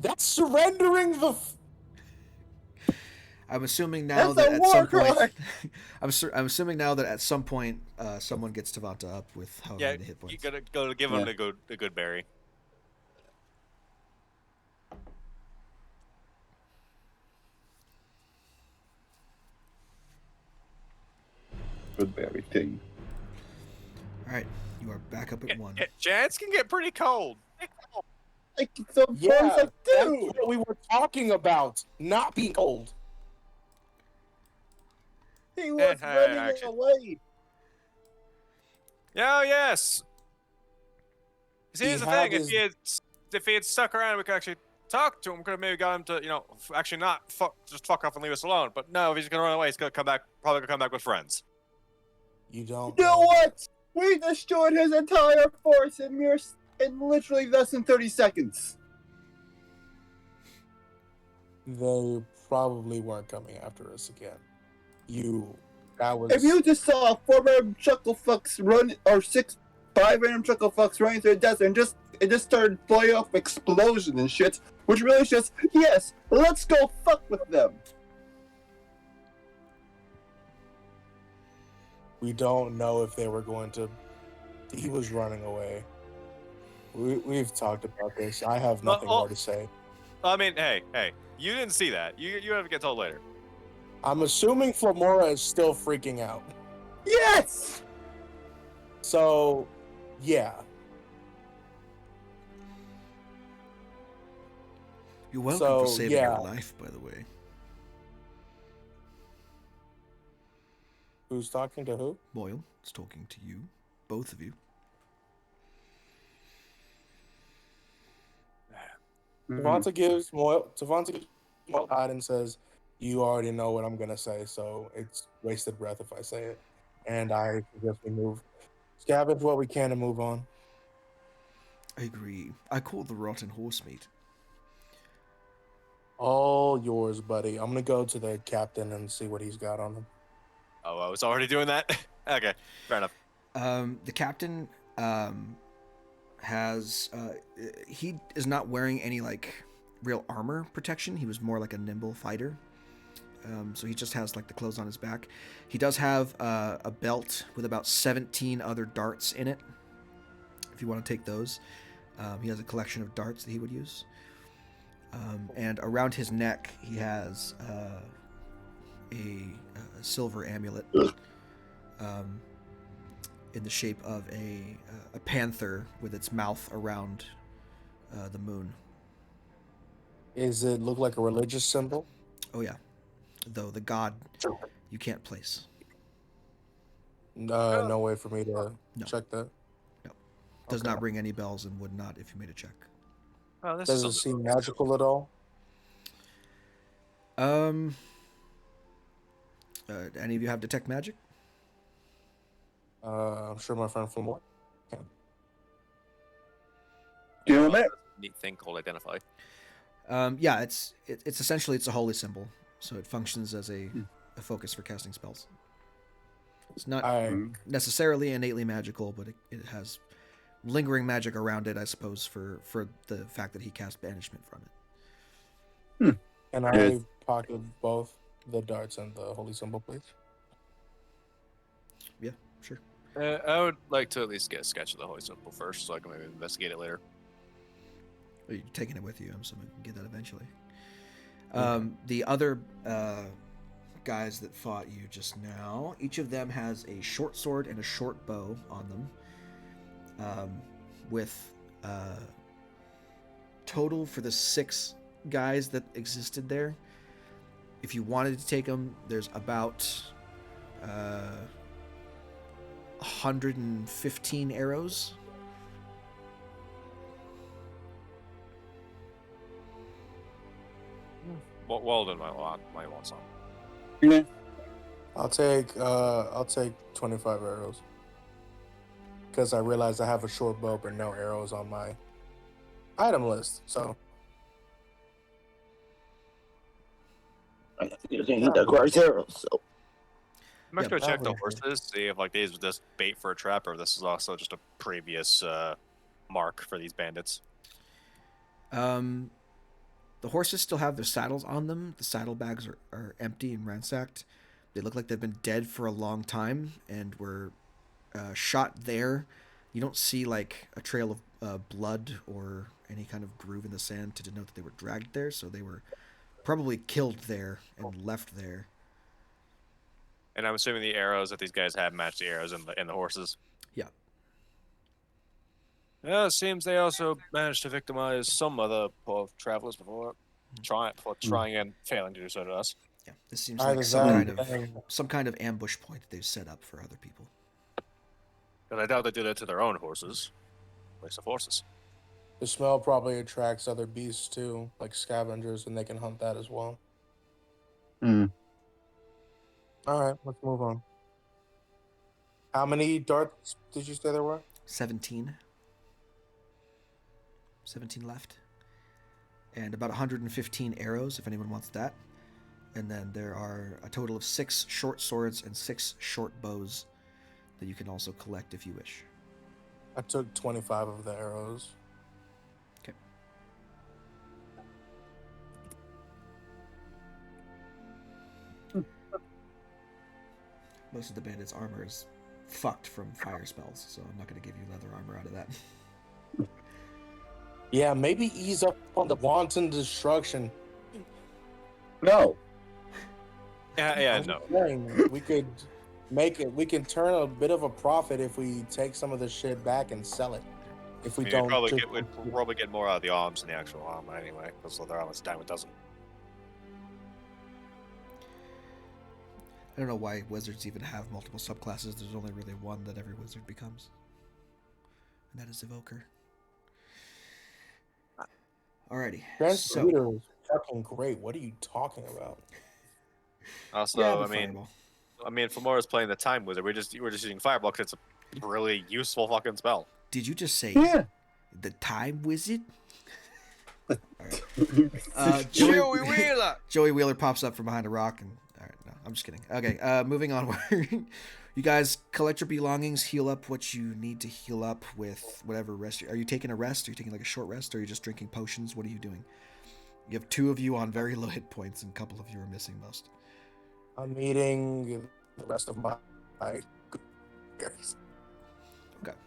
That's surrendering the. I'm assuming now That's that a at war some point, cry! I'm assuming now that at some point, someone gets Tavanta up with however Yeah, many hit you points. gotta go give him a good berry. Good berry thing. All right, you are back up at 1. Chance can get pretty cold. Like, so Yeah, Forrest's like, that's dude! what we were talking about. Not being cold. He was running actually. away! Oh yes. See, He here's the had thing: his- if he had stuck around, we could actually talk to him. We could have maybe got him to, actually not just fuck off and leave us alone. But no, if he's gonna run away, he's gonna come back. Probably gonna come back with friends. You don't You know what? We destroyed his entire force in literally less than 30 seconds. They probably weren't coming after us again. That was. If you just saw 4 random chucklefucks run, or 5 random chucklefucks running through the desert and it just started blowing off explosions and shit, which really is just, yes, let's go fuck with them. We don't know if they were going to. He was running away. We've talked about this. I have nothing more to say. I mean, hey, you didn't see that. You have to get told later. I'm assuming Flamora is still freaking out. Yes! So, yeah. You're welcome So, for saving yeah. your life, by the way. Who's talking to who? Boyle is talking to you, both of you. Tavanta gives Moyle nod and says, "You already know what I'm gonna say, so it's wasted breath if I say it." And I suggest we move, scavenge what we can, and move on. I agree. I call the rotten horse meat. All yours, buddy. I'm gonna go to the captain and see what he's got on him. Oh, I was already doing that. Okay, fair enough. The captain has he is not wearing any like real armor protection. He was more like a nimble fighter. So he just has like the clothes on his back. He does have a belt with about 17 other darts in it. If you want to take those, he has a collection of darts that he would use. And around his neck, he has a silver amulet in the shape of a panther with its mouth around the moon. Does it look like a religious symbol? Oh yeah, though the god you can't place. No way for me to No. check that. No, does Okay. not ring any bells and would not if you made a check. Oh, this Does is it seem magical at all? Any of you have detect magic? I'm sure my friend Flamora can. Do you know what? neat thing called identify. Yeah, it's essentially it's a holy symbol, so it functions as a focus for casting spells. It's not necessarily innately magical, but it has lingering magic around it, I suppose, for the fact that he cast banishment from it. And I pocket both the darts and the holy symbol, please. Yeah, sure. I would like to at least get a sketch of the holy symbol first, so I can maybe investigate it later. Well, you're taking it with you. I'm assuming you can get that eventually. The other guys that fought you just now, each of them has a short sword and a short bow on them. With total for the 6 guys that existed there, if you wanted to take them, there's about 115 arrows. Walden might want some. Yeah. I'll take 25 arrows. Because I realized I have a short bow but no arrows on my item list. So I think you're gonna need that great arrow, so. I'm just gonna check the probably. horses, see if like these was just bait for a trap, or this is also just a previous mark for these bandits. The horses still have their saddles on them. The saddlebags are empty and ransacked. They look like they've been dead for a long time and were shot there. You don't see like a trail of blood or any kind of groove in the sand to denote that they were dragged there, so they were probably killed there and left there. And I'm assuming the arrows that these guys have match the arrows in the horses. Yeah. Yeah, it seems they also managed to victimize some other poor travelers before trying and failing to do so to us. Yeah. This seems Either like some kind of ambush point that they've set up for other people. Because I doubt they did it to their own horses. Waste of horses. The smell probably attracts other beasts too, like scavengers, and they can hunt that as well. Hmm. All right, let's move on. How many darts did you say there were? 17. 17 left. And about 115 arrows, if anyone wants that. And then there are a total of 6 short swords and 6 short bows that you can also collect if you wish. I took 25 of the arrows. Okay. Most of the bandits' armor is fucked from fire spells, so I'm not going to give you leather armor out of that. Yeah, maybe ease up on the wanton destruction. No. Yeah, I'm no. saying we could make it. We can turn a bit of a profit if we take some of the shit back and sell it. If we We'd don't, probably get more out of the arms than the actual armor anyway, because their armor's dime a dozen. I don't know why wizards even have multiple subclasses. There's only really one that every wizard becomes. And that is Evoker. Alrighty. Transmuter is fucking great. What are you talking about? Also, Yeah, the I fireball. mean, Femora's playing the Time Wizard. We're just using Fireball because it's a really useful fucking spell. Did you just say Yeah. the Time Wizard? Alright. Joey Wheeler! Joey Wheeler pops up from behind a rock and... Alright, no, I'm just kidding. Okay, moving on. You guys collect your belongings, heal up what you need to heal up with whatever rest. Are you taking a rest? Are you taking like a short rest? Or are you just drinking potions? What are you doing? You have 2 of you on very low hit points and a couple of you are missing most. I'm eating the rest of my berries. Okay.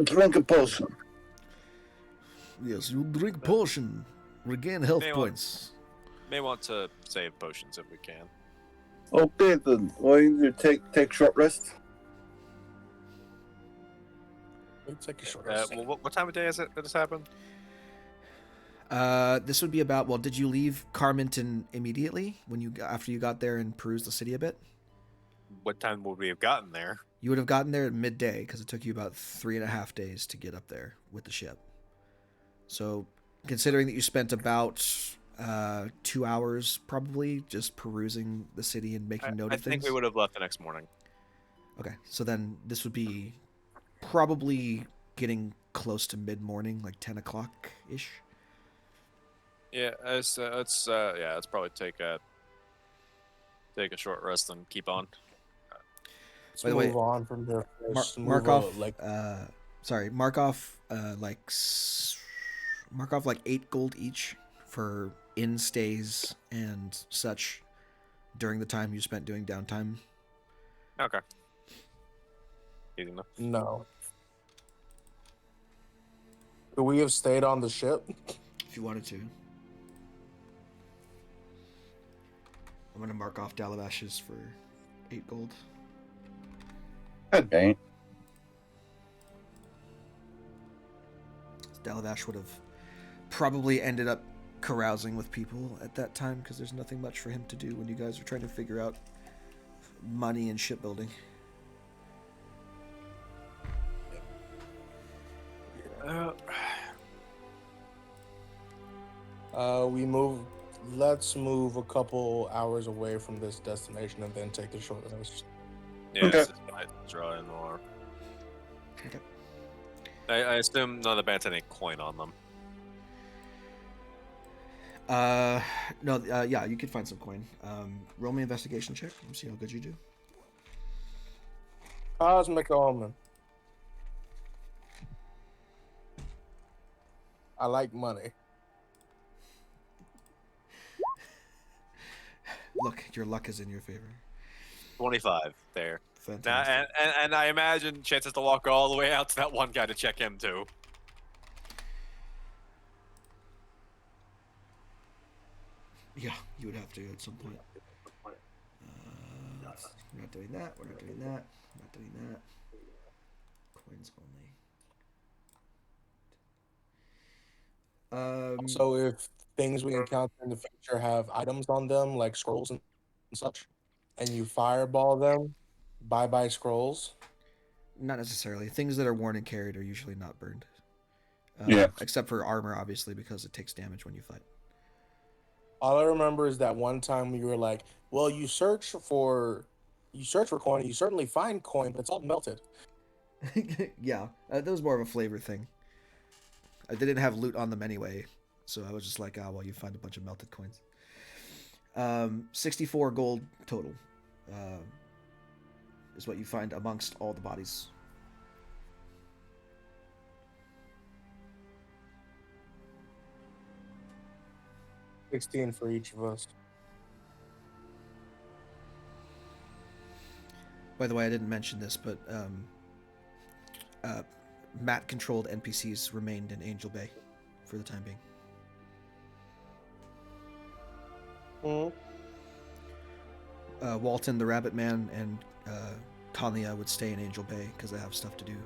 Drink a potion. Yes, you drink potion. Regain health May points. May want to save potions if we can. Okay, then. Why don't you take short rest? Let's take a short rest. Well, what time of day is it that this happened? This would be about. Well, did you leave Carmenton immediately after you got there and perused the city a bit? What time would we have gotten there? You would have gotten there at midday because it took you about 3.5 days to get up there with the ship. So, considering that you spent about 2 hours probably just perusing the city and making note I of things. think we would have left the next morning. Okay, so then this would be probably getting close to mid-morning, like 10 o'clock ish. Yeah, let's probably take a short rest and keep on. Let's By the way, move on from there first. Mark off like 8 gold each for inn stays and such during the time you spent doing downtime. Okay. Easy enough. No. Could we have stayed on the ship? If you wanted to. I'm going to mark off Dalavash's for 8 gold. Okay. Dalavash would have probably ended up carousing with people at that time because there's nothing much for him to do when you guys are trying to figure out money and shipbuilding. Let's move a couple hours away from this destination and then take the short rest. Yeah, Okay. this is my draw in more. Okay. I assume none of the bands had any coin on them. No, yeah, you could find some coin. Roll me investigation check. Let me see how good you do. Cosmic Omen. I like money. Your luck is in your favor. 25 there. Now, Fantastic. and I imagine Chance has to walk all the way out to that one guy to check him too. Yeah, you would have to at some point. We're not doing that. We're not doing that. We're not doing that. Coins only. So if things we encounter in the future have items on them, like scrolls and such, and you fireball them, bye-bye scrolls. Not necessarily. Things that are worn and carried are usually not burned. Yeah. Except for armor, obviously, because it takes damage when you fight. All I remember is that one time we were like, well, you search for coin, you certainly find coin, but it's all melted. Yeah, that was more of a flavor thing. I didn't have loot on them anyway, so I was just like, well, you find a bunch of melted coins. 64 gold total is what you find amongst all the bodies. $16 for each of us. By the way, I didn't mention this, but Matt-controlled NPCs remained in Angel Bay for the time being. Walton, the Rabbit Man, and Tanya would stay in Angel Bay because they have stuff to do.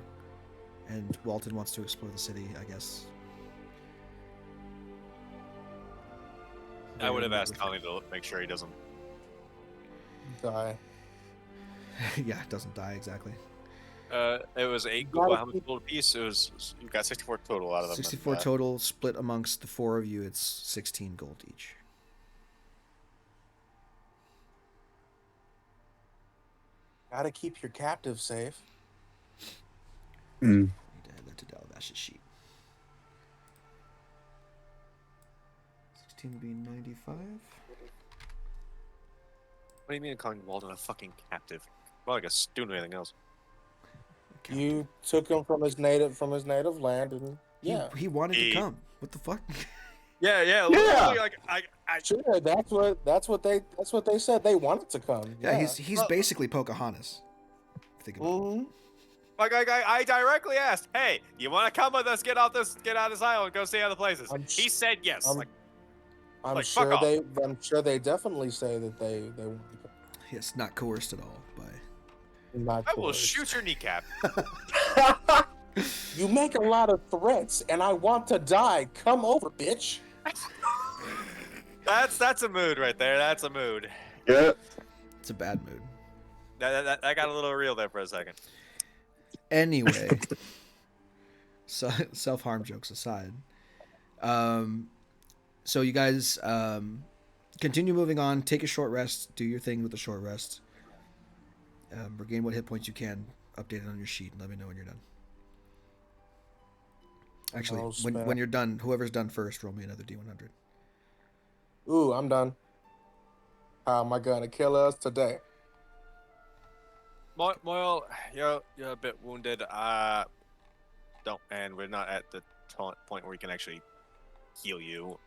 And Walton wants to explore the city, I guess. I would have asked Conley to make sure he doesn't. Die. Yeah, it doesn't die exactly. It was 8 gold. How much gold apiece? It was. You got 64 total out of them. 64 total, split amongst the 4 of you. It's 16 gold each. Gotta keep your captive safe. Need to add that to Dalvash's sheet. 16 being 95. What do you mean calling Walden a fucking captive? Well, I guess doing anything else. You took him from his native land, and yeah, He wanted to come. What the fuck? Yeah. Literally, like I sure. That's what they said. They wanted to come. Yeah, he's basically Pocahontas. Think about it. Like I directly asked, "Hey, you want to come with us? Get out this island, go see other places." He said yes. I'm like, sure fuck off. I'm sure they definitely say that they want to come. Yes, not coerced at all by. Not I will coerced. shoot your kneecap. You make a lot of threats, and I want to die. Come over, bitch. That's a mood right there. That's a mood. Yeah. It's a bad mood. That got a little real there for a second. Anyway, so self-harm jokes aside, so you guys continue moving on. Take a short rest. Do your thing with the short rest. Regain what hit points you can. Update it on your sheet and let me know when you're done. Actually, when you're done, whoever's done first, roll me another D100. Ooh, I'm done. How am I gonna kill us today? Moyle, you're a bit wounded. Don't, and we're not at the point where we can actually heal you.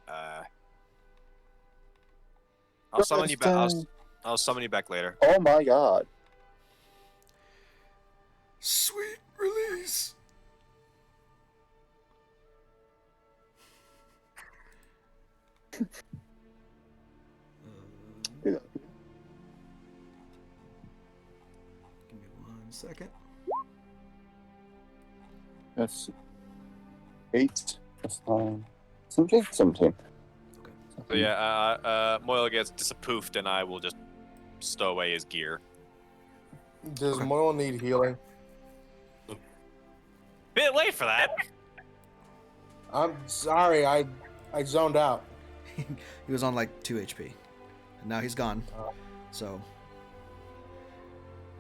I'll summon you back. I'll summon you back later. Oh my god. Sweet release. Yeah. Give me 1 second. That's 8. That's 17. 17. So yeah, Moyle gets disappoofed, and I will just stow away his gear. Does Moyle need healing? Bit late for that. I'm sorry, I zoned out. He was on like 2 HP, and now he's gone. So.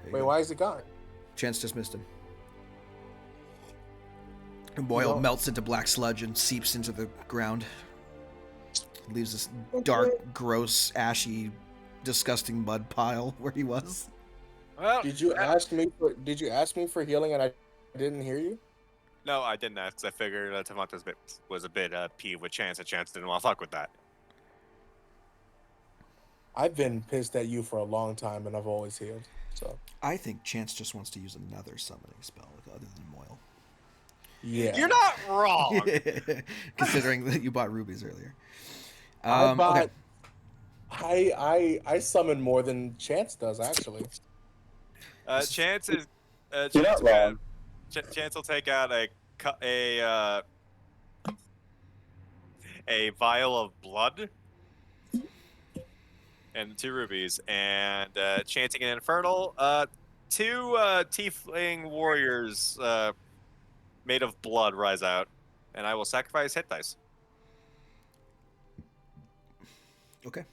there you Wait, go. why is he gone? Chance just missed him. And Boyle melts into black sludge and seeps into the ground. Leaves this dark, gross, ashy, disgusting mud pile where he was. Well, Did you ask me for healing and I didn't hear you? no, I didn't ask. 'Cause I figured Tavantes was a bit peeved with Chance, and Chance didn't want to fuck with that. I've been pissed at you for a long time, and I've always healed. So I think Chance just wants to use another summoning spell other than Moil. yeah, You're not wrong. Considering that you bought rubies earlier. I Okay. bought. I summon more than Chance does actually. Chance is. You're Chance, not wrong. Chance will take out a vial of blood and 2 rubies, and chanting an infernal. 2 tiefling warriors made of blood rise out, and I will sacrifice hit dice. Okay.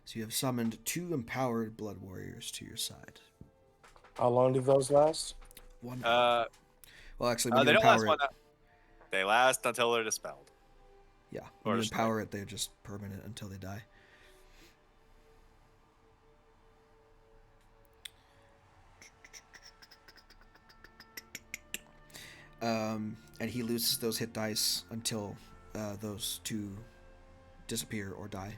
So you have summoned 2 empowered blood warriors to your side. How long do those last? One. Uh, Well, actually, when they you don't last empower one. it, They last until they're dispelled. yeah, or when you destroyed. empower it, they're just permanent until they die. And he loses those hit dice until those 2 disappear or die.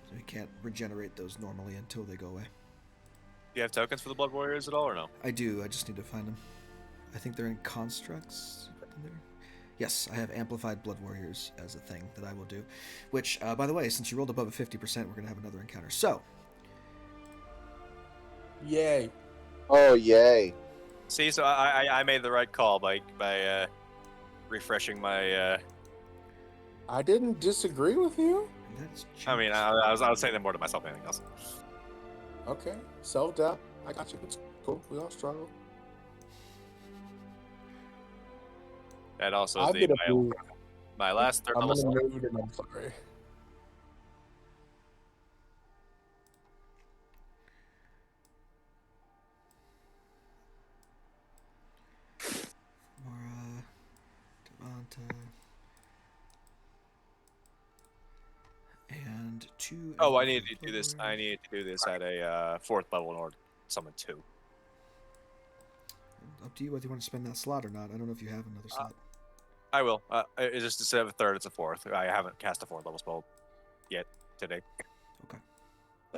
So he can't regenerate those normally until they go away. Do you have tokens for the blood warriors at all, or no? I do. I just need to find them. I think they're in constructs. Yes, I have amplified blood warriors as a thing that I will do. Which, by the way, since you rolled above a 50%, we're going to have another encounter. So, Yay! Oh, yay. See, so I made the right call by refreshing my. I didn't disagree with you. that's I mean, I was saying that more to myself than anything else. Okay, self-doubt. I got you. It's cool. We all struggle. And also I'm gonna move. my last third I'm level gonna spell. move, and I'm sorry. Mora, Devonta, and 2. Oh, I need amplified to do blood this. I warriors. need to do this at a 4th level in order to summon 2. Up to you whether you want to spend that slot or not. I don't know if you have another slot. I will. It's just instead of a 3rd, it's a 4th. I haven't cast a 4th level spell yet today.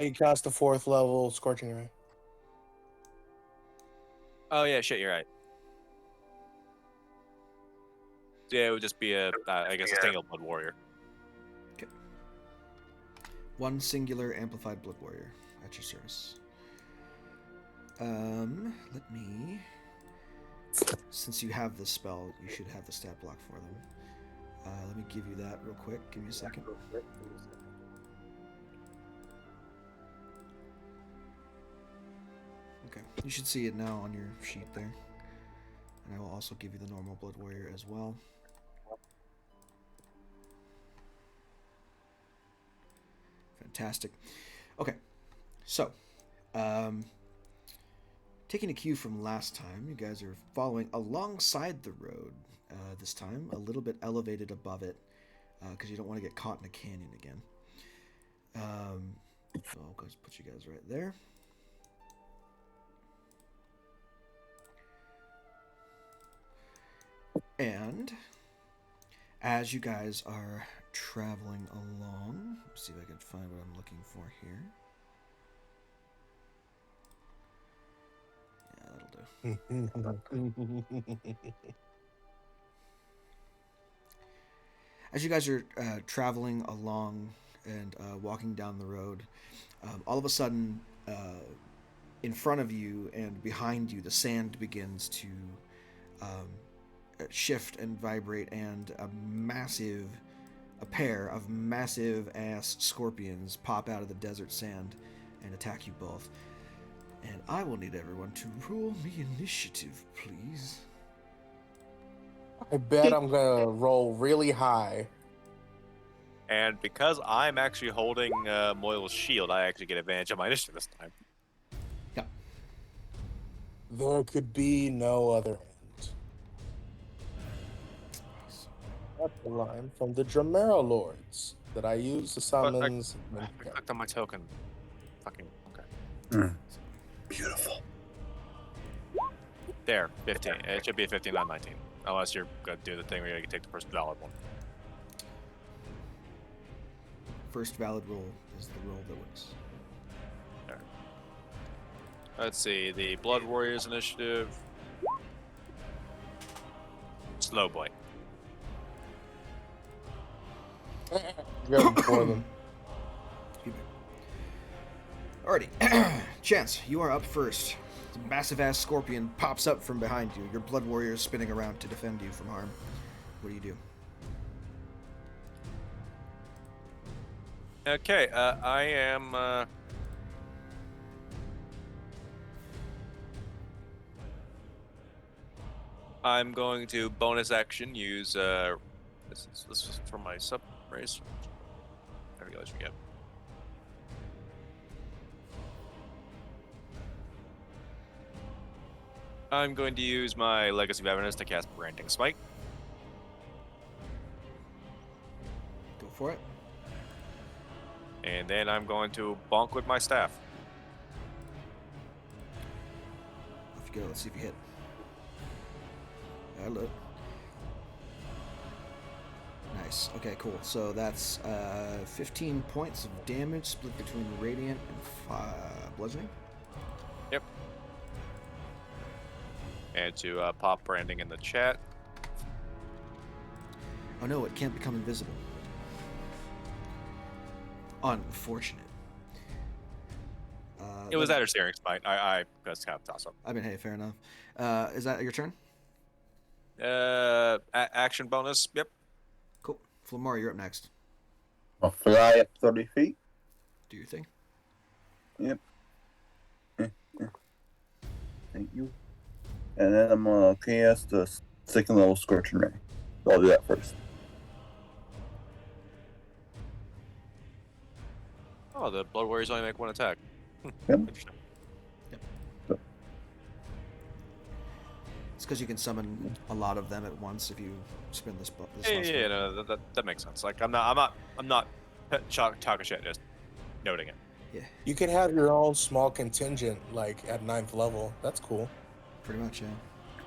You cast the 4th level Scorching Ray. Oh yeah, shit, you're right. Yeah, it would just be I guess a single blood warrior. Okay. 1 singular amplified blood warrior at your service. Let me. Since you have this spell, you should have the stat block for them. Let me give you that real quick. Give me a second. Okay, you should see it now on your sheet there. And I will also give you the normal blood warrior as well. Fantastic. Okay, so taking a cue from last time, you guys are following alongside the road this time, a little bit elevated above it, because you don't want to get caught in a canyon again. So I'll go put you guys right there. And as you guys are traveling along, let's see if I can find what I'm looking for here. That'll do. As you guys are traveling along and walking down the road, all of a sudden, in front of you and behind you, the sand begins to shift and vibrate, and a pair of massive ass scorpions pop out of the desert sand and attack you both. And I will need everyone to roll me initiative, please. I bet I'm gonna roll really high. And because I'm actually holding Moyle's shield, I actually get advantage of my initiative this time. Yeah. There could be no other end. That's the line from the Dramera Lords that I use to summons. I clicked on my token. Fucking okay. Beautiful. There, 15. It should be a 15, not 19. Unless you're gonna do the thing where you take the first valid one. first valid roll is the roll that wins. Let's see, the Blood Warriors initiative. Slow boy. Go before them. Excuse me. Alrighty. Chance, you are up first. A massive-ass scorpion pops up from behind you. Your Blood Warrior is spinning around to defend you from harm. What do you do? Okay, I am. I'm going to bonus action use. This is for my sub race. I realize we get. I'm going to use my Legacy of Evidence to cast Branding Smite. Go for it. And then I'm going to bonk with my staff. Off you go. Let's see if you hit. Hello. Nice. Okay, cool. So that's 15 points of damage split between Radiant and Bludgeoning. Yep. And to pop branding in the chat. Oh no, it can't become invisible. Unfortunate. It was that or Searing Smite. I that's kind of toss up. I mean, hey, fair enough. Is that your turn? Action bonus. Yep. Cool. Flamar, you're up next. I'll fly up 30 feet. Do your thing. Yep. Thank you. And then I'm gonna cast the second level Scorching Ray. So I'll do that first. Oh, the Blood Warriors only make one attack. Yep. Interesting. It's because you can summon a lot of them at once if you spin this. Yeah, no, that makes sense. Like I'm not talking shit. Just noting it. Yeah, You could have your own small contingent, like at 9th level. That's cool. pretty much, yeah.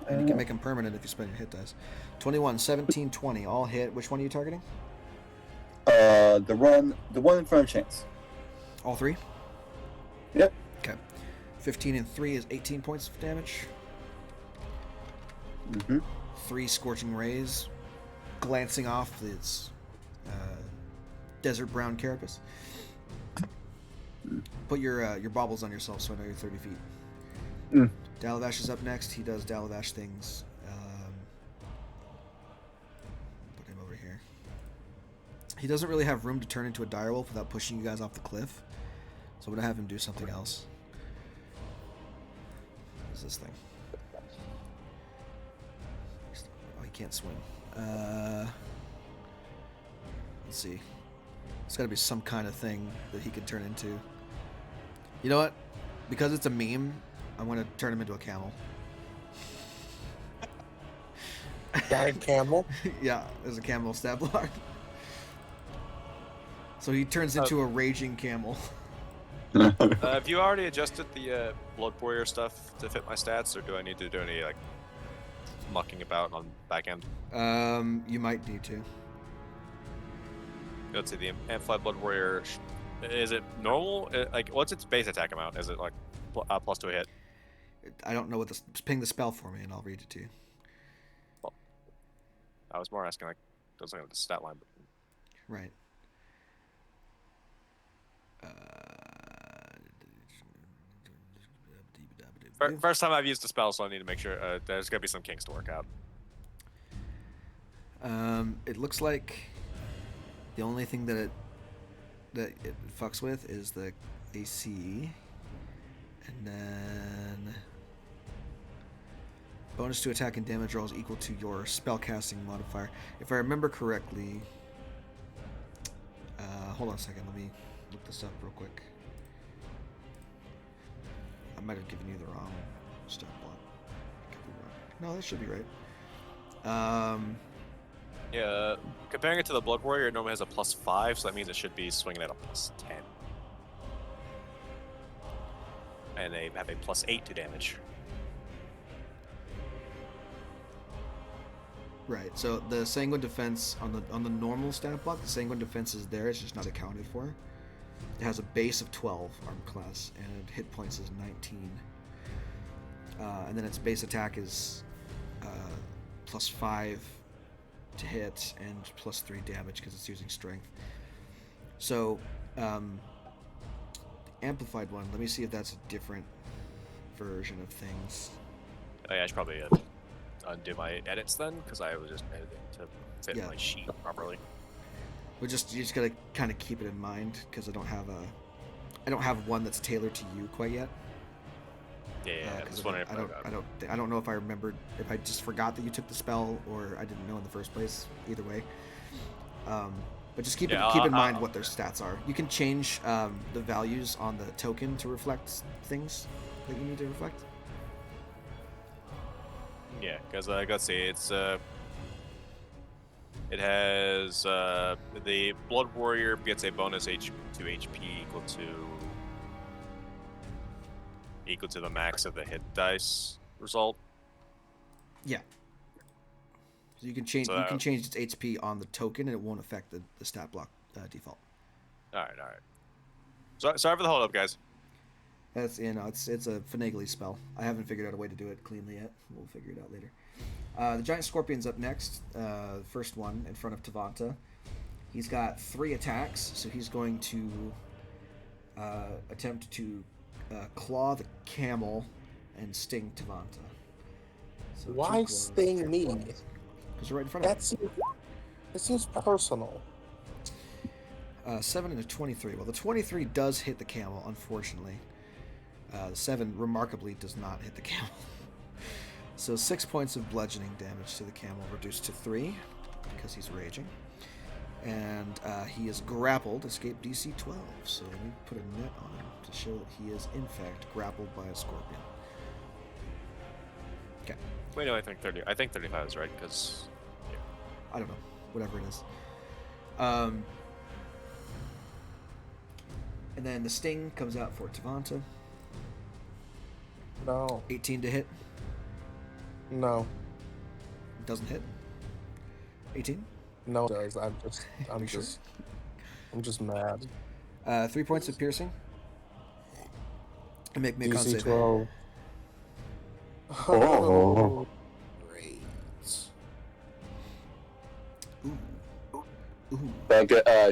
And you can make them permanent if you spend your hit dice. 21, 17, 20, all hit. Which one are you targeting? The one in front of Chance. All three? Yep. Okay. 15 and 3 is 18 points of damage. Mm-hmm. 3 scorching rays glancing off its desert brown carapace. Put your baubles on yourself so I know you're 30 feet. Mm. Dalavash is up next. He does Dalavash things. Put him over here. He doesn't really have room to turn into a direwolf without pushing you guys off the cliff. So I'm going to have him do something else. What is this thing? Oh, he can't swim. Let's see. It's got to be some kind of thing that he could turn into. You know what? Because it's a meme, I'm going to turn him into a camel. Giant camel. Yeah, there's a camel stat block. So he turns into a raging camel. Have you already adjusted the Blood Warrior stuff to fit my stats, or do I need to do any like mucking about on back end? You might need to. Let's see, the Amplified Blood Warrior. Is it normal? Like, what's its base attack amount? Is it like plus to a hit? I don't know what the ping the spell for me, and I'll read it to you. Well, I was more asking like, doesn't have the stat line. But... Right. First time I've used the spell, so I need to make sure there's gonna be some kinks to work out. It looks like the only thing that it fucks with is the AC, and then bonus to attack and damage rolls equal to your spellcasting modifier. If I remember correctly, hold on a second. Let me look this up real quick. I might have given you the wrong stat block. Could be wrong. No, that should be right. Yeah, comparing it to the Blood Warrior, it normally has a +5, so that means it should be swinging at a +10. And they have a +8 to damage. Right. So the Sanguine Defense on the normal stat block, the Sanguine Defense is there. It's just not accounted for. It has a base of 12 armor class, and hit points is 19. And then its base attack is +5 to hit and +3 damage because it's using strength. So, the amplified one. Let me see if that's a different version of things. Oh yeah, I should probably undo my edits then, because I was just editing to fit Yeah. my sheet properly. You just gotta kind of keep it in mind because I don't have one that's tailored to you quite yet. Yeah, Because this one I don't know if I remembered, if I just forgot that you took the spell or I didn't know in the first place. Either way, but just keep in mind what their stats are. You can change the values on the token to reflect things that you need to reflect. Yeah, because let's see, it has the Blood Warrior gets a bonus to HP equal to the max of the hit dice result. Yeah. So you can change its HP on the token, and it won't affect the stat block default. All right. Sorry for the hold up, guys. That's it's a finagly spell. I haven't figured out a way to do it cleanly yet. We'll figure it out later. The giant scorpion's up next. The first one in front of Tavanta. He's got 3 attacks, so he's going to attempt to claw the camel and sting Tavanta. So Why sting me? Because you're right in front of him. That seems personal. 7 and a 23. Well, the 23 does hit the camel, unfortunately. The 7 remarkably does not hit the camel. So 6 points of bludgeoning damage to the camel, reduced to 3 because he's raging. And he is grappled, escape DC 12. So let me put a net on him to show that he is in fact grappled by a scorpion. Okay. Wait, no, I think 35 is right, because I don't know, whatever it is. And then the sting comes out for Tavanta. No. 18 to hit. No. Doesn't hit. 18. No, it does. I'm just mad. 3 points of piercing. And make me a con DC save. 12. Oh. Great. Ooh.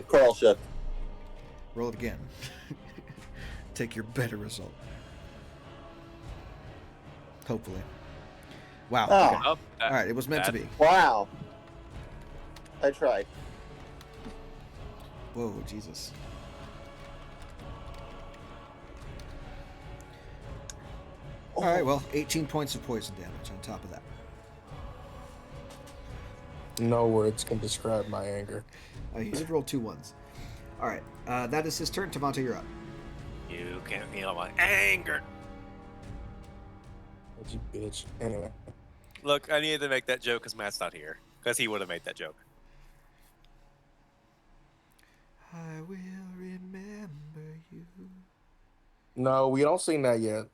Coral shift. Roll it again. Take your better result. Hopefully. Wow. Oh. Okay. oh, All right. It was meant to be. Wow. I tried. Whoa, Jesus. All right. Well, 18 points of poison damage on top of that. No words can describe my anger. He did roll 2 1s. All right. That is his turn. Tavanta, you're up. you can't feel my anger. You bitch. Anyway. Look, I needed to make that joke because Matt's not here, because he would have made that joke. I will remember you. No, we don't sing that yet.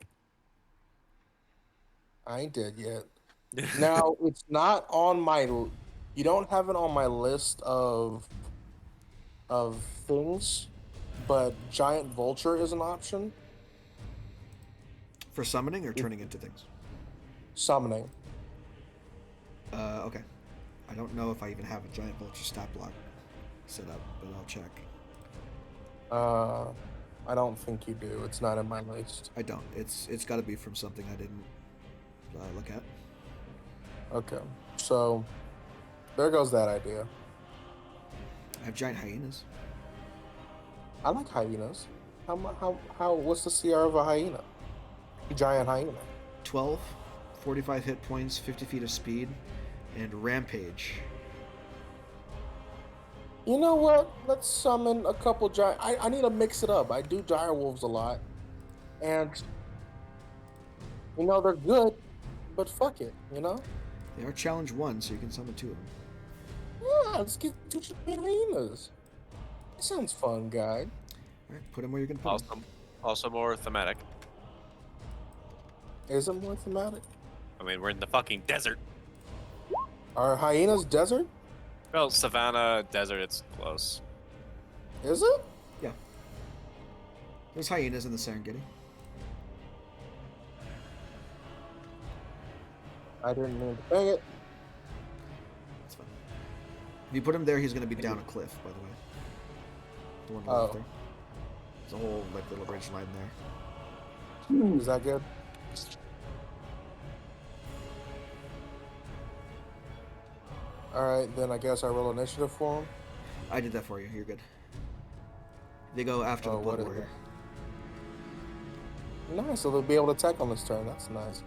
I ain't dead yet. Now, it's not on my... You don't have it on my list of things, but Giant Vulture is an option. For summoning or turning into things? Summoning. Okay. I don't know if I even have a giant vulture stat block set up, but I'll check. I don't think you do. It's not in my list. I don't. It's got to be from something I didn't look at. Okay. So, there goes that idea. I have giant hyenas. I like hyenas. What's the CR of a hyena? Giant hyena. 12, 45 hit points, 50 feet of speed, and rampage. You know what? Let's summon a couple giant... I need to mix it up. I do dire wolves a lot. And, you know, they're good, but fuck it, you know? They are challenge 1, so you can summon 2 of them. Yeah, let's get 2 hyenas. That sounds fun, guy. All right, put them where you're going to put them. Also more thematic. Is it more thematic? I mean, we're in the fucking desert. Are hyenas desert? Well, savannah, desert, it's close. Is it? Yeah. There's hyenas in the Serengeti. I didn't mean to bang it. That's fine. If you put him there, he's going to be down a cliff, by the way. The one left there. There's a whole little ridge line there. Is that good? Alright, then I guess I roll initiative for him. I did that for you. You're good. They go after the Oh, Blood what is Warrior. Nice, so they'll be able to attack on this turn. That's nice.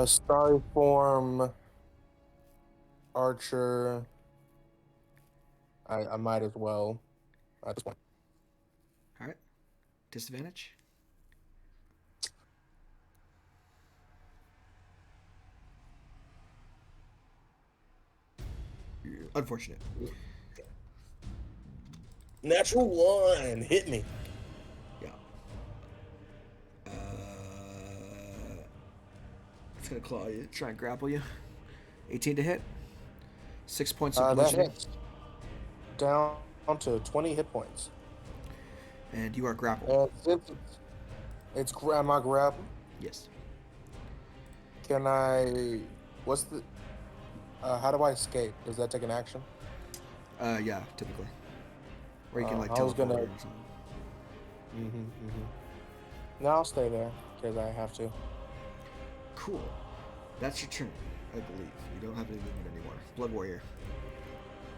Starry form, archer. I might as well. I just want. All right. Disadvantage. Unfortunate. Natural one, hit me. Yeah. It's gonna claw you. Try and grapple you. 18 to hit. 6 points of That bludgeoning. hits. Down to 20 hit points. And you are grappled. And since it's am I grappled? Yes. Can I? What's the? How do I escape? Does that take an action? Yeah, typically. Or you can I like was teleport gonna- or something. No, I'll stay there because I have to. Cool. That's your turn, I believe. You don't have any movement anymore. Blood Warrior.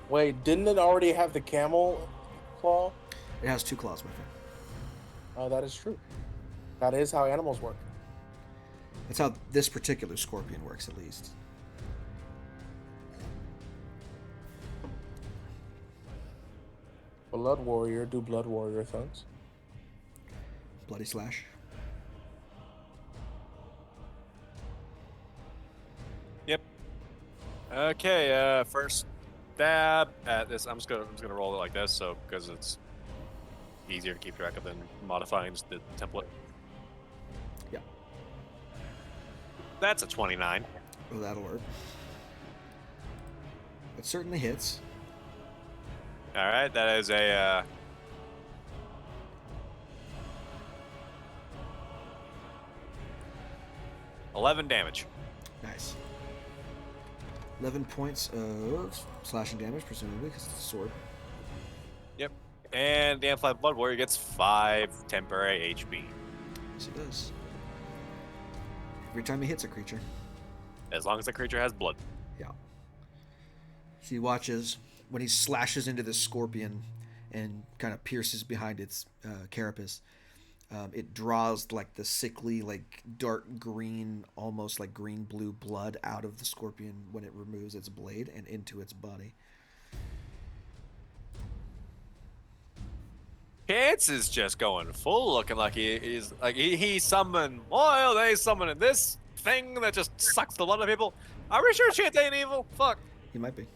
Wait, didn't it already have the camel claw? It has 2 claws, my friend. Oh, that is true. That is how animals work. That's how this particular scorpion works, at least. Blood warrior do blood warrior things. Bloody slash. Yep. Okay. First stab at this. I'm just gonna roll it like this, so because it's easier to keep track of than modifying the template. Yeah. That's a 29. Oh, that'll work. It certainly hits. All right, that is a 11 damage. Nice. 11 points of slashing damage, presumably, because it's a sword. Yep. And the Amplified Blood Warrior gets 5 temporary HP. Yes, it does. Every time he hits a creature. As long as the creature has blood. Yeah. So he watches when he slashes into the scorpion and kind of pierces behind its carapace. It draws like the sickly, like dark green, almost like green blue blood out of the scorpion when it removes its blade and into its body. Chance is just going full, looking like he's like he summoned oil. They summoned this thing that just sucks the blood out of people. Are we sure Chance ain't evil? Fuck. He might be.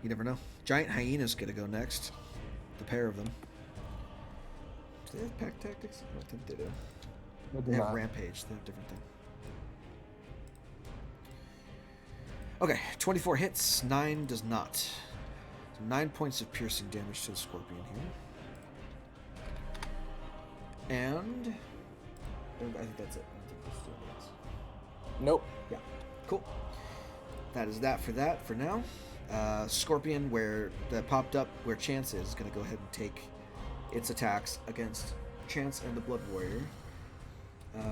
You never know. Giant hyenas gonna go next. The pair of them. Do they have pack tactics? I don't think they do. They have rampage. They have different thing. Okay, 24 hits, 9 does not. So 9 points of piercing damage to the scorpion here. And I think that's it. I don't think there's still hits. Nope. Yeah, cool. That is that for now. Scorpion, where that popped up where Chance is going to go ahead and take its attacks against Chance and the Blood Warrior.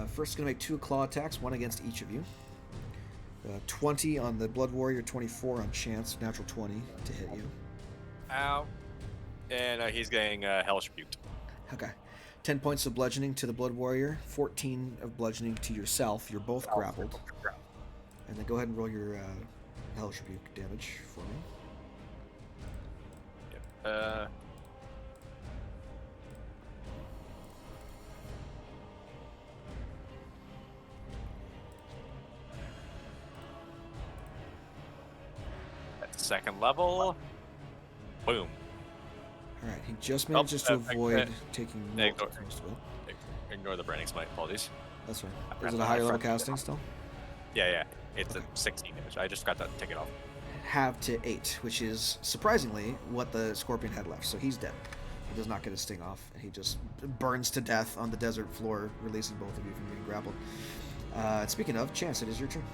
First, going to make 2 claw attacks, one against each of you. 20 on the Blood Warrior, 24 on Chance, natural 20 to hit you. Ow. And he's getting hellish rebuked. Okay. 10 points of bludgeoning to the Blood Warrior, 14 of bludgeoning to yourself. You're both grappled. And then go ahead and roll your hellish rebuke damage for me. Yep. At second level. Boom. All right, he just manages to avoid taking most of it. Ignore the branding smite. Apologies. That's right. Is it a higher level casting still? Yeah. It's a 16 damage. I just got that take it off. Half to 8, which is surprisingly what the scorpion had left. So he's dead. He does not get his sting off, and he just burns to death on the desert floor, releasing both of you from being grappled. And speaking of, Chance, it is your turn.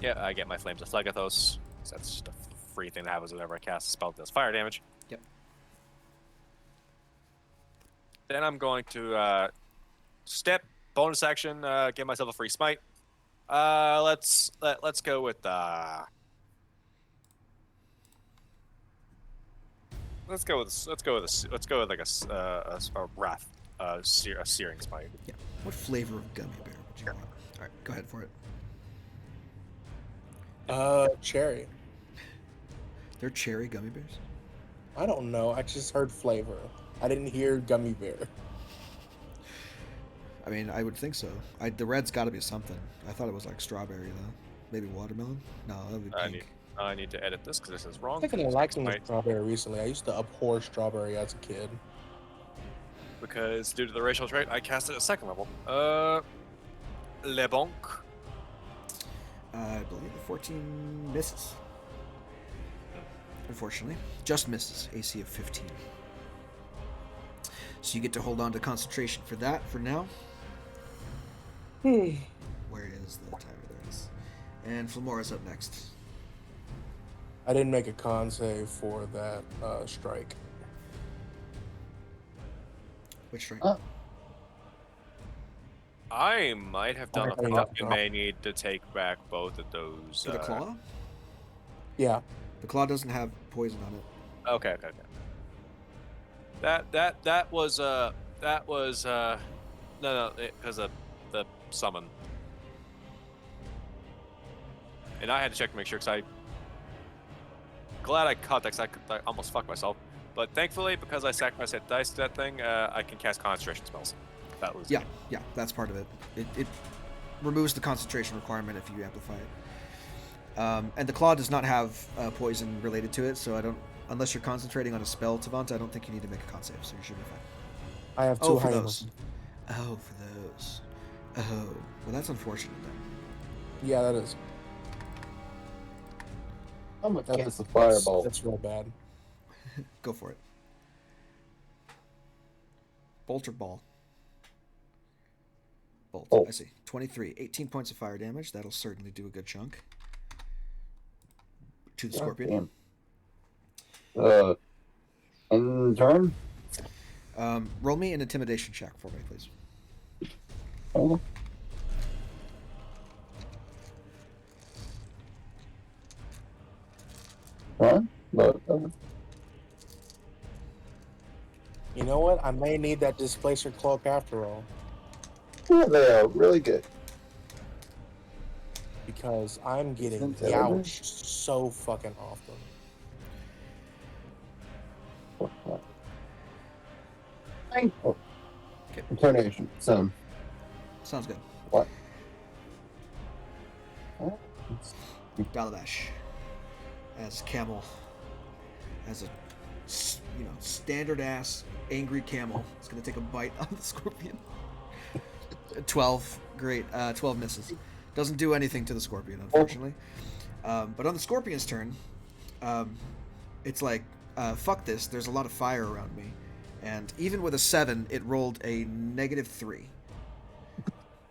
Yeah, I get my Flames of Phlegethos. That's just a free thing that happens whenever I cast a spell that does fire damage. Yep. Then I'm going to step, bonus action, give myself a free smite. Let's go with like a wrath, a searing smite. Yeah. What flavor of gummy bear would you want? All right, go ahead for it. Cherry. They're cherry gummy bears? I don't know. I just heard flavor. I didn't hear gummy bear. I mean, I would think so. The red's got to be something. I thought it was like strawberry, though. Maybe watermelon? No, that would be pink. I need to edit this because this is wrong. I think I liked strawberry recently. I used to abhor strawberry as a kid. Because due to the racial trait, I cast it at 2nd level. Le Bonk. I believe the 14 misses. Unfortunately. Just misses. AC of 15. So you get to hold on to concentration for that for now. Where is the timer? There it is. And Flamora's up next. I didn't make a con save for that strike. Which strike? I might have done a Okay, fuck yeah. and may need to take back both of those. For the claw? Yeah. The claw doesn't have poison on it. Okay. That was no, because of the summon. And I had to check to make sure, because glad I caught that, because I almost fucked myself. But thankfully, because I sacrificed that dice to that thing, I can cast concentration spells. That was Yeah, that's part of it. It removes the concentration requirement if you amplify it. And the claw does not have poison related to it, so unless you're concentrating on a spell, Tavanta, I don't think you need to make a con save, so you should be fine. I have two Oh, for hyenas. those. Oh, for those. Oh, well, that's unfortunate then. Yeah, that is. I'm gonna cast a fireball. That's real bad. Go for it. Bolt or ball? Bolt. Bolt. I see. 23. 18 points of fire damage. That'll certainly do a good chunk. To the scorpion. Damn. In turn? Roll me an intimidation check for me, please. Hold on. What? Look. You know what? I may need that displacer cloak after all. Yeah, they are really good. Because I'm getting Intelligence? gouged so fucking often. Oh. Okay. Intonation. Some. Sounds good. What? Balabash. As Camel. As a standard ass angry camel. It's going to take a bite on the scorpion. 12. Great. 12 misses. Doesn't do anything to the scorpion, unfortunately. But on the scorpion's turn, it's like, fuck this. There's a lot of fire around me. And even with a 7, it rolled a -3.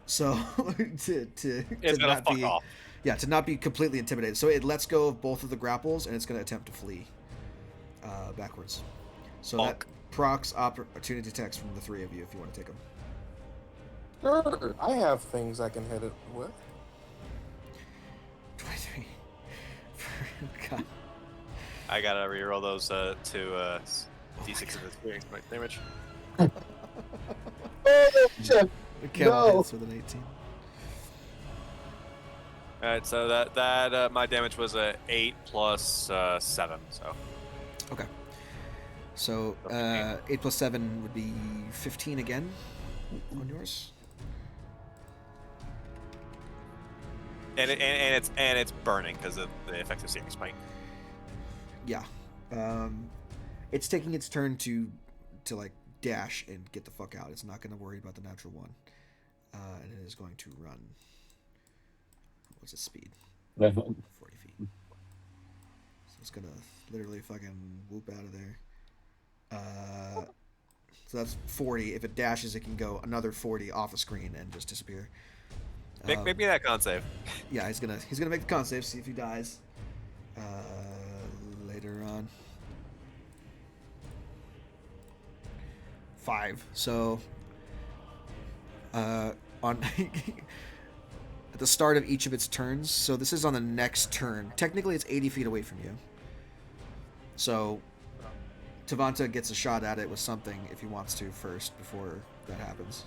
So to not be off. Yeah, to not be completely intimidated. So it lets go of both of the grapples, and it's going to attempt to flee backwards. So that procs opportunity attacks from the 3 of you if you want to take them. Sure. I have things I can hit it with. 23. God. I gotta reroll those to d6 of experience damage. Oh, shit. The camel No. hits with an 18. All right, so that my damage was 8 plus 7, so. Okay. So 8 plus 7 would be 15 again on yours. And it's burning because of the effective searing smite. Yeah. It's taking its turn to like dash and get the fuck out. It's not going to worry about the natural one. And it is going to run. what's its speed? Yeah. 40 feet. So it's gonna literally fucking whoop out of there. So that's 40. If it dashes, it can go another 40 off the screen and just disappear. Make me that con save. Yeah, he's gonna make the con save, see if he dies. Later on. 5. So on at the start of each of its turns. So this is on the next turn. Technically, it's 80 feet away from you. So Tavanta gets a shot at it with something if he wants to first before that happens.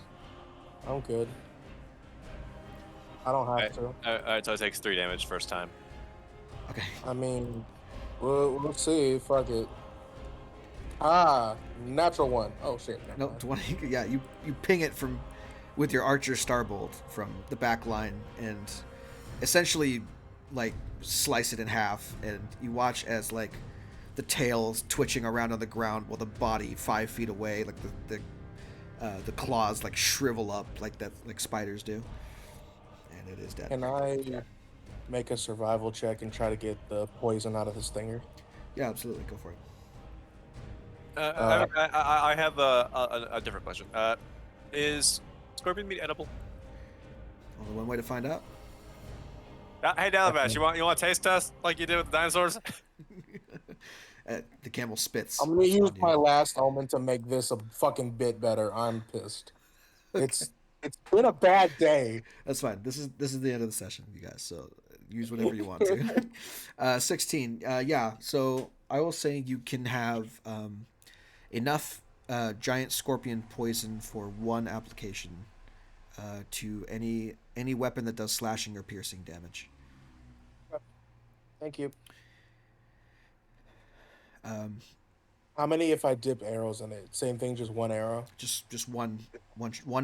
I'm good. I don't have to. Alright, so it takes 3 damage first time. Okay. I mean, we'll see. Fuck it. Natural one. Oh shit. No, 20. Yeah, you ping it from with your archer starbolt from the back line and essentially like slice it in half, and you watch as like the tail's twitching around on the ground while the body 5 feet away, like the claws like shrivel up like spiders do, and it is dead. Can I make a survival check and try to get the poison out of the stinger? Yeah, absolutely, go for it. I have a different question. Is scorpion meat edible? Only one way to find out. Hey, Dalabash, you want a taste test like you did with the dinosaurs? The camel spits. I'm gonna use on you. my last omen to make this a fucking bit better. I'm pissed. It's been a bad day. That's fine. This is the end of the session, you guys. So use whatever you want to. 16. Yeah. So I will say you can have enough giant scorpion poison for 1 application to any weapon that does slashing or piercing damage. Thank you. How many if I dip arrows in it? Same thing, just 1 arrow? Just one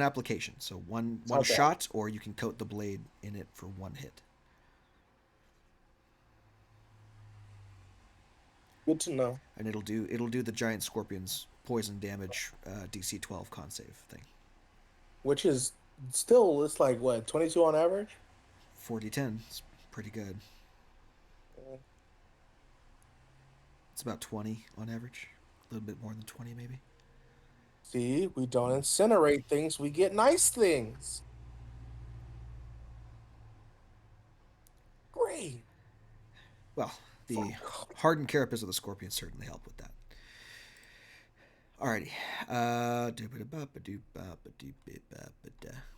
application. So one Okay. shot, or you can coat the blade in it for 1 hit. Good to know. And it'll do the giant scorpion's poison damage DC 12 con save thing. Which is still, it's like what, 22 on average? 40-10. It's pretty good. It's about 20 on average. A little bit more than 20 maybe. See, we don't incinerate things, we get nice things. Great. Well, the hardened carapace of the scorpion certainly help with that. Alrighty.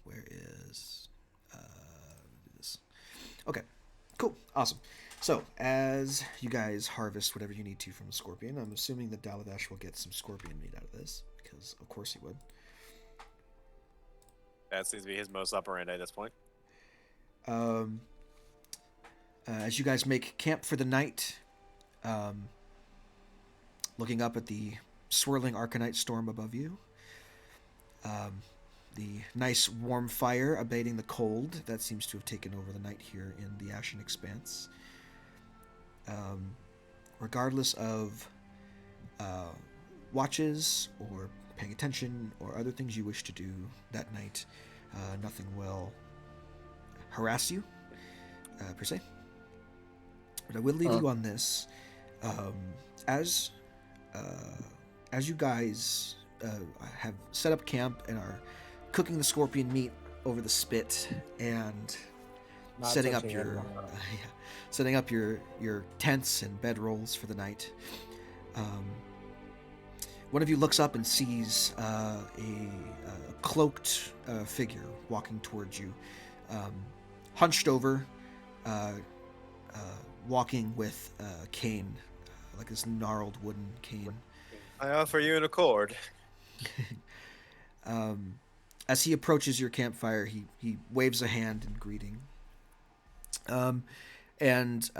Where is this? Okay. Cool. Awesome. So, as you guys harvest whatever you need to from the scorpion, I'm assuming that Daladash will get some scorpion meat out of this, because of course he would. That seems to be his most operandi at this point. As you guys make camp for the night, looking up at the swirling Arcanite storm above you, the nice warm fire abating the cold that seems to have taken over the night here in the Ashen Expanse. Regardless of watches or paying attention or other things you wish to do that night, nothing will harass you, per se. But I will leave you on this. As you guys have set up camp and are cooking the scorpion meat over the spit and Not setting up touching your anyone. setting up your tents and bedrolls for the night, one of you looks up and sees a cloaked figure walking towards you, hunched over, walking with a cane, like this gnarled wooden cane. I offer you an accord. As he approaches your campfire, he waves a hand in greeting, and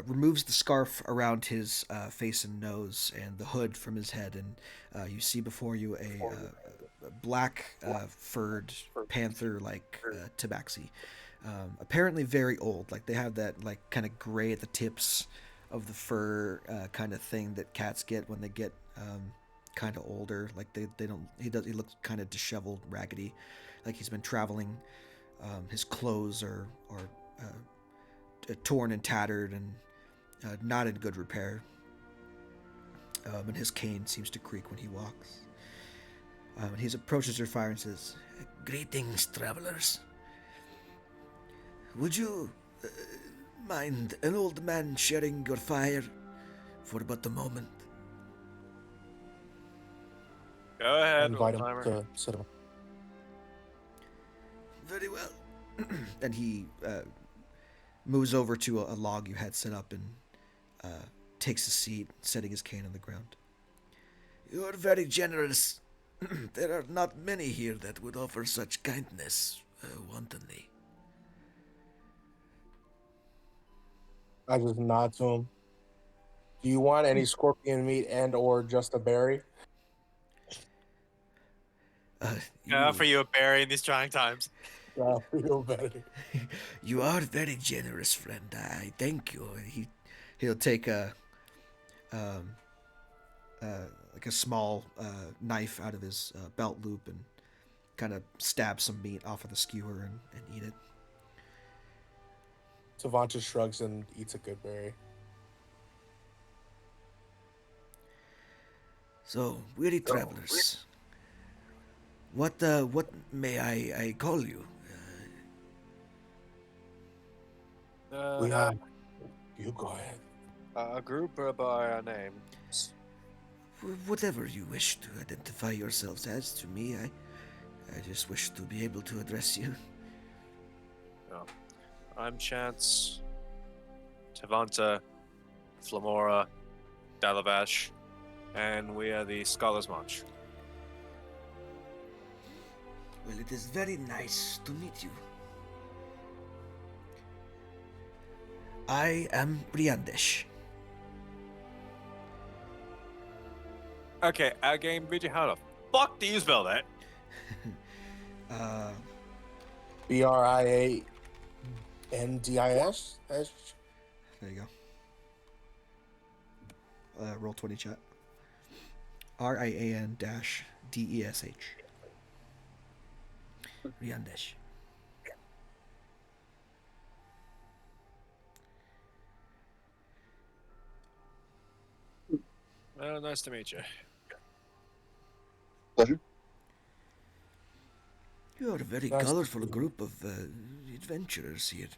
removes the scarf around his face and nose and the hood from his head, and you see before you a black furred panther-like tabaxi, apparently very old. Like they have that like kind of gray at the tips of the fur kind of thing that cats get when they get kind of older. Like they don't. He looks kind of disheveled, raggedy, like he's been traveling. His clothes are torn and tattered and not in good repair. And his cane seems to creak when he walks. And he approaches your fire and says, "Greetings, travelers. Would you mind an old man sharing your fire for but a moment?" Go ahead, Invite old him timer. to sit him. Very well. And he moves over to a log you had set up and takes a seat, setting his cane on the ground. "You are very generous. There are not many here that would offer such kindness wantonly." I just nod to him. Do you want any scorpion meat and or just a berry? Yeah, for you a berry in these trying times. Yeah, feel better. You are very generous, friend. I thank you. He'll take like a small knife out of his belt loop and kind of stab some meat off of the skewer and eat it. Savanta shrugs and eats a good berry. So, weary travelers, what may I call you? We have. You go ahead. A group by a name. Whatever you wish to identify yourselves as to me, I just wish to be able to address you. Oh. I'm Chance, Tavanta, Flamora, Dalavash, and we are the Scholars March. Well, it is very nice to meet you. I am Briandesh. Okay, again, Vijay, how the fuck do you spell that? BRIANDIS? There you go. Roll 20 chat. RIAN-DESH. Briandesh. Well, nice to meet you. Pleasure. You are a very Nice to colorful meet you. group of adventurers here.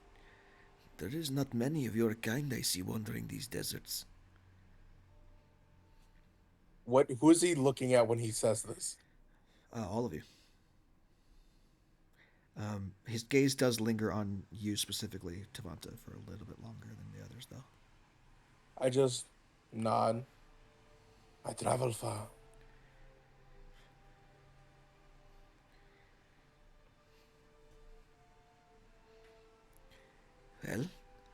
There is not many of your kind I see wandering these deserts. Who is he looking at when he says this? All of you. His gaze does linger on you specifically, Tavanta, for a little bit longer than the others, though. I just nod. I travel far. Well,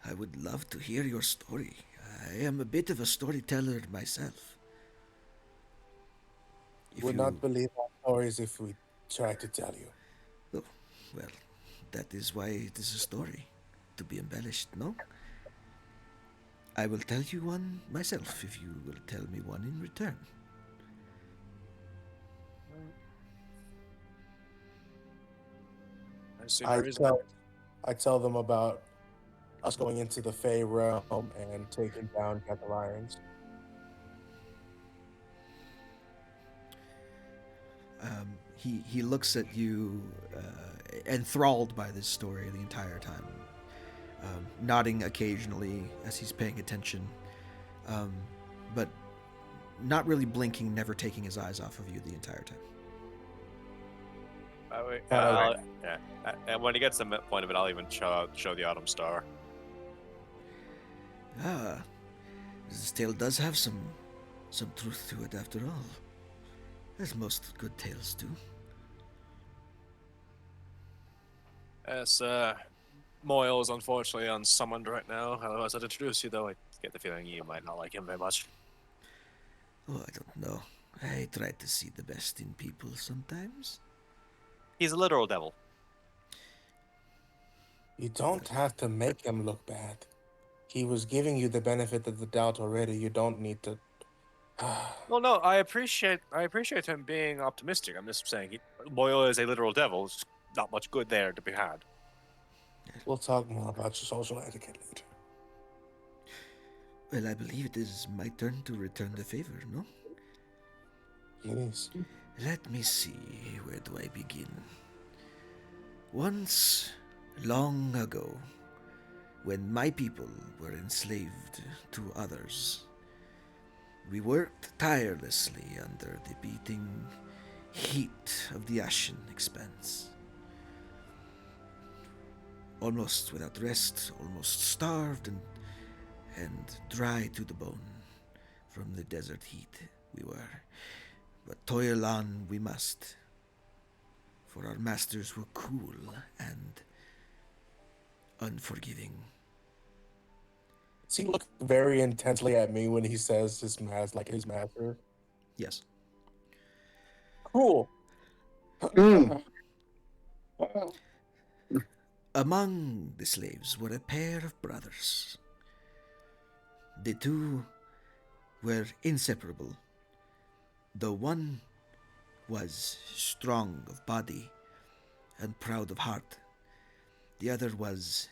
I would love to hear your story. I am a bit of a storyteller myself. You would not believe our stories if we tried to tell you. Oh, well, that is why it is a story. To be embellished, no? I will tell you one myself if you will tell me one in return. I tell them about us going into the Fey realm and taking down Cathalarians. He looks at you, enthralled by this story the entire time, nodding occasionally as he's paying attention, but not really blinking, never taking his eyes off of you the entire time. And when he gets to the point of it, I'll even show the Autumn Star. Ah, this tale does have some truth to it after all, as most good tales do. Yes, Moyle is unfortunately unsummoned right now. Otherwise, I'd introduce you, though I get the feeling you might not like him very much. Oh, I don't know. I try to see the best in people sometimes. He's a literal devil. You don't have to make him look bad. He was giving you the benefit of the doubt already. You don't need to. Well, no, I appreciate him being optimistic. I'm just saying, Moyle is a literal devil. There's not much good there to be had. We'll talk more about your social etiquette later. Well, I believe it is my turn to return the favor, no? Yes. Let me see, where do I begin? Once, long ago, when my people were enslaved to others, we worked tirelessly under the beating heat of the Ashen Expanse. Almost without rest, almost starved and dry to the bone from the desert heat we were. But toil on we must, for our masters were cruel and unforgiving. Does he look very intensely at me when he says his master? Yes. Cool. Mm. Among the slaves were a pair of brothers. The two were inseparable, though one was strong of body and proud of heart. The other was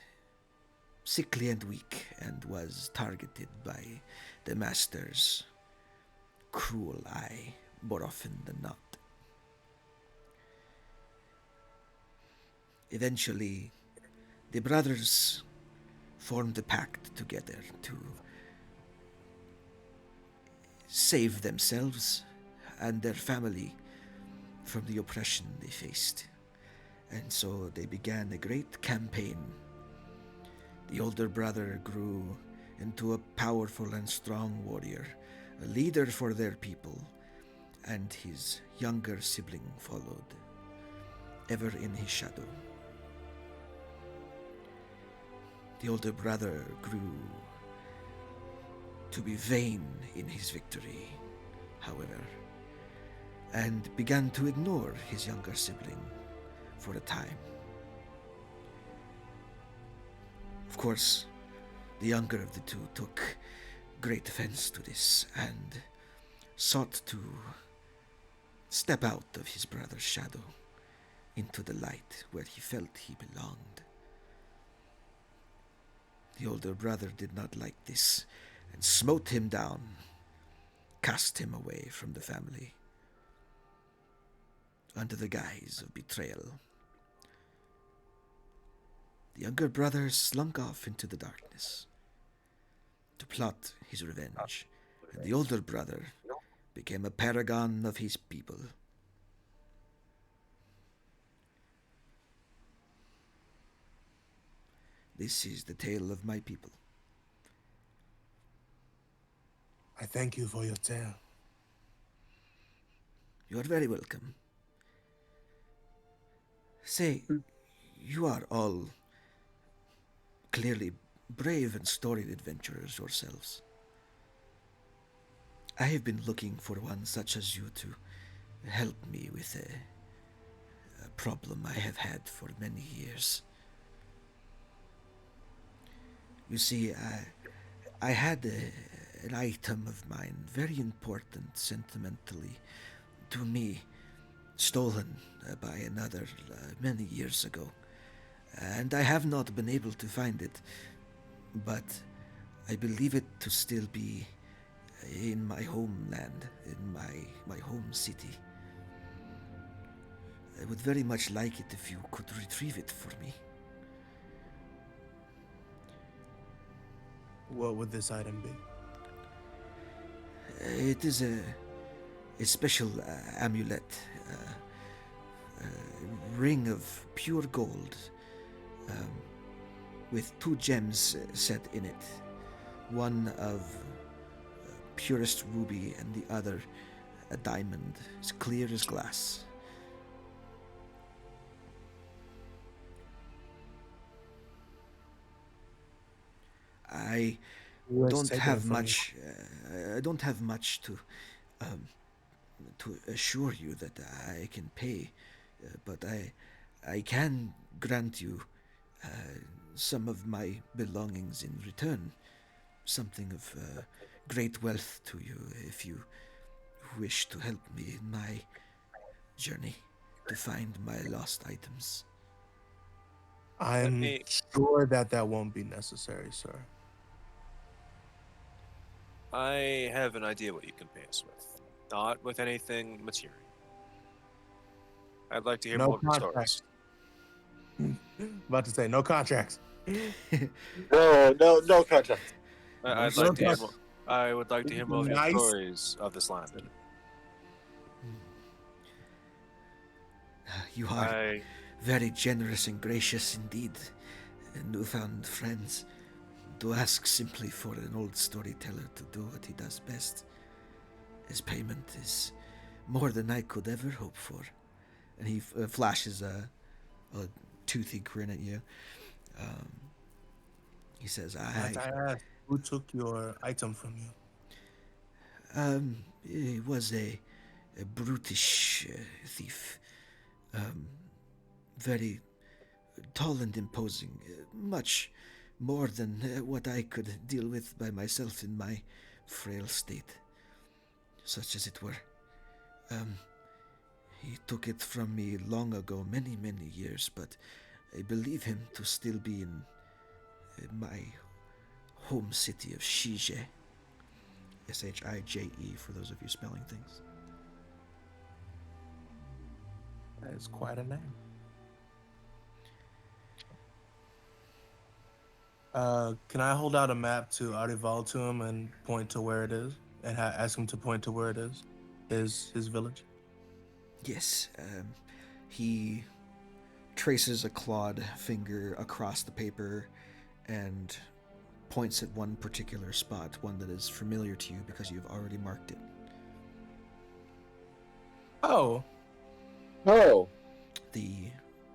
sickly and weak and was targeted by the master's cruel eye more often than not. Eventually, the brothers formed a pact together to save themselves and their family from the oppression they faced. And so they began a great campaign. The older brother grew into a powerful and strong warrior, a leader for their people, and his younger sibling followed, ever in his shadow. The older brother grew to be vain in his victory, however, and began to ignore his younger sibling for a time. Of course, the younger of the two took great offense to this and sought to step out of his brother's shadow into the light where he felt he belonged. The older brother did not like this and smote him down, cast him away from the family under the guise of betrayal. The younger brother slunk off into the darkness to plot his revenge, and the older brother became a paragon of his people. This is the tale of my people. I thank you for your tale. You are very welcome. Say, you are all clearly brave and storied adventurers yourselves. I have been looking for one such as you to help me with a problem I have had for many years. You see, I had an item of mine, very important sentimentally to me, stolen by another many years ago. And I have not been able to find it, but I believe it to still be in my homeland, in my home city. I would very much like it if you could retrieve it for me. What would this item be? It is a special amulet, a ring of pure gold, with two gems set in it, one of purest ruby and the other a diamond as clear as glass. I don't have much. I don't have much to assure you that I can pay, but I can grant you some of my belongings in return, something of great wealth to you if you wish to help me in my journey to find my lost items. I'm me- sure that won't be necessary, sir. I have an idea what you can pay us with. Not with anything material. I'd like to hear No more of your contracts. stories. About to say no contracts. No contract. I'd No like to hear contracts. more. I would like to hear more of your Nice. stories of this land. You are I very generous and gracious indeed, newfound friends. To ask simply for an old storyteller to do what he does best. His payment is more than I could ever hope for. And he flashes a toothy grin at you. He says, Might I ask, who took your item from you? He was a brutish thief. Very tall and imposing, much more than what I could deal with by myself in my frail state, such as it were. He took it from me long ago, many, many years, but I believe him to still be in my home city of Shije. Shije, for those of you spelling things. That is quite a name. Can I hold out a map to Arival to him and point to where it is, and ask him to point to where it is, his village? Yes, he traces a clawed finger across the paper and points at one particular spot, one that is familiar to you because you've already marked it. Oh, The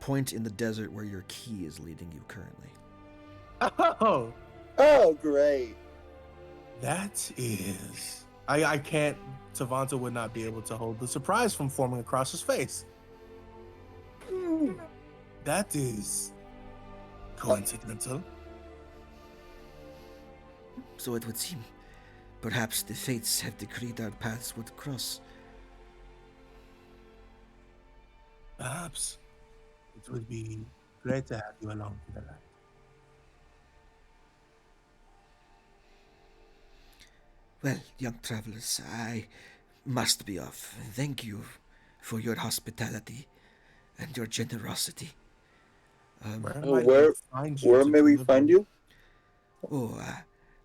point in the desert where your key is leading you currently. oh, Great. that is. I can't. Savanta would not be able to hold the surprise from forming across his face. That is coincidental. So it would seem. Perhaps the fates have decreed our paths would cross. Perhaps it would be great to have you along for the night. Well, young travelers, I must be off. Thank you for your hospitality and your generosity. Where Oh, might where- we find you? Where to may we deliver? find you? Oh,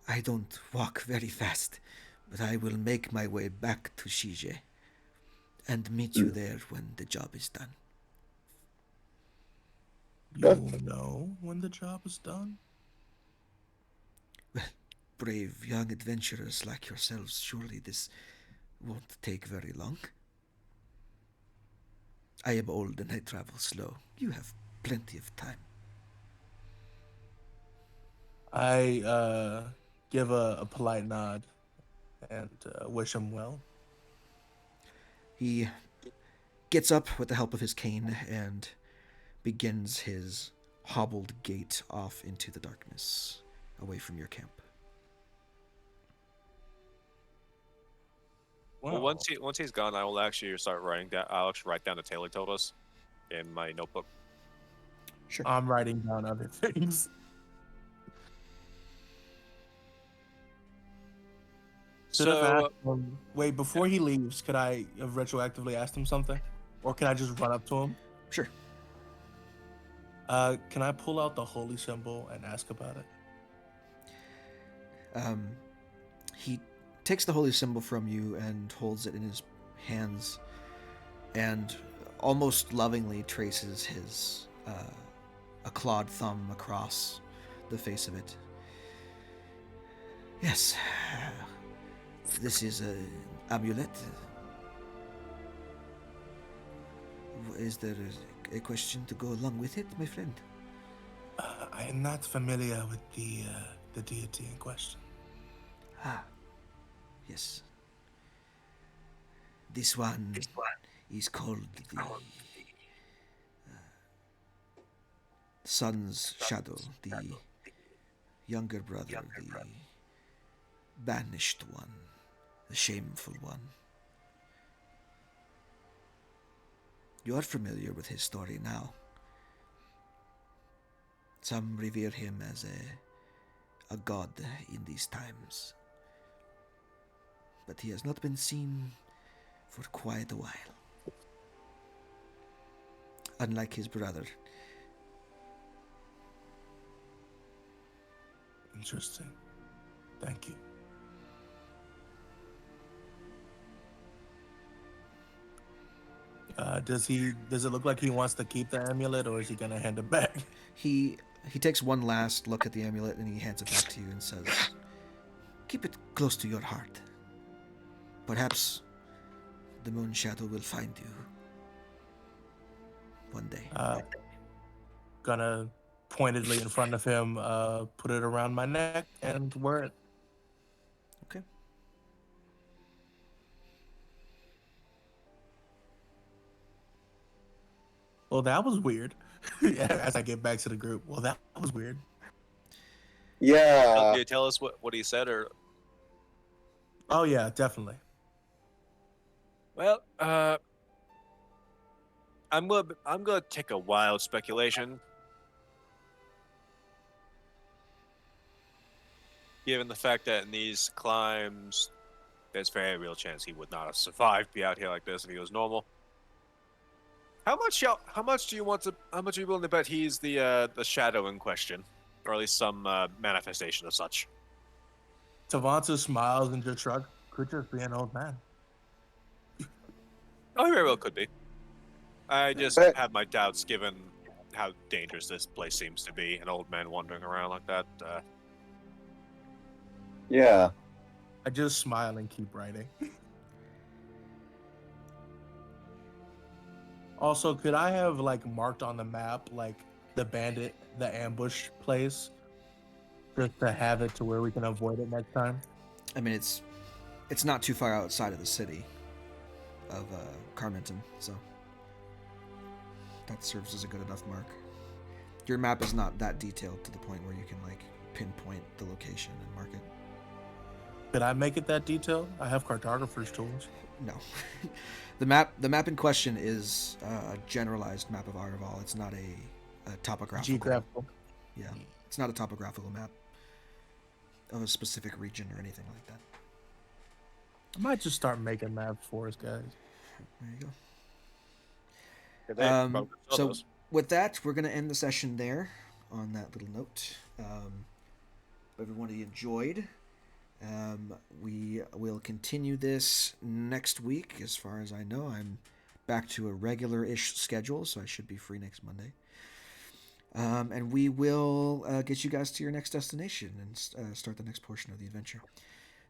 I don't walk very fast, but I will make my way back to Shije and meet you there when the job is done. You know when the job is done? Well, brave young adventurers like yourselves, surely this won't take very long. I am old and I travel slow. You have plenty of time. I give a polite nod and wish him well. He gets up with the help of his cane and begins his hobbled gait off into the darkness, away from your camp. well, once he's gone, I will actually start writing down. I'll actually write down the Taylor told us in my notebook. Sure. I'm writing down other things. Should have So asked him. Wait, before he leaves, could I have retroactively asked him something? Or can I just run up to him? Sure. Can I pull out the holy symbol and ask about it? He takes the holy symbol from you and holds it in his hands and almost lovingly traces his a clawed thumb across the face of it. Yes, this is an amulet. Is there a question to go along with it, my friend? I am not familiar with the deity in question. Ah, yes. This one is called the Sun's Shadow, the younger brother, the banished one, the shameful one. You are familiar with his story now. Some revere him as a god in these times. But he has not been seen for quite a while. Unlike his brother. Interesting. Thank you. Does it look like he wants to keep the amulet, or is he gonna hand it back? He takes one last look at the amulet and he hands it back to you and says, "Keep it close to your heart. Perhaps the moon shadow will find you one day." Gonna pointedly in front of him, put it around my neck and wear it. Okay. Well, that was weird. As I get back to the group, well, that was weird. Yeah. Can you tell us what he said, or? Oh yeah, definitely. Well, I'm gonna take a wild speculation. Given the fact that in these climbs, there's very real chance he would not have survived, be out here like this if he was normal. How much are you willing to bet he's the shadow in question, or at least some manifestation of such? Tavanta smiles and just shrugs. Could just be an old man. Oh, he very well could be. I just But- have my doubts given how dangerous this place seems to be. An old man wandering around like that. Yeah. I just smile and keep writing. Also, could I have like marked on the map like the ambush place, just to have it to where we can avoid it next time? I mean, it's not too far outside of the city of Carmenton, so that serves as a good enough mark. Your map is not that detailed to the point where you can like pinpoint the location and mark it. Could I make it that detailed? I have cartographer's tools. No. The map in question is a generalized map of Araval. It's not a topographical. Geographical. Yeah, it's not a topographical map of a specific region or anything like that. I might just start making maps for us, guys. There you go. So with that, we're going to end the session there on that little note. Everyone enjoyed. We will continue this next week. As far as I know, I'm back to a regular-ish schedule, so I should be free next Monday. And we will get you guys to your next destination and start the next portion of the adventure.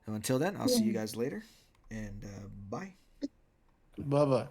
So until then, I'll see you guys later, and bye. Bye-bye.